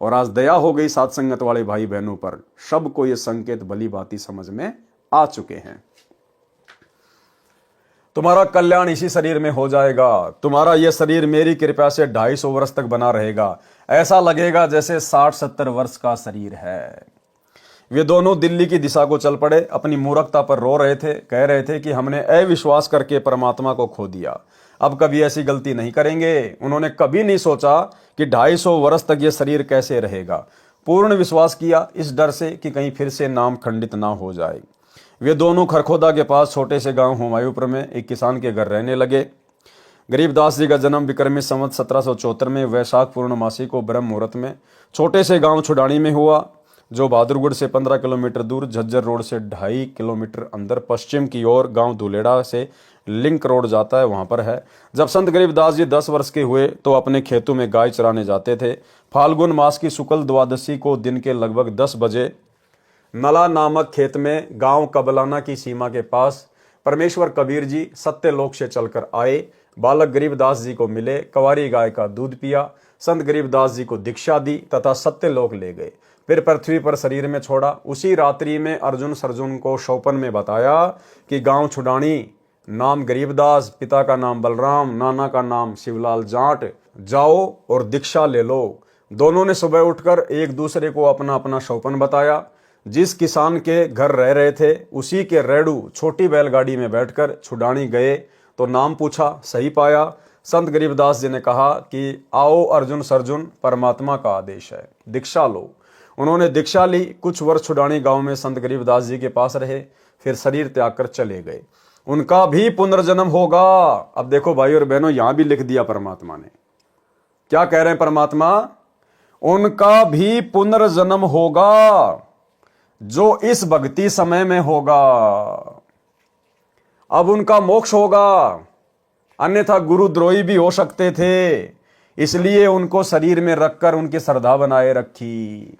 और आज दया हो गई साथ संगत वाले भाई बहनों पर, सबको ये संकेत भली भांति समझ में आ चुके हैं। तुम्हारा कल्याण इसी शरीर में हो जाएगा। तुम्हारा यह शरीर मेरी कृपा से 250 वर्ष तक बना रहेगा। ऐसा लगेगा जैसे 60-70 वर्ष का शरीर है। वे दोनों दिल्ली की दिशा को चल पड़े। अपनी मूर्खता पर रो रहे थे, कह रहे थे कि हमने अविश्वास करके परमात्मा को खो दिया, अब कभी ऐसी गलती नहीं करेंगे। उन्होंने कभी नहीं सोचा कि 250 वर्ष तक यह शरीर कैसे रहेगा। पूर्ण विश्वास किया इस डर से कि कहीं फिर से नाम खंडित ना हो जाए। वे दोनों खरखोदा के पास छोटे से गांव हुमायूंपुर में एक किसान के घर रहने लगे। गरीबदास जी का जन्म विक्रमी संवत 1774 में वैशाख पूर्णमासी को ब्रह्म मुहूर्त में छोटे से गांव छुड़ानी में हुआ, जो बहादुरगढ़ से 15 किलोमीटर दूर, झज्जर रोड से 2.5 किलोमीटर अंदर पश्चिम की ओर गांव धुलेड़ा से लिंक रोड जाता है, वहां पर है। जब संत गरीबदास जी 10 वर्ष के हुए तो अपने खेतों में गाय चराने जाते थे। फाल्गुन मास की शुक्ल द्वादशी को दिन के लगभग 10 बजे नला नामक खेत में गांव कबलाना की सीमा के पास परमेश्वर कबीर जी सत्यलोक से चलकर आए। बालक गरीबदास जी को मिले, कवारी गाय का दूध पिया, संत गरीबदास जी को दीक्षा दी तथा सत्यलोक ले गए। फिर पृथ्वी पर शरीर में छोड़ा। उसी रात्रि में अर्जुन सर्जुन को शौपन में बताया कि गांव छुड़ानी, नाम गरीबदास, पिता का नाम बलराम, नाना का नाम शिवलाल जाट, जाओ और दीक्षा ले लो। दोनों ने सुबह उठकर एक दूसरे को अपना अपना शौपन बताया। जिस किसान के घर रह रहे थे उसी के रेड़ू छोटी बैलगाड़ी में बैठकर छुड़ानी गए तो नाम पूछा, सही पाया। संत गरीबदास जी ने कहा कि आओ अर्जुन सर्जुन, परमात्मा का आदेश है, दीक्षा लो। उन्होंने दीक्षा ली। कुछ वर्ष छुड़ानी गांव में संत गरीबदास जी के पास रहे, फिर शरीर त्याग कर चले गए। उनका भी पुनर्जन्म होगा। अब देखो भाई और बहनों, यहां भी लिख दिया परमात्मा ने। क्या कह रहे हैं परमात्मा? उनका भी पुनर्जन्म होगा जो इस भक्ति समय में होगा। अब उनका मोक्ष होगा, अन्यथा गुरुद्रोही भी हो सकते थे, इसलिए उनको शरीर में रखकर उनकी श्रद्धा बनाए रखी।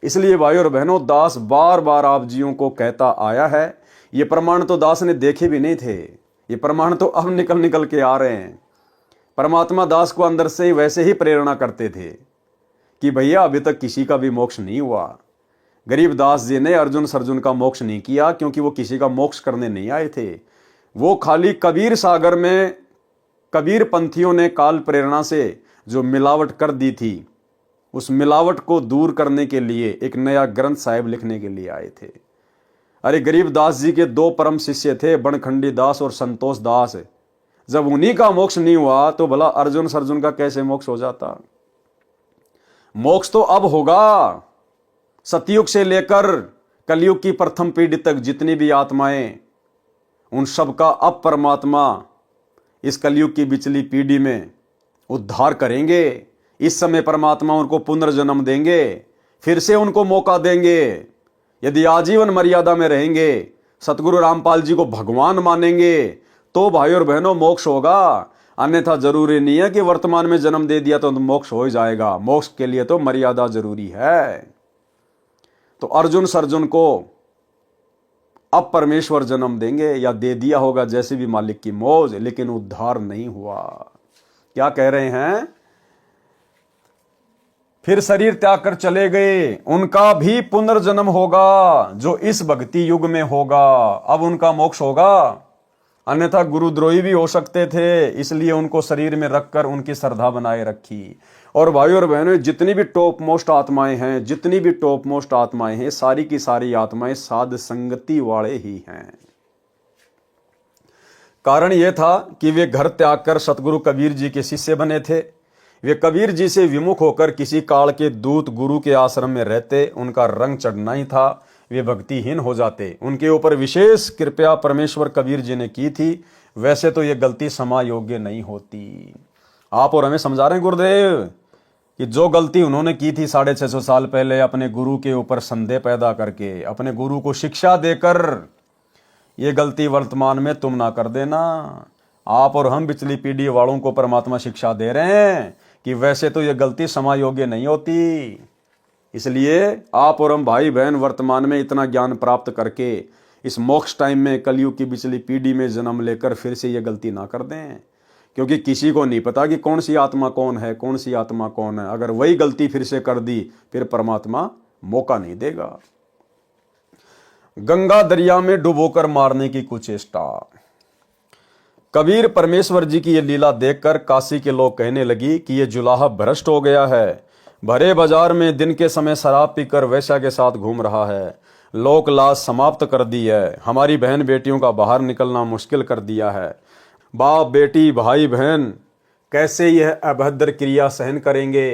इसलिए भाई और बहनों, दास बार बार आप जियों को कहता आया है। ये प्रमाण तो दास ने देखे भी नहीं थे, ये प्रमाण तो अब निकल निकल के आ रहे हैं। परमात्मा दास को अंदर से ही वैसे ही प्रेरणा करते थे कि भैया अभी तक किसी का भी मोक्ष नहीं हुआ। गरीबदास जी ने अर्जुन सर्जुन का मोक्ष नहीं किया क्योंकि वो किसी का मोक्ष करने नहीं आए थे। वो खाली कबीर सागर में कबीर पंथियों ने काल प्रेरणा से जो मिलावट कर दी थी, उस मिलावट को दूर करने के लिए एक नया ग्रंथ साहिब लिखने के लिए आए थे। अरे गरीबदास जी के 2 परम शिष्य थे, बनखंडी दास और संतोष दास। जब उन्हीं का मोक्ष नहीं हुआ तो भला अर्जुन सर्जुन का कैसे मोक्ष हो जाता? मोक्ष तो अब होगा। सतयुग से लेकर कलयुग की प्रथम पीढ़ी तक जितनी भी आत्माएं, उन सब का अब परमात्मा इस कलयुग की बिचली पीढ़ी में उद्धार करेंगे। इस समय परमात्मा उनको पुनर्जन्म देंगे, फिर से उनको मौका देंगे। यदि आजीवन मर्यादा में रहेंगे, सतगुरु रामपाल जी को भगवान मानेंगे, तो भाई और बहनों मोक्ष होगा। अन्यथा जरूरी नहीं है कि वर्तमान में जन्म दे दिया तो मोक्ष हो जाएगा। मोक्ष के लिए तो मर्यादा जरूरी है। तो अर्जुन सर्जुन को अब परमेश्वर जन्म देंगे या दे दिया होगा, जैसे भी मालिक की मौज, लेकिन उद्धार नहीं हुआ। क्या कह रहे हैं? फिर शरीर त्याग कर चले गए, उनका भी पुनर्जन्म होगा जो इस भक्ति युग में होगा। अब उनका मोक्ष होगा, अन्यथा गुरुद्रोही भी हो सकते थे, इसलिए उनको शरीर में रखकर उनकी श्रद्धा बनाए रखी। और भाइयों और बहनों, जितनी भी टॉप मोस्ट आत्माएं हैं, जितनी भी टॉप मोस्ट आत्माएं हैं, सारी की सारी आत्माएं साध संगति वाले ही हैं। कारण यह था कि वे घर त्याग कर सतगुरु कबीर जी के शिष्य बने थे। वे कबीर जी से विमुख होकर किसी काल के दूत गुरु के आश्रम में रहते, उनका रंग चढ़ना ही था, वे भक्तिहीन हो जाते। उनके ऊपर विशेष कृपया परमेश्वर कबीर जी ने की थी। वैसे तो ये गलती क्षमा योग्य नहीं होती। आप और हमें समझा रहे हैं गुरुदेव कि जो गलती उन्होंने की थी 650 साल पहले, अपने गुरु के ऊपर संदेह पैदा करके, अपने गुरु को शिक्षा देकर, ये गलती वर्तमान में तुम ना कर देना। आप और हम पिछली पीढ़ी वालों को परमात्मा शिक्षा दे रहे हैं कि वैसे तो ये गलती क्षमा योग्य नहीं होती। इसलिए आप और हम भाई बहन वर्तमान में इतना ज्ञान प्राप्त करके इस मोक्ष टाइम में कलयुग की पिछली पीढ़ी में जन्म लेकर फिर से ये गलती ना कर दें, क्योंकि किसी को नहीं पता कि कौन सी आत्मा कौन है, कौन सी आत्मा कौन है। अगर वही गलती फिर से कर दी, फिर परमात्मा मौका नहीं देगा। गंगा दरिया में डुबोकर मारने की कुचेष्टा। कबीर परमेश्वर जी की ये लीला देखकर काशी के लोग कहने लगी कि ये जुलाहा भ्रष्ट हो गया है। भरे बाजार में दिन के समय शराब पीकर वैश्या के साथ घूम रहा है। लोक लाज समाप्त कर दी है। हमारी बहन बेटियों का बाहर निकलना मुश्किल कर दिया है। बाप बेटी भाई बहन कैसे यह अभद्र क्रिया सहन करेंगे।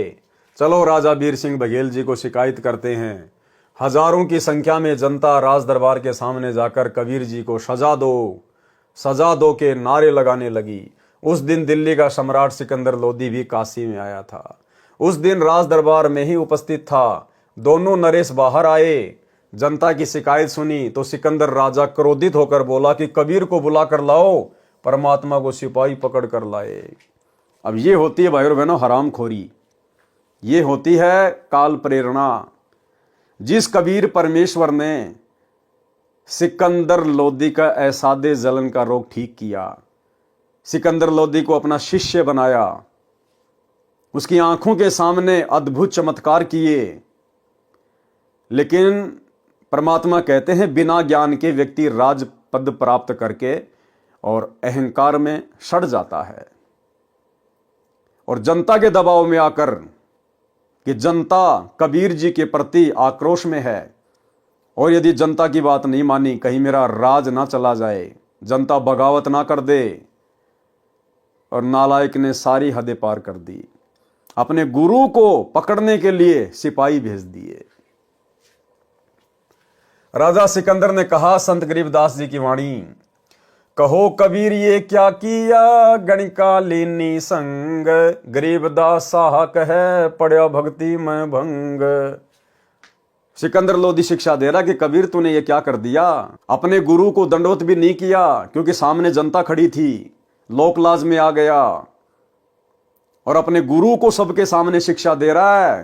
चलो राजा वीर सिंह बघेल जी को शिकायत करते हैं। हजारों की संख्या में जनता राज दरबार के सामने जाकर कबीर जी को सजा दो के नारे लगाने लगी। उस दिन दिल्ली का सम्राट सिकंदर लोदी भी काशी में आया था। उस दिन राज दरबार में ही उपस्थित था। दोनों नरेश बाहर आए, जनता की शिकायत सुनी तो सिकंदर राजा क्रोधित होकर बोला कि कबीर को बुला कर लाओ। परमात्मा को सिपाही पकड़ कर लाए। अब ये होती है भाई और बहनों हरामखोरी, ये होती है काल प्रेरणा। जिस कबीर परमेश्वर ने सिकंदर लोदी का ऐसादे जलन का रोग ठीक किया, सिकंदर लोदी को अपना शिष्य बनाया, उसकी आंखों के सामने अद्भुत चमत्कार किए, लेकिन परमात्मा कहते हैं बिना ज्ञान के व्यक्ति राज पद प्राप्त करके और अहंकार में सड़ जाता है। और जनता के दबाव में आकर कि जनता कबीर जी के प्रति आक्रोश में है और यदि जनता की बात नहीं मानी, कहीं मेरा राज ना चला जाए, जनता बगावत ना कर दे, और नालायक ने सारी हदें पार कर दी। अपने गुरु को पकड़ने के लिए सिपाही भेज दिए। राजा सिकंदर ने कहा, संत गरीबदास जी की वाणी, कहो कबीर ये क्या किया गणिका लीनी संग। गरीबदास साहा कहे पड़या भक्ति में भंग। सिकंदर लोदी शिक्षा दे रहा कि कबीर तूने ये क्या कर दिया। अपने गुरु को दंडवत भी नहीं किया क्योंकि सामने जनता खड़ी थी, लोकलाज में आ गया और अपने गुरु को सबके सामने शिक्षा दे रहा है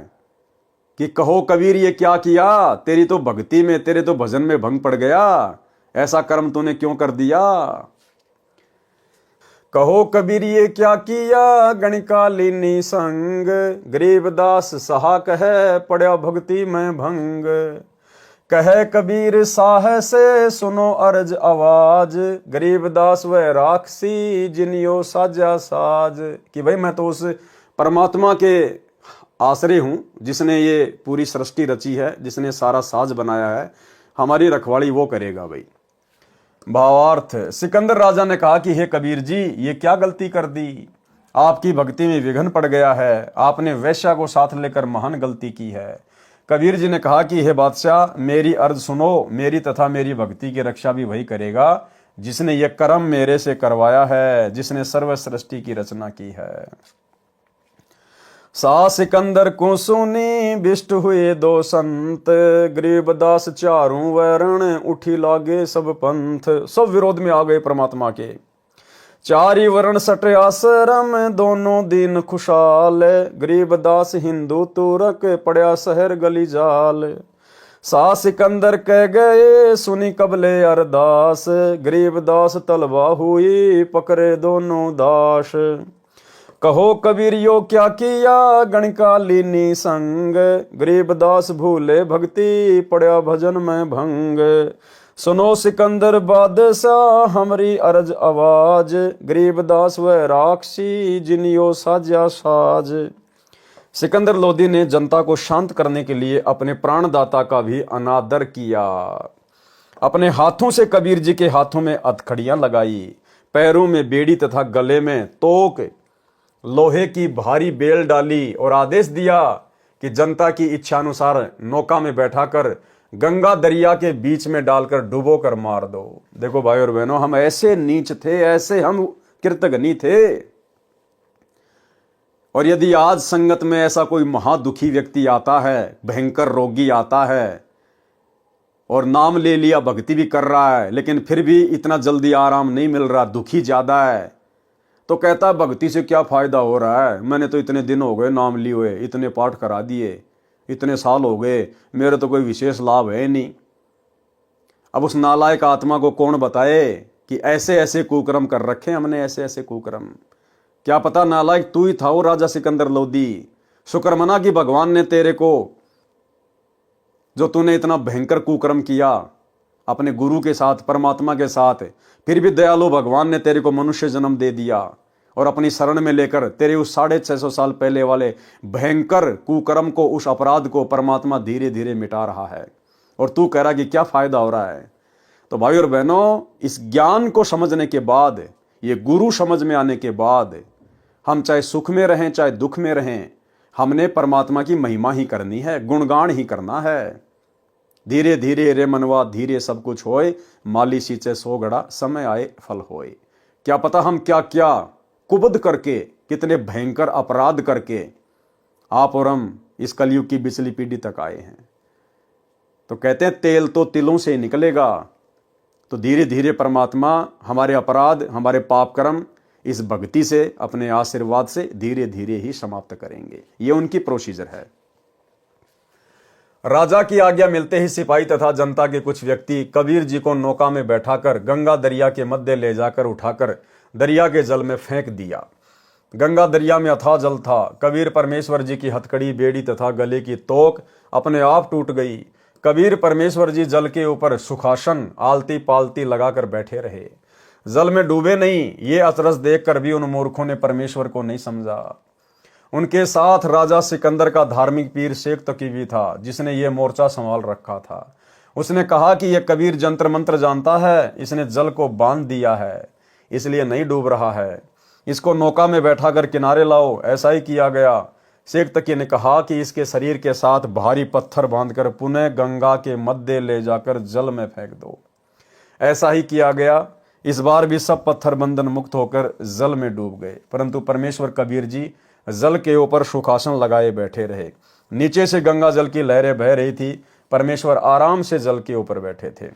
कि कहो कबीर ये क्या किया। तेरी तो भक्ति में, तेरे तो भजन में भंग पड़ गया, ऐसा कर्म तूने क्यों कर दिया। कहो कबीर ये क्या किया गणिका लीनी संग। गरीबदास सहा कहे पड़या भक्ति में भंग। कहे कबीर साह से सुनो अर्ज आवाज। गरीबदास वह राक्षसी जिनियो साजा साज। कि भाई मैं तो उस परमात्मा के आश्रय हूं जिसने ये पूरी सृष्टि रची है, जिसने सारा साज बनाया है, हमारी रखवाली वो करेगा भाई। भावार्थ, सिकंदर राजा ने कहा कि हे कबीर जी ये क्या गलती कर दी, आपकी भक्ति में विघ्न पड़ गया है, आपने वैश्या को साथ लेकर महान गलती की है। कबीर जी ने कहा कि हे बादशाह मेरी अर्ज सुनो, मेरी तथा मेरी भक्ति की रक्षा भी वही करेगा जिसने ये कर्म मेरे से करवाया है, जिसने सर्व सृष्टि की रचना की है। सा सिकंदर को सुनी बिष्ट हुए दो संत। गरीबदास चारों वरण उठी लागे सब पंथ। सब विरोध में आ गए परमात्मा के। चारी वर्ण सटे आश्रम दोनों दिन खुशाल। गरीबदास हिंदू तुरक पड़या शहर गली जाल। सा सिकंदर कह गए सुनी कबले अरदास। गरीबदास तलवा हुई पकड़े दोनों दास। कहो कबीरियो क्या किया गणकालीनी संग, गरीबदास भूले भक्ति पड़ा भजन में भंग। सुनो सिकंदर बादशाह हमरी अर्ज आवाज, गरीबदास व राक्षी जिनियो साजा साज। सिकंदर लोदी ने जनता को शांत करने के लिए अपने प्राणदाता का भी अनादर किया। अपने हाथों से कबीर जी के हाथों में हथकड़ियां लगाई, पैरों में बेड़ी तथा गले में तोक लोहे की भारी बेल डाली और आदेश दिया कि जनता की इच्छानुसार नौका में बैठाकर गंगा दरिया के बीच में डालकर डुबो कर मार दो। देखो भाई और बहनों, हम ऐसे नीच थे, ऐसे हम कृतघ्नी थे। और यदि आज संगत में ऐसा कोई महादुखी व्यक्ति आता है, भयंकर रोगी आता है और नाम ले लिया, भक्ति भी कर रहा है, लेकिन फिर भी इतना जल्दी आराम नहीं मिल रहा, दुखी ज्यादा है, तो कहता है भक्ति से क्या फायदा हो रहा है, मैंने तो इतने दिन हो गए नाम लिए हुए, इतने पाठ करा दिए, इतने साल हो गए, मेरे तो कोई विशेष लाभ है नहीं। अब उस नालायक आत्मा को कौन बताए कि ऐसे ऐसे कुकर्म कर रखे हमने, ऐसे ऐसे कुकर्म। क्या पता नालायक तू ही था वो राजा सिकंदर लोदी। शुक्र मना कि भगवान ने तेरे को, जो तूने इतना भयंकर कुकर्म किया अपने गुरु के साथ, परमात्मा के साथ, फिर भी दयालु भगवान ने तेरे को मनुष्य जन्म दे दिया और अपनी शरण में लेकर तेरे उस 650 साल पहले वाले भयंकर कुकर्म को, उस अपराध को परमात्मा धीरे धीरे मिटा रहा है। और तू कह रहा कि क्या फायदा हो रहा है। तो भाई और बहनों, इस ज्ञान को समझने के बाद, ये गुरु समझ में आने के बाद, हम चाहे सुख में रहें चाहे दुख में रहें, हमने परमात्मा की महिमा ही करनी है, गुणगान ही करना है। धीरे धीरे रे मनवा धीरे सब कुछ होए, माली सींचे 100 घड़ा समय आए फल होए। क्या पता हम क्या क्या कुबद करके, कितने भयंकर अपराध करके आप और हम इस कलयुग की बिचली पीढ़ी तक आए हैं। तो कहते हैं तेल तो तिलों से निकलेगा। तो धीरे धीरे परमात्मा हमारे अपराध, हमारे पाप कर्म इस भक्ति से, अपने आशीर्वाद से धीरे धीरे ही समाप्त करेंगे। ये उनकी प्रोसीजर है। राजा की आज्ञा मिलते ही सिपाही तथा जनता के कुछ व्यक्ति कबीर जी को नौका में बैठाकर गंगा दरिया के मध्य ले जाकर उठाकर दरिया के जल में फेंक दिया। गंगा दरिया में अथाह जल था। कबीर परमेश्वर जी की हथकड़ी, बेड़ी तथा गले की तोक अपने आप टूट गई। कबीर परमेश्वर जी जल के ऊपर सुखासन आलती पालती लगाकर बैठे रहे, जल में डूबे नहीं। ये अचरज देखकर भी उन मूर्खों ने परमेश्वर को नहीं समझा। उनके साथ राजा सिकंदर का धार्मिक पीर शेख तकी भी था, जिसने ये मोर्चा संभाल रखा था। उसने कहा कि यह कबीर जंत्र मंत्र जानता है, इसने जल को बांध दिया है, इसलिए नहीं डूब रहा है, इसको नौका में बैठाकर किनारे लाओ। ऐसा ही किया गया। शेख तकी ने कहा कि इसके शरीर के साथ भारी पत्थर बांधकर पुनः गंगा के मध्य ले जाकर जल में फेंक दो। ऐसा ही किया गया। इस बार भी सब पत्थर बंधन मुक्त होकर जल में डूब गए, परंतु परमेश्वर कबीर जी जल के ऊपर सुखासन लगाए बैठे रहे। नीचे से गंगा जल की लहरें बह रही थी, परमेश्वर आराम से जल के ऊपर बैठे थे।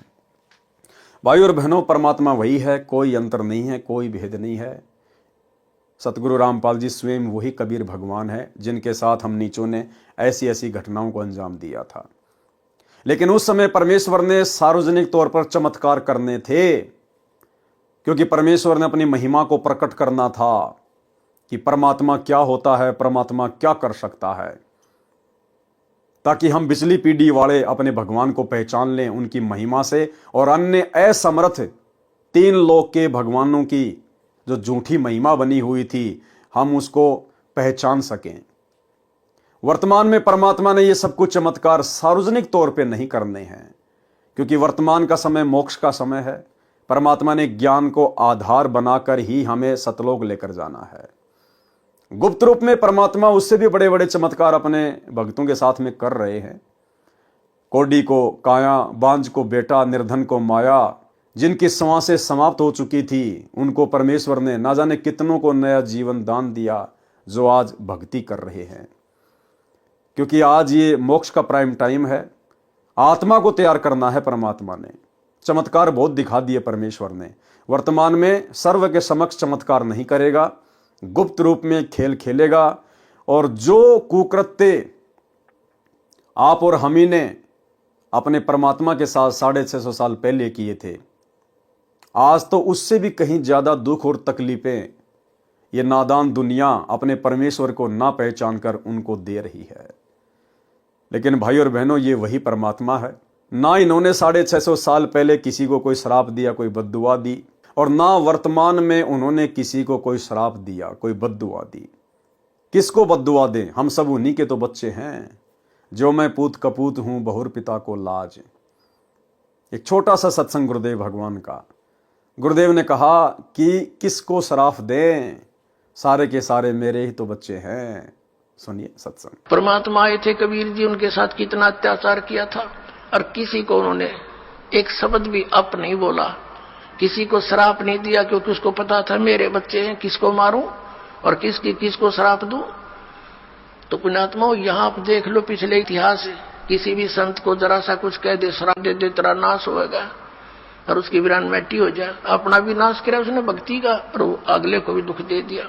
भाई और बहनों, परमात्मा वही है, कोई अंतर नहीं है, कोई भेद नहीं है। सतगुरु रामपाल जी स्वयं वही कबीर भगवान है, जिनके साथ हम नीचों ने ऐसी ऐसी घटनाओं को अंजाम दिया था। लेकिन उस समय परमेश्वर ने सार्वजनिक तौर पर चमत्कार करने थे, क्योंकि परमेश्वर ने अपनी महिमा को प्रकट करना था कि परमात्मा क्या होता है, परमात्मा क्या कर सकता है, ताकि हम बिचली पीढ़ी वाले अपने भगवान को पहचान लें उनकी महिमा से, और अन्य असमर्थ 3 लोक के भगवानों की जो झूठी महिमा बनी हुई थी, हम उसको पहचान सकें। वर्तमान में परमात्मा ने ये सब कुछ चमत्कार सार्वजनिक तौर पे नहीं करने हैं, क्योंकि वर्तमान का समय मोक्ष का समय है। परमात्मा ने ज्ञान को आधार बनाकर ही हमें सतलोक लेकर जाना है। गुप्त रूप में परमात्मा उससे भी बड़े बड़े चमत्कार अपने भक्तों के साथ में कर रहे हैं। कोडी को काया, बांझ को बेटा, निर्धन को माया, जिनकी सांसें समाप्त हो चुकी थी, उनको परमेश्वर ने ना जाने कितनों को नया जीवन दान दिया, जो आज भक्ति कर रहे हैं। क्योंकि आज ये मोक्ष का प्राइम टाइम है, आत्मा को तैयार करना है। परमात्मा ने चमत्कार बहुत दिखा दिए परमेश्वर ने। वर्तमान में सर्व के समक्ष चमत्कार नहीं करेगा, गुप्त रूप में खेल खेलेगा। और जो कुकृत्य आप और हम ही ने अपने परमात्मा के साथ 650 साल पहले किए थे, आज तो उससे भी कहीं ज्यादा दुख और तकलीफें ये नादान दुनिया अपने परमेश्वर को ना पहचान कर उनको दे रही है। लेकिन भाई और बहनों, ये वही परमात्मा है। ना इन्होंने 650 साल पहले किसी को कोई श्राप दिया, कोई बद्दुआ दी, और ना वर्तमान में उन्होंने किसी को कोई श्राप दिया, कोई बद्दुआ दी। किसको बद्दुआ दें? हम सब उन्हीं के तो बच्चे हैं। जो मैं पूत कपूत हूं, बहुर पिता को लाज। एक छोटा सा सत्संग गुरुदेव भगवान का। गुरुदेव ने कहा कि किसको श्राप दें, सारे के सारे मेरे ही तो बच्चे हैं। सुनिए सत्संग। परमात्मा आए थे कबीर जी, उनके साथ कितना अत्याचार किया था, और किसी को उन्होंने एक शब्द भी अप नहीं बोला, किसी को श्राप नहीं दिया, क्योंकि उसको पता था मेरे बच्चे हैं, किसको मारूं और किसको श्राप दूं। तो पुण्यात्माओं, यहां आप देख लो पिछले इतिहास, किसी भी संत को जरा सा कुछ कह दे, श्राप दे दे, तेरा नाश होगा और उसकी वीरान मिट्टी हो जाए। अपना भी नाश किया उसने भक्ति का, और वो अगले को भी दुख दे दिया।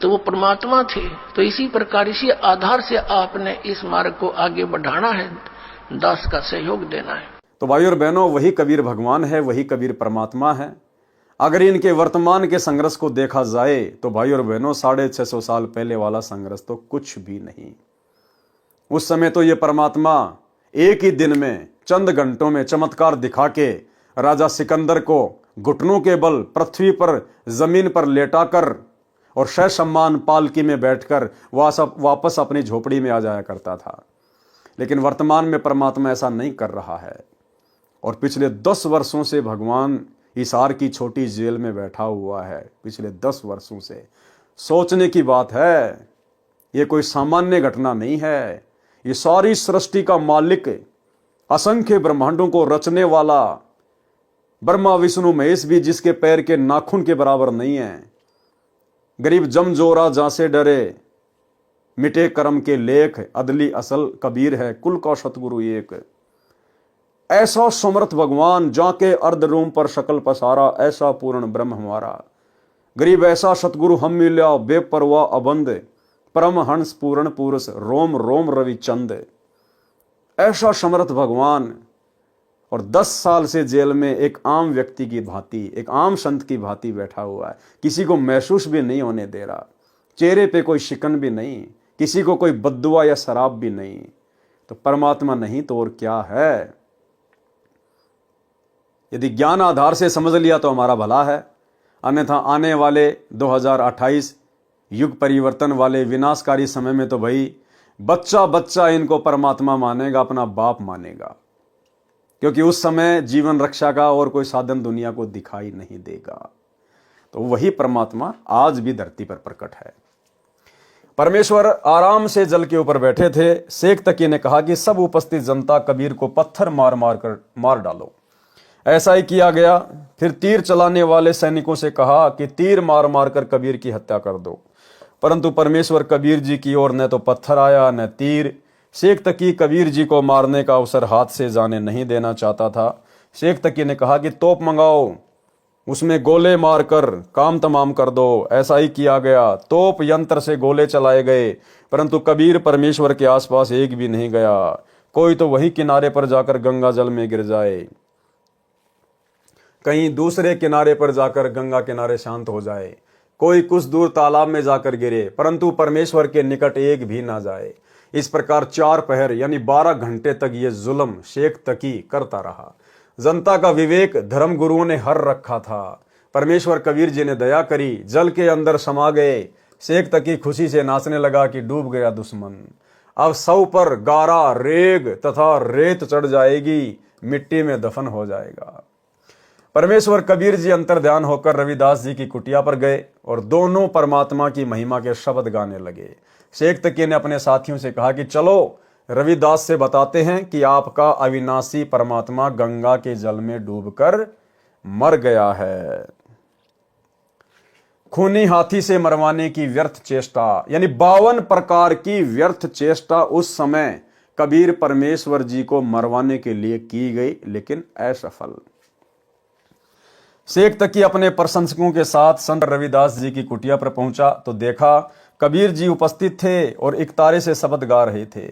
तो वो परमात्मा थे। तो इसी प्रकार, इसी आधार से आपने इस मार्ग को आगे बढ़ाना है, दास का सहयोग देना है। तो भाई और बहनों, वही कबीर भगवान है, वही कबीर परमात्मा है। अगर इनके वर्तमान के संघर्ष को देखा जाए तो भाई और बहनों, 650 साल पहले वाला संघर्ष तो कुछ भी नहीं। उस समय तो ये परमात्मा एक ही दिन में, चंद घंटों में चमत्कार दिखा के राजा सिकंदर को घुटनों के बल पृथ्वी पर, जमीन पर लेटाकर और सह सम्मान पालकी में बैठकर वापस अपनी झोपड़ी में आ जाया करता था। लेकिन वर्तमान में परमात्मा ऐसा नहीं कर रहा है, और पिछले 10 वर्षों से भगवान हिसार की छोटी जेल में बैठा हुआ है। पिछले 10 वर्षों से। सोचने की बात है, ये कोई सामान्य घटना नहीं है। ये सारी सृष्टि का मालिक, असंख्य ब्रह्मांडों को रचने वाला ब्रह्मा विष्णु महेश भी जिसके पैर के नाखून के बराबर नहीं है। गरीब जमजोरा जहां से डरे, मिटे कर्म के लेख, अदली असल कबीर है, कुल का सतगुरु एक। ऐसा समर्थ भगवान, जाके अर्ध रूम पर शकल पसारा, ऐसा पूर्ण ब्रह्म हमारा। गरीब ऐसा सतगुरु हम मिल्या, बेपरवाह अबंध, परम हंस पूर्ण पुरुष, रोम रोम रवि चंद। ऐसा समर्थ भगवान, और 10 साल से जेल में एक आम व्यक्ति की भांति, एक आम संत की भांति बैठा हुआ है। किसी को महसूस भी नहीं होने दे रहा, चेहरे पे कोई शिकन भी नहीं, किसी को कोई बद्दुआ या शराब भी नहीं। तो परमात्मा नहीं तो और क्या है? यदि ज्ञान आधार से समझ लिया तो हमारा भला है, अन्यथा आने वाले 2028 युग परिवर्तन वाले विनाशकारी समय में तो भाई बच्चा बच्चा इनको परमात्मा मानेगा, अपना बाप मानेगा। क्योंकि उस समय जीवन रक्षा का और कोई साधन दुनिया को दिखाई नहीं देगा। तो वही परमात्मा आज भी धरती पर प्रकट है। परमेश्वर आराम से जल के ऊपर बैठे थे। शेख तकी ने कहा कि सब उपस्थित जनता कबीर को पत्थर मार डालो। ऐसा ही किया गया। फिर तीर चलाने वाले सैनिकों से कहा कि तीर मार मार कर कबीर की हत्या कर दो। परंतु परमेश्वर कबीर जी की ओर न तो पत्थर आया न तीर। शेख तकी कबीर जी को मारने का अवसर हाथ से जाने नहीं देना चाहता था। शेख तकी ने कहा कि तोप मंगाओ, उसमें गोले मारकर काम तमाम कर दो। ऐसा ही किया गया। तोप यंत्र से गोले चलाए गए, परंतु कबीर परमेश्वर के आसपास एक भी नहीं गया। कोई तो वही किनारे पर जाकर गंगा जल में गिर जाए, कहीं दूसरे किनारे पर जाकर गंगा किनारे शांत हो जाए, कोई कुछ दूर तालाब में जाकर गिरे, परंतु परमेश्वर के निकट एक भी ना जाए। इस प्रकार 4 पहर यानी 12 घंटे तक ये जुल्म शेख तकी करता रहा। जनता का विवेक धर्म गुरुओं ने हर रखा था। परमेश्वर कबीर जी ने दया करी, जल के अंदर समा गए। शेख तकी खुशी से नाचने लगा कि डूब गया दुश्मन। अब सौ पर गारा, रेग तथा रेत चढ़ जाएगी, मिट्टी में दफन हो जाएगा। परमेश्वर कबीर जी अंतर ध्यान होकर रविदास जी की कुटिया पर गए और दोनों परमात्मा की महिमा के शब्द गाने लगे। शेख तकी ने अपने साथियों से कहा कि चलो रविदास से बताते हैं कि आपका अविनाशी परमात्मा गंगा के जल में डूबकर मर गया है। खूनी हाथी से मरवाने की व्यर्थ चेष्टा, यानी 52 प्रकार की व्यर्थ चेष्टा उस समय कबीर परमेश्वर जी को मरवाने के लिए की गई, लेकिन असफल। शेख तकी अपने प्रशंसकों के साथ संत रविदास जी की कुटिया पर पहुंचा तो देखा कबीर जी उपस्थित थे और इकतारे से शब्द गा रहे थे।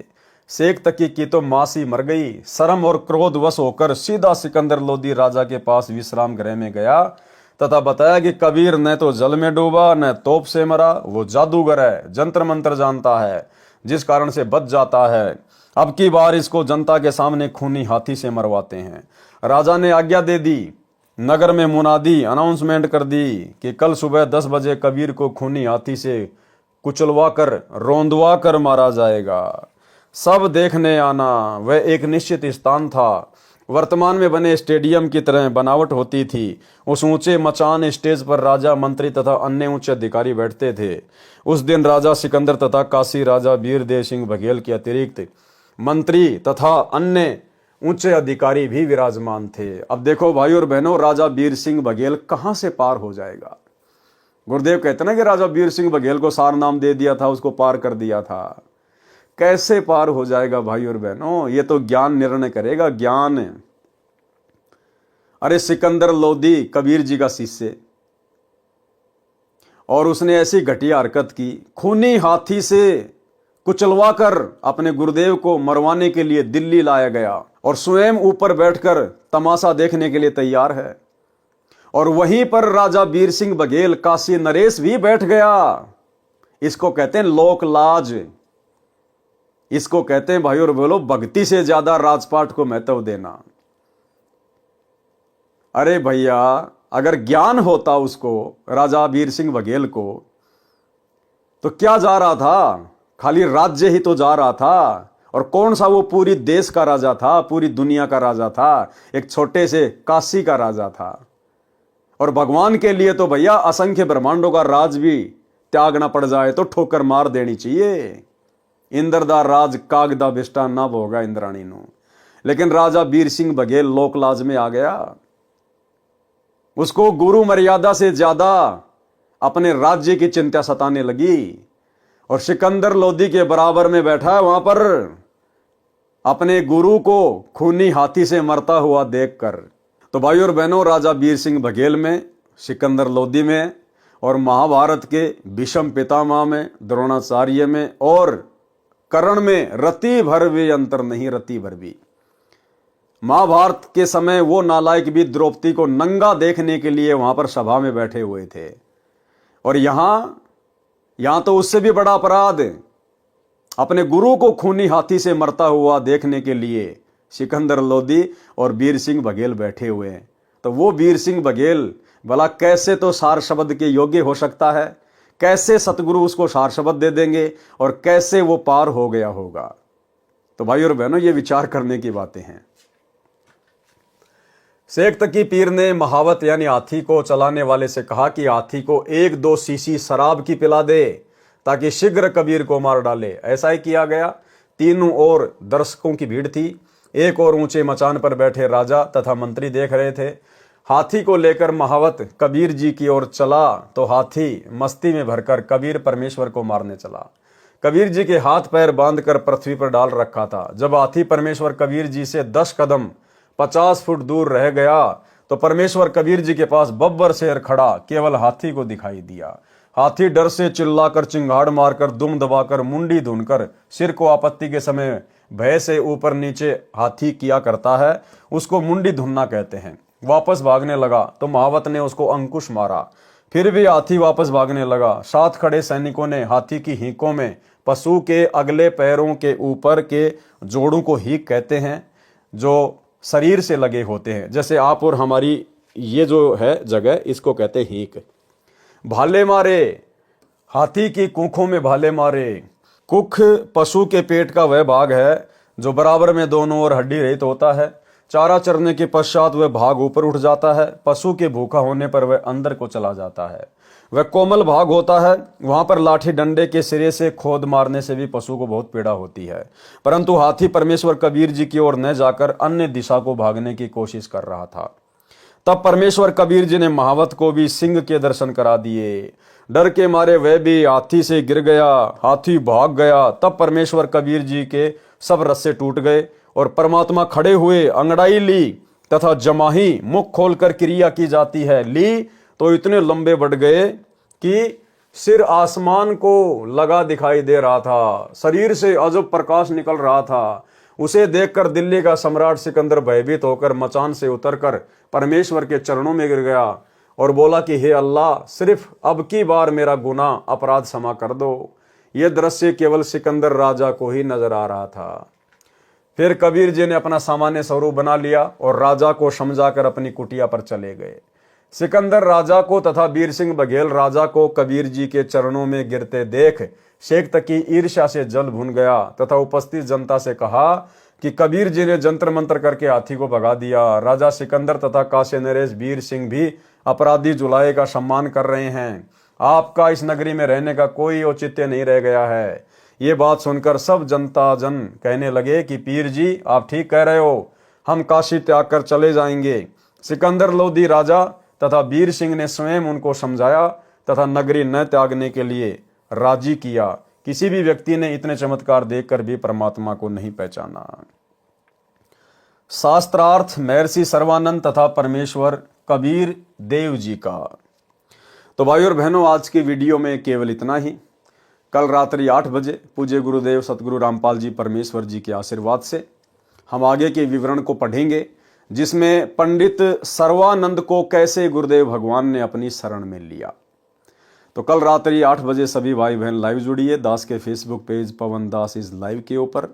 शेख तकी की तो मासी मर गई। शर्म और क्रोध वश होकर सीधा सिकंदर लोदी राजा के पास विश्राम गृह में गया। तथा बताया कि कबीर न तो जल में डूबा न तोप से मरा, वो जादूगर है, जंत्र मंत्र जानता है, जिस कारण से बच जाता है। अब की बार इसको जनता के सामने खूनी हाथी से मरवाते हैं। राजा ने आज्ञा दे दी, नगर में मुनादी अनाउंसमेंट कर दी कि कल सुबह 10 बजे कबीर को खूनी हाथी से कुचलवा कर रोंदवा कर मारा जाएगा। सब देखने आना। वह एक निश्चित स्थान था। वर्तमान में बने स्टेडियम की तरह बनावट होती थी। उस ऊंचे मचान स्टेज पर राजा, मंत्री तथा अन्य उच्च अधिकारी बैठते थे। उस दिन राजा सिकंदर तथा काशी राजा वीरदेव सिंह बघेल के अतिरिक्त मंत्री तथा अन्य ऊंचे अधिकारी भी विराजमान थे। अब देखो भाई और बहनों, राजा वीर सिंह बघेल कहां से पार हो जाएगा। गुरुदेव कहते ना कि राजा वीर सिंह बघेल को सार नाम दे दिया था, उसको पार कर दिया था। कैसे पार हो जाएगा भाई और बहनों, ये तो ज्ञान निर्णय करेगा, ज्ञान। अरे सिकंदर लोदी कबीर जी का शिष्य, और उसने ऐसी घटिया हरकत की, खूनी हाथी से कुचलवा कर अपने गुरुदेव को मरवाने के लिए दिल्ली लाया गया और स्वयं ऊपर बैठकर तमाशा देखने के लिए तैयार है। और वहीं पर राजा वीर सिंह बघेल, काशी नरेश भी बैठ गया। इसको कहते हैं लोक लाज। इसको कहते हैं भाई और बोलो, भक्ति से ज्यादा राजपाट को महत्व देना। अरे भैया, अगर ज्ञान होता उसको, राजा वीर सिंह बघेल को, तो क्या जा रहा था, खाली राज्य ही तो जा रहा था। और कौन सा वो पूरी देश का राजा था, पूरी दुनिया का राजा था, एक छोटे से काशी का राजा था। और भगवान के लिए तो भैया असंख्य ब्रह्मांडों का राज भी त्यागना पड़ जाए तो ठोकर मार देनी चाहिए। इंद्रदा राज कागदा बिष्टा ना भोगा इंद्राणी नो। लेकिन राजा वीर सिंह बघेल लोकलाज में आ गया। उसको गुरु मर्यादा से ज्यादा अपने राज्य की चिंता सताने लगी। और सिकंदर लोदी के बराबर में बैठा है वहां पर, अपने गुरु को खूनी हाथी से मरता हुआ देखकर। तो भाई और बहनों, राजा वीर सिंह बघेल में, सिकंदर लोदी में और महाभारत के भीष्म पितामह में, द्रोणाचार्य में और कर्ण में रति भर भी अंतर नहीं, रति भर भी। महाभारत के समय वो नालायक भी द्रौपदी को नंगा देखने के लिए वहां पर सभा में बैठे हुए थे। और यहां तो उससे भी बड़ा अपराध, अपने गुरु को खूनी हाथी से मरता हुआ देखने के लिए सिकंदर लोदी और वीर सिंह बघेल बैठे हुए हैं। तो वो वीर सिंह बघेल भला कैसे तो सार शब्द के योग्य हो सकता है, कैसे सतगुरु उसको सार शब्द दे देंगे और कैसे वो पार हो गया होगा। तो भाई और बहनों, ये विचार करने की बातें हैं। शेख तकी पीर ने महावत यानी हाथी को चलाने वाले से कहा कि हाथी को 1-2 शीशी शराब की पिला दे ताकि शीघ्र कबीर को मार डाले। ऐसा ही किया गया। तीनों ओर दर्शकों की भीड़ थी। एक और ऊंचे मचान पर बैठे राजा तथा मंत्री देख रहे थे। हाथी को लेकर महावत कबीर जी की ओर चला तो हाथी मस्ती में भरकर कबीर परमेश्वर को मारने चला। कबीर जी के हाथ पैर बांधकर पृथ्वी पर डाल रखा था। जब हाथी परमेश्वर कबीर जी से 10 कदम 50 फुट दूर रह गया तो परमेश्वर कबीर जी के पास बब्बर शेर खड़ा केवल हाथी को दिखाई दिया। हाथी डर से चिल्लाकर, चिंगाड़ मारकर, दुम दबाकर, मुंडी धुनकर, सिर को आपत्ति के समय भय से ऊपर नीचे हाथी किया करता है, उसको मुंडी धुनना कहते हैं। वापस भागने लगा तो महावत ने उसको अंकुश मारा। फिर भी हाथी वापस भागने लगा। साथ खड़े सैनिकों ने हाथी की हीकों में पशु के अगले पैरों के ऊपर के जोड़ों को हीक कहते हैं, जो शरीर से लगे होते हैं। जैसे आप और हमारी ये जो है जगह, इसको कहते हैं हीक। भाले मारे, हाथी की कुखों में भाले मारे। कुख पशु के पेट का वह भाग है जो बराबर में दोनों ओर हड्डी रहित होता है। चारा चरने के पश्चात वह भाग ऊपर उठ जाता है। पशु के भूखा होने पर वह अंदर को चला जाता है। वह कोमल भाग होता है। वहां पर लाठी डंडे के सिरे से खोद मारने से भी पशु को बहुत पीड़ा होती है। परंतु हाथी परमेश्वर कबीर जी की ओर न जाकर अन्य दिशा को भागने की कोशिश कर रहा था। तब परमेश्वर कबीर जी ने महावत को भी सिंह के दर्शन करा दिए। डर के मारे वह भी हाथी से गिर गया। हाथी भाग गया। तब परमेश्वर कबीर जी के सब रस्से टूट गए और परमात्मा खड़े हुए। अंगड़ाई ली तथा जमाही, मुख खोलकर क्रिया की जाती है, ली तो इतने लंबे बढ़ गए कि सिर आसमान को लगा दिखाई दे रहा था। शरीर से अजब प्रकाश निकल रहा था। उसे देखकर दिल्ली का सम्राट सिकंदर भयभीत होकर मचान से उतरकर परमेश्वर के चरणों में गिर गया और बोला कि हे अल्लाह, सिर्फ अब की बार मेरा गुनाह अपराध क्षमा कर दो। यह दृश्य केवल सिकंदर राजा को ही नजर आ रहा था। फिर कबीर जी ने अपना सामान्य स्वरूप बना लिया और राजा को समझाकर अपनी कुटिया पर चले गए। सिकंदर राजा को तथा वीर सिंह बघेल राजा को कबीर जी के चरणों में गिरते देख शेख तकी ईर्ष्या से जल भुन गया तथा उपस्थित जनता से कहा कि कबीर जी ने जंतर मंत्र करके हाथी को भगा दिया। राजा सिकंदर तथा काशी नरेश वीर सिंह भी अपराधी जुलाहे का सम्मान कर रहे हैं। आपका इस नगरी में रहने का कोई औचित्य नहीं रह गया है। ये बात सुनकर सब जनता जन कहने लगे कि पीर जी, आप ठीक कह रहे हो, हम काशी त्याग कर चले जाएंगे। सिकंदर लोधी राजा तथा वीर सिंह ने स्वयं उनको समझाया तथा नगरी न त्यागने के लिए राजी किया। किसी भी व्यक्ति ने इतने चमत्कार देखकर भी परमात्मा को नहीं पहचाना। शास्त्रार्थ महर्षि सर्वानंद तथा परमेश्वर कबीर देव जी का। तो भाई और बहनों, आज की वीडियो में केवल इतना ही। कल रात्रि 8 बजे पूज्य गुरुदेव सतगुरु रामपाल जी परमेश्वर जी के आशीर्वाद से हम आगे के विवरण को पढ़ेंगे, जिसमें पंडित सर्वानंद को कैसे गुरुदेव भगवान ने अपनी शरण में लिया। तो कल रात्रि 8 बजे सभी भाई बहन लाइव जुड़िए दास के फेसबुक पेज पवन दास इस लाइव के ऊपर।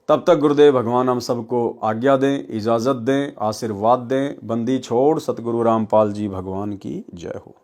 तब तक गुरुदेव भगवान हम सबको आज्ञा दें, इजाजत दें, आशीर्वाद दें। बंदी छोड़ सतगुरु रामपाल जी भगवान की जय हो।